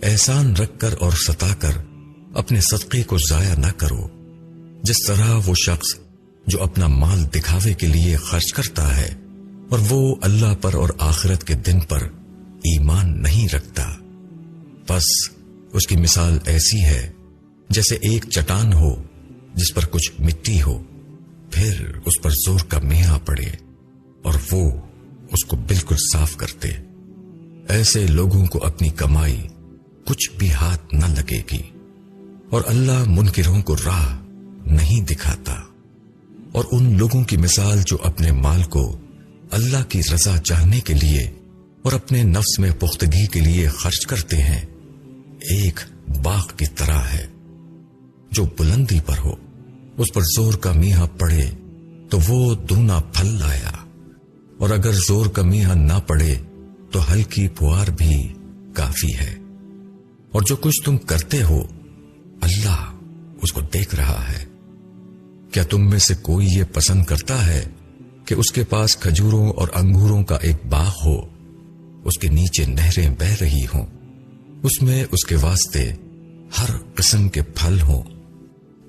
احسان رکھ کر اور ستا کر اپنے صدقے کو ضائع نہ کرو، جس طرح وہ شخص جو اپنا مال دکھاوے کے لیے خرچ کرتا ہے اور وہ اللہ پر اور آخرت کے دن پر ایمان نہیں رکھتا، بس اس کی مثال ایسی ہے جیسے ایک چٹان ہو جس پر کچھ مٹی ہو، پھر اس پر زور کا میاں پڑے اور وہ اس کو بالکل صاف کر دے۔ ایسے لوگوں کو اپنی کمائی کچھ بھی ہاتھ نہ لگے گی، اور اللہ منکروں کو راہ نہیں دکھاتا۔ اور ان لوگوں کی مثال جو اپنے مال کو اللہ کی رضا چاہنے کے لیے اور اپنے نفس میں پختگی کے لیے خرچ کرتے ہیں، ایک باغ کی طرح ہے جو بلندی پر ہو، اس پر زور کا میاں پڑے تو وہ دونا پھل لایا، اور اگر زور کا میاں نہ پڑے تو ہلکی پھوار بھی کافی ہے۔ اور جو کچھ تم کرتے ہو اللہ اس کو دیکھ رہا ہے۔ کیا تم میں سے کوئی یہ پسند کرتا ہے کہ اس کے پاس کھجوروں اور انگوروں کا ایک باغ ہو، اس کے نیچے نہریں بہہ رہی ہوں، اس میں اس کے واسطے ہر قسم کے پھل ہوں،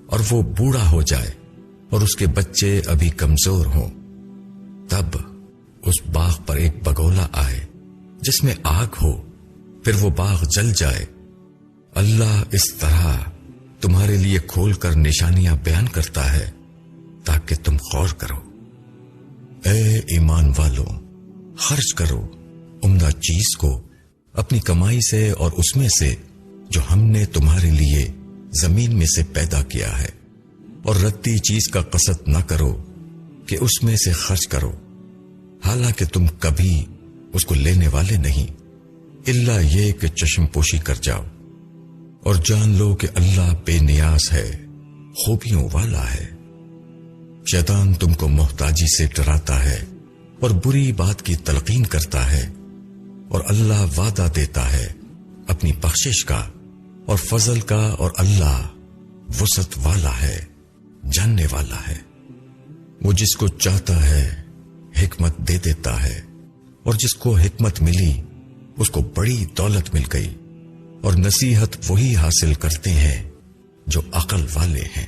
اور وہ بوڑھا ہو جائے اور اس کے بچے ابھی کمزور ہوں، تب اس باغ پر ایک بگولا آئے جس میں آگ ہو، پھر وہ باغ جل جائے؟ اللہ اس طرح تمہارے لیے کھول کر نشانیاں بیان کرتا ہے تاکہ تم غور کرو۔ اے ایمان والو، خرچ کرو عمدہ چیز کو اپنی کمائی سے اور اس میں سے جو ہم نے تمہارے لیے زمین میں سے پیدا کیا ہے، اور ردی چیز کا قصد نہ کرو کہ اس میں سے خرچ کرو، حالانکہ تم کبھی اس کو لینے والے نہیں، الا یہ کہ چشم پوشی کر جاؤ، اور جان لو کہ اللہ بے نیاز ہے، خوبیوں والا ہے۔ شیطان تم کو محتاجی سے ڈراتا ہے اور بری بات کی تلقین کرتا ہے، اور اللہ وعدہ دیتا ہے اپنی بخشش کا اور فضل کا، اور اللہ وسعت والا ہے، جاننے والا ہے۔ وہ جس کو چاہتا ہے حکمت دے دیتا ہے، اور جس کو حکمت ملی اس کو بڑی دولت مل گئی، اور نصیحت وہی حاصل کرتے ہیں جو عقل والے ہیں۔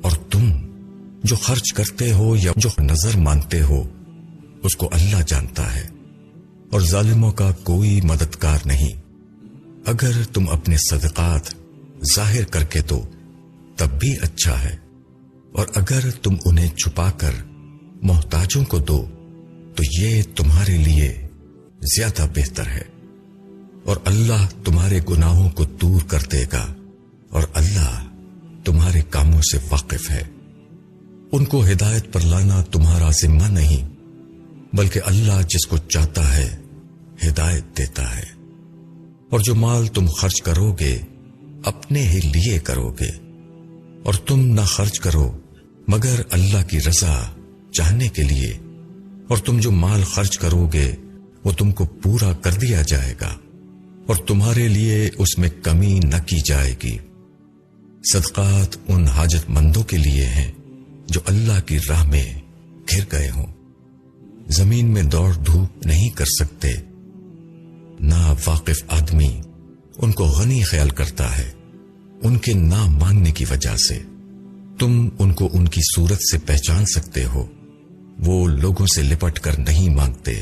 اور تم جو خرچ کرتے ہو یا جو نظر مانتے ہو اس کو اللہ جانتا ہے، اور ظالموں کا کوئی مددگار نہیں۔ اگر تم اپنے صدقات ظاہر کر کے دو تب بھی اچھا ہے، اور اگر تم انہیں چھپا کر محتاجوں کو دو تو یہ تمہارے لیے زیادہ بہتر ہے، اور اللہ تمہارے گناہوں کو دور کر دے گا، اور اللہ تمہارے کاموں سے واقف ہے۔ ان کو ہدایت پر لانا تمہارا ذمہ نہیں، بلکہ اللہ جس کو چاہتا ہے ہدایت دیتا ہے۔ اور جو مال تم خرچ کرو گے اپنے ہی لیے کرو گے، اور تم نہ خرچ کرو مگر اللہ کی رضا چاہنے کے لیے، اور تم جو مال خرچ کرو گے وہ تم کو پورا کر دیا جائے گا، اور تمہارے لیے اس میں کمی نہ کی جائے گی۔ صدقات ان حاجت مندوں کے لیے ہیں جو اللہ کی راہ میں گھر گئے ہوں، زمین میں دوڑ دھوپ نہیں کر سکتے۔ نا واقف آدمی ان کو غنی خیال کرتا ہے ان کے نہ مانگنے کی وجہ سے۔ تم ان کو ان کی صورت سے پہچان سکتے ہو، وہ لوگوں سے لپٹ کر نہیں مانگتے،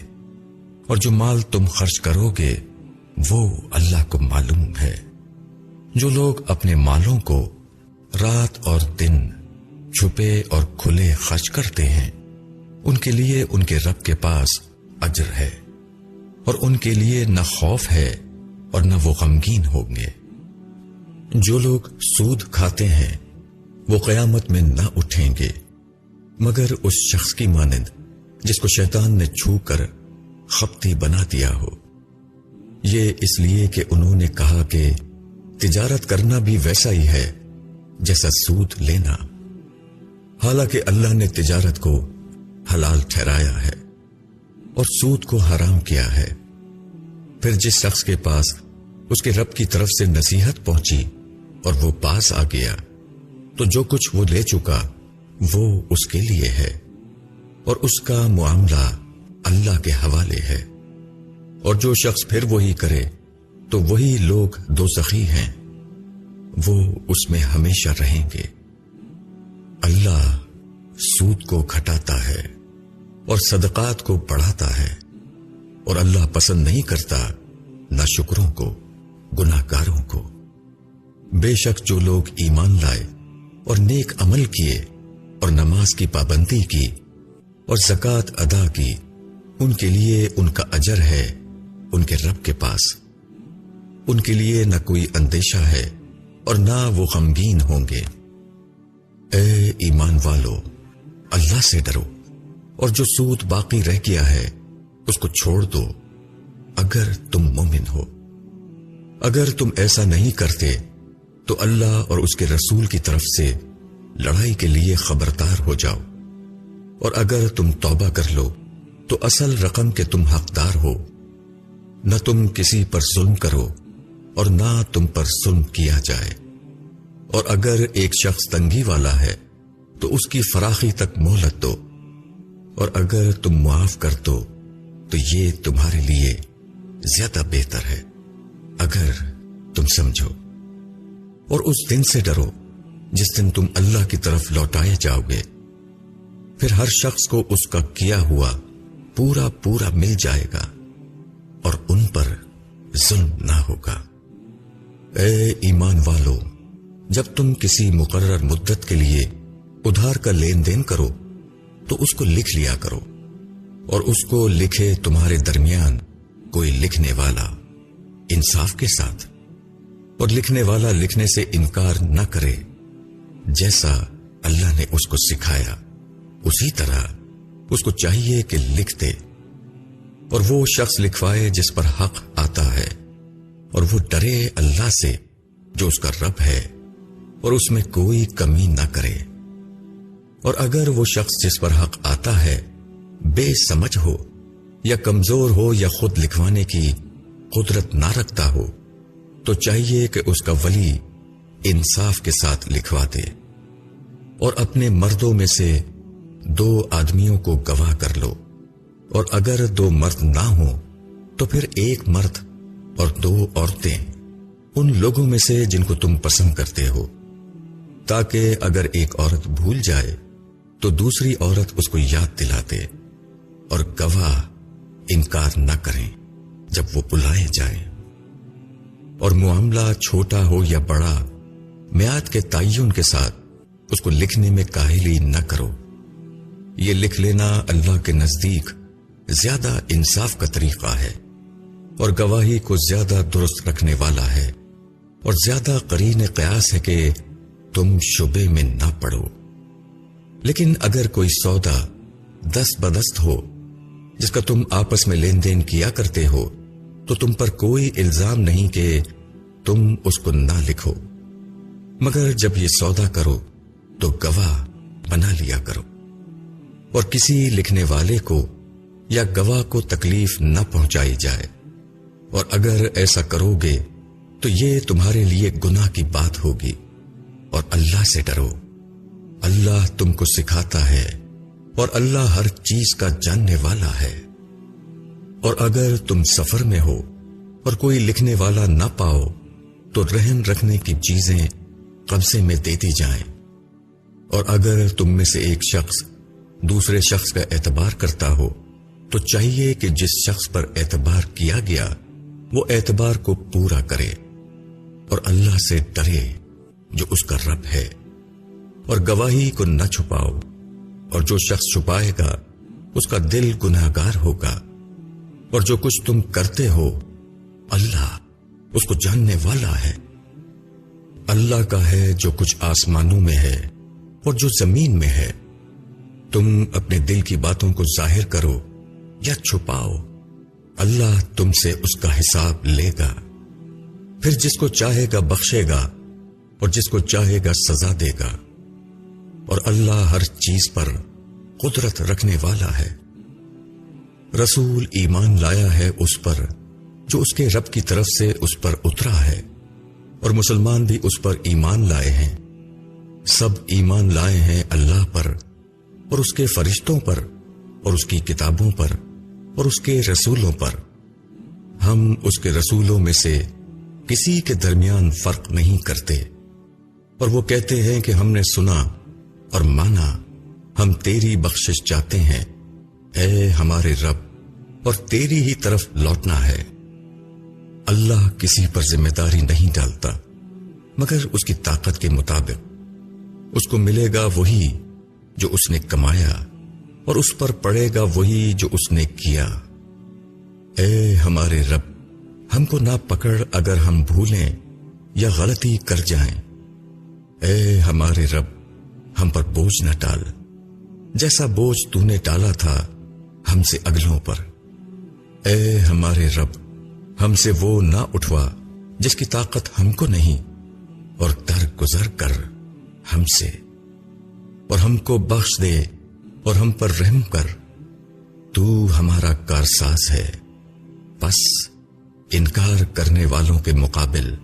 اور جو مال تم خرچ کرو گے وہ اللہ کو معلوم ہے۔ جو لوگ اپنے مالوں کو رات اور دن چھپے اور کھلے خرچ کرتے ہیں ان کے لیے ان کے رب کے پاس اجر ہے، اور ان کے لیے نہ خوف ہے اور نہ وہ غمگین ہوں گے۔ جو لوگ سود کھاتے ہیں وہ قیامت میں نہ اٹھیں گے مگر اس شخص کی مانند جس کو شیطان نے چھو کر خپتی بنا دیا ہو۔ یہ اس لیے کہ انہوں نے کہا کہ تجارت کرنا بھی ویسا ہی ہے جیسا سود لینا، حالانکہ اللہ نے تجارت کو حلال ٹھہرایا ہے اور سود کو حرام کیا ہے۔ پھر جس شخص کے پاس اس کے رب کی طرف سے نصیحت پہنچی اور وہ پاس آ گیا تو جو کچھ وہ لے چکا وہ اس کے لیے ہے، اور اس کا معاملہ اللہ کے حوالے ہے۔ اور جو شخص پھر وہی کرے تو وہی لوگ دوزخی ہیں، وہ اس میں ہمیشہ رہیں گے۔ اللہ سود کو گھٹاتا ہے اور صدقات کو بڑھاتا ہے، اور اللہ پسند نہیں کرتا ناشکروں کو، گناہگاروں کو۔ بے شک جو لوگ ایمان لائے اور نیک عمل کیے اور نماز کی پابندی کی اور زکوٰۃ ادا کی، ان کے لیے ان کا اجر ہے ان کے رب کے پاس۔ ان کے لیے نہ کوئی اندیشہ ہے اور نہ وہ غمگین ہوں گے۔ اے ایمان والو، اللہ سے ڈرو، اور جو سود باقی رہ گیا ہے اس کو چھوڑ دو اگر تم مومن ہو۔ اگر تم ایسا نہیں کرتے تو اللہ اور اس کے رسول کی طرف سے لڑائی کے لیے خبردار ہو جاؤ، اور اگر تم توبہ کر لو تو اصل رقم کے تم حقدار ہو۔ نہ تم کسی پر ظلم کرو اور نہ تم پر ظلم کیا جائے، اور اگر ایک شخص تنگی والا ہے تو اس کی فراخی تک مہلت دو، اور اگر تم معاف کر دو تو یہ تمہارے لیے زیادہ بہتر ہے اگر تم سمجھو۔ اور اس دن سے ڈرو جس دن تم اللہ کی طرف لوٹائے جاؤ گے، پھر ہر شخص کو اس کا کیا ہوا پورا پورا مل جائے گا اور ان پر ظلم نہ ہوگا۔ اے ایمان والو، جب تم کسی مقرر مدت کے لیے ادھار کا لین دین کرو تو اس کو لکھ لیا کرو، اور اس کو لکھے تمہارے درمیان کوئی لکھنے والا انصاف کے ساتھ، اور لکھنے والا لکھنے سے انکار نہ کرے، جیسا اللہ نے اس کو سکھایا اسی طرح اس کو چاہیے کہ لکھ دے، اور وہ شخص لکھوائے جس پر حق آتا ہے، اور وہ ڈرے اللہ سے جو اس کا رب ہے، اور اس میں کوئی کمی نہ کرے۔ اور اگر وہ شخص جس پر حق آتا ہے بے سمجھ ہو یا کمزور ہو یا خود لکھوانے کی قدرت نہ رکھتا ہو تو چاہیے کہ اس کا ولی انصاف کے ساتھ لکھوا دے، اور اپنے مردوں میں سے 2 آدمیوں کو گواہ کر لو، اور اگر 2 مرد نہ ہوں تو پھر 1 مرد اور 2 عورتیں ان لوگوں میں سے جن کو تم پسند کرتے ہو، تاکہ اگر ایک عورت بھول جائے تو دوسری عورت اس کو یاد دلا دے، اور گواہ انکار نہ کریں جب وہ بلائے جائیں۔ اور معاملہ چھوٹا ہو یا بڑا، میعاد کے تعین کے ساتھ اس کو لکھنے میں کاہلی نہ کرو۔ یہ لکھ لینا اللہ کے نزدیک زیادہ انصاف کا طریقہ ہے، اور گواہی کو زیادہ درست رکھنے والا ہے، اور زیادہ قرین قیاس ہے کہ تم شبے میں نہ پڑو۔ لیکن اگر کوئی سودا دست بدست ہو جس کا تم آپس میں لین دین کیا کرتے ہو تو تم پر کوئی الزام نہیں کہ تم اس کو نہ لکھو، مگر جب یہ سودا کرو تو گواہ بنا لیا کرو، اور کسی لکھنے والے کو یا گواہ کو تکلیف نہ پہنچائی جائے، اور اگر ایسا کرو گے تو یہ تمہارے لیے گناہ کی بات ہوگی، اور اللہ سے ڈرو، اللہ تم کو سکھاتا ہے، اور اللہ ہر چیز کا جاننے والا ہے۔ اور اگر تم سفر میں ہو اور کوئی لکھنے والا نہ پاؤ تو رہن رکھنے کی چیزیں قبضے میں دے دی جائیں، اور اگر تم میں سے ایک شخص دوسرے شخص کا اعتبار کرتا ہو تو چاہیے کہ جس شخص پر اعتبار کیا گیا وہ اعتبار کو پورا کرے، اور اللہ سے ڈرے جو اس کا رب ہے، اور گواہی کو نہ چھپاؤ، اور جو شخص چھپائے گا اس کا دل گناہگار ہوگا، اور جو کچھ تم کرتے ہو اللہ اس کو جاننے والا ہے۔ اللہ کا ہے جو کچھ آسمانوں میں ہے اور جو زمین میں ہے، تم اپنے دل کی باتوں کو ظاہر کرو یا چھپاؤ، اللہ تم سے اس کا حساب لے گا، پھر جس کو چاہے گا بخشے گا اور جس کو چاہے گا سزا دے گا، اور اللہ ہر چیز پر قدرت رکھنے والا ہے۔ رسول ایمان لایا ہے اس پر جو اس کے رب کی طرف سے اس پر اترا ہے، اور مسلمان بھی اس پر ایمان لائے ہیں، سب ایمان لائے ہیں اللہ پر اور اس کے فرشتوں پر اور اس کی کتابوں پر اور اس کے رسولوں پر۔ ہم اس کے رسولوں میں سے کسی کے درمیان فرق نہیں کرتے، اور وہ کہتے ہیں کہ ہم نے سنا اور مانا، ہم تیری بخشش چاہتے ہیں اے ہمارے رب، اور تیری ہی طرف لوٹنا ہے۔ اللہ کسی پر ذمہ داری نہیں ڈالتا مگر اس کی طاقت کے مطابق، اس کو ملے گا وہی جو اس نے کمایا، اور اس پر پڑے گا وہی جو اس نے کیا۔ اے ہمارے رب، ہم کو نہ پکڑ اگر ہم بھولیں یا غلطی کر جائیں، اے ہمارے رب ہم پر بوجھ نہ ڈال جیسا بوجھ تو نے ڈالا تھا ہم سے اگلوں پر۔ اے ہمارے رب ہم سے وہ نہ اٹھوا جس کی طاقت ہم کو نہیں، اور درگزر کر ہم سے، اور ہم کو بخش دے اور ہم پر رحم کر، تو ہمارا کارساز ہے، بس انکار کرنے والوں کے مقابل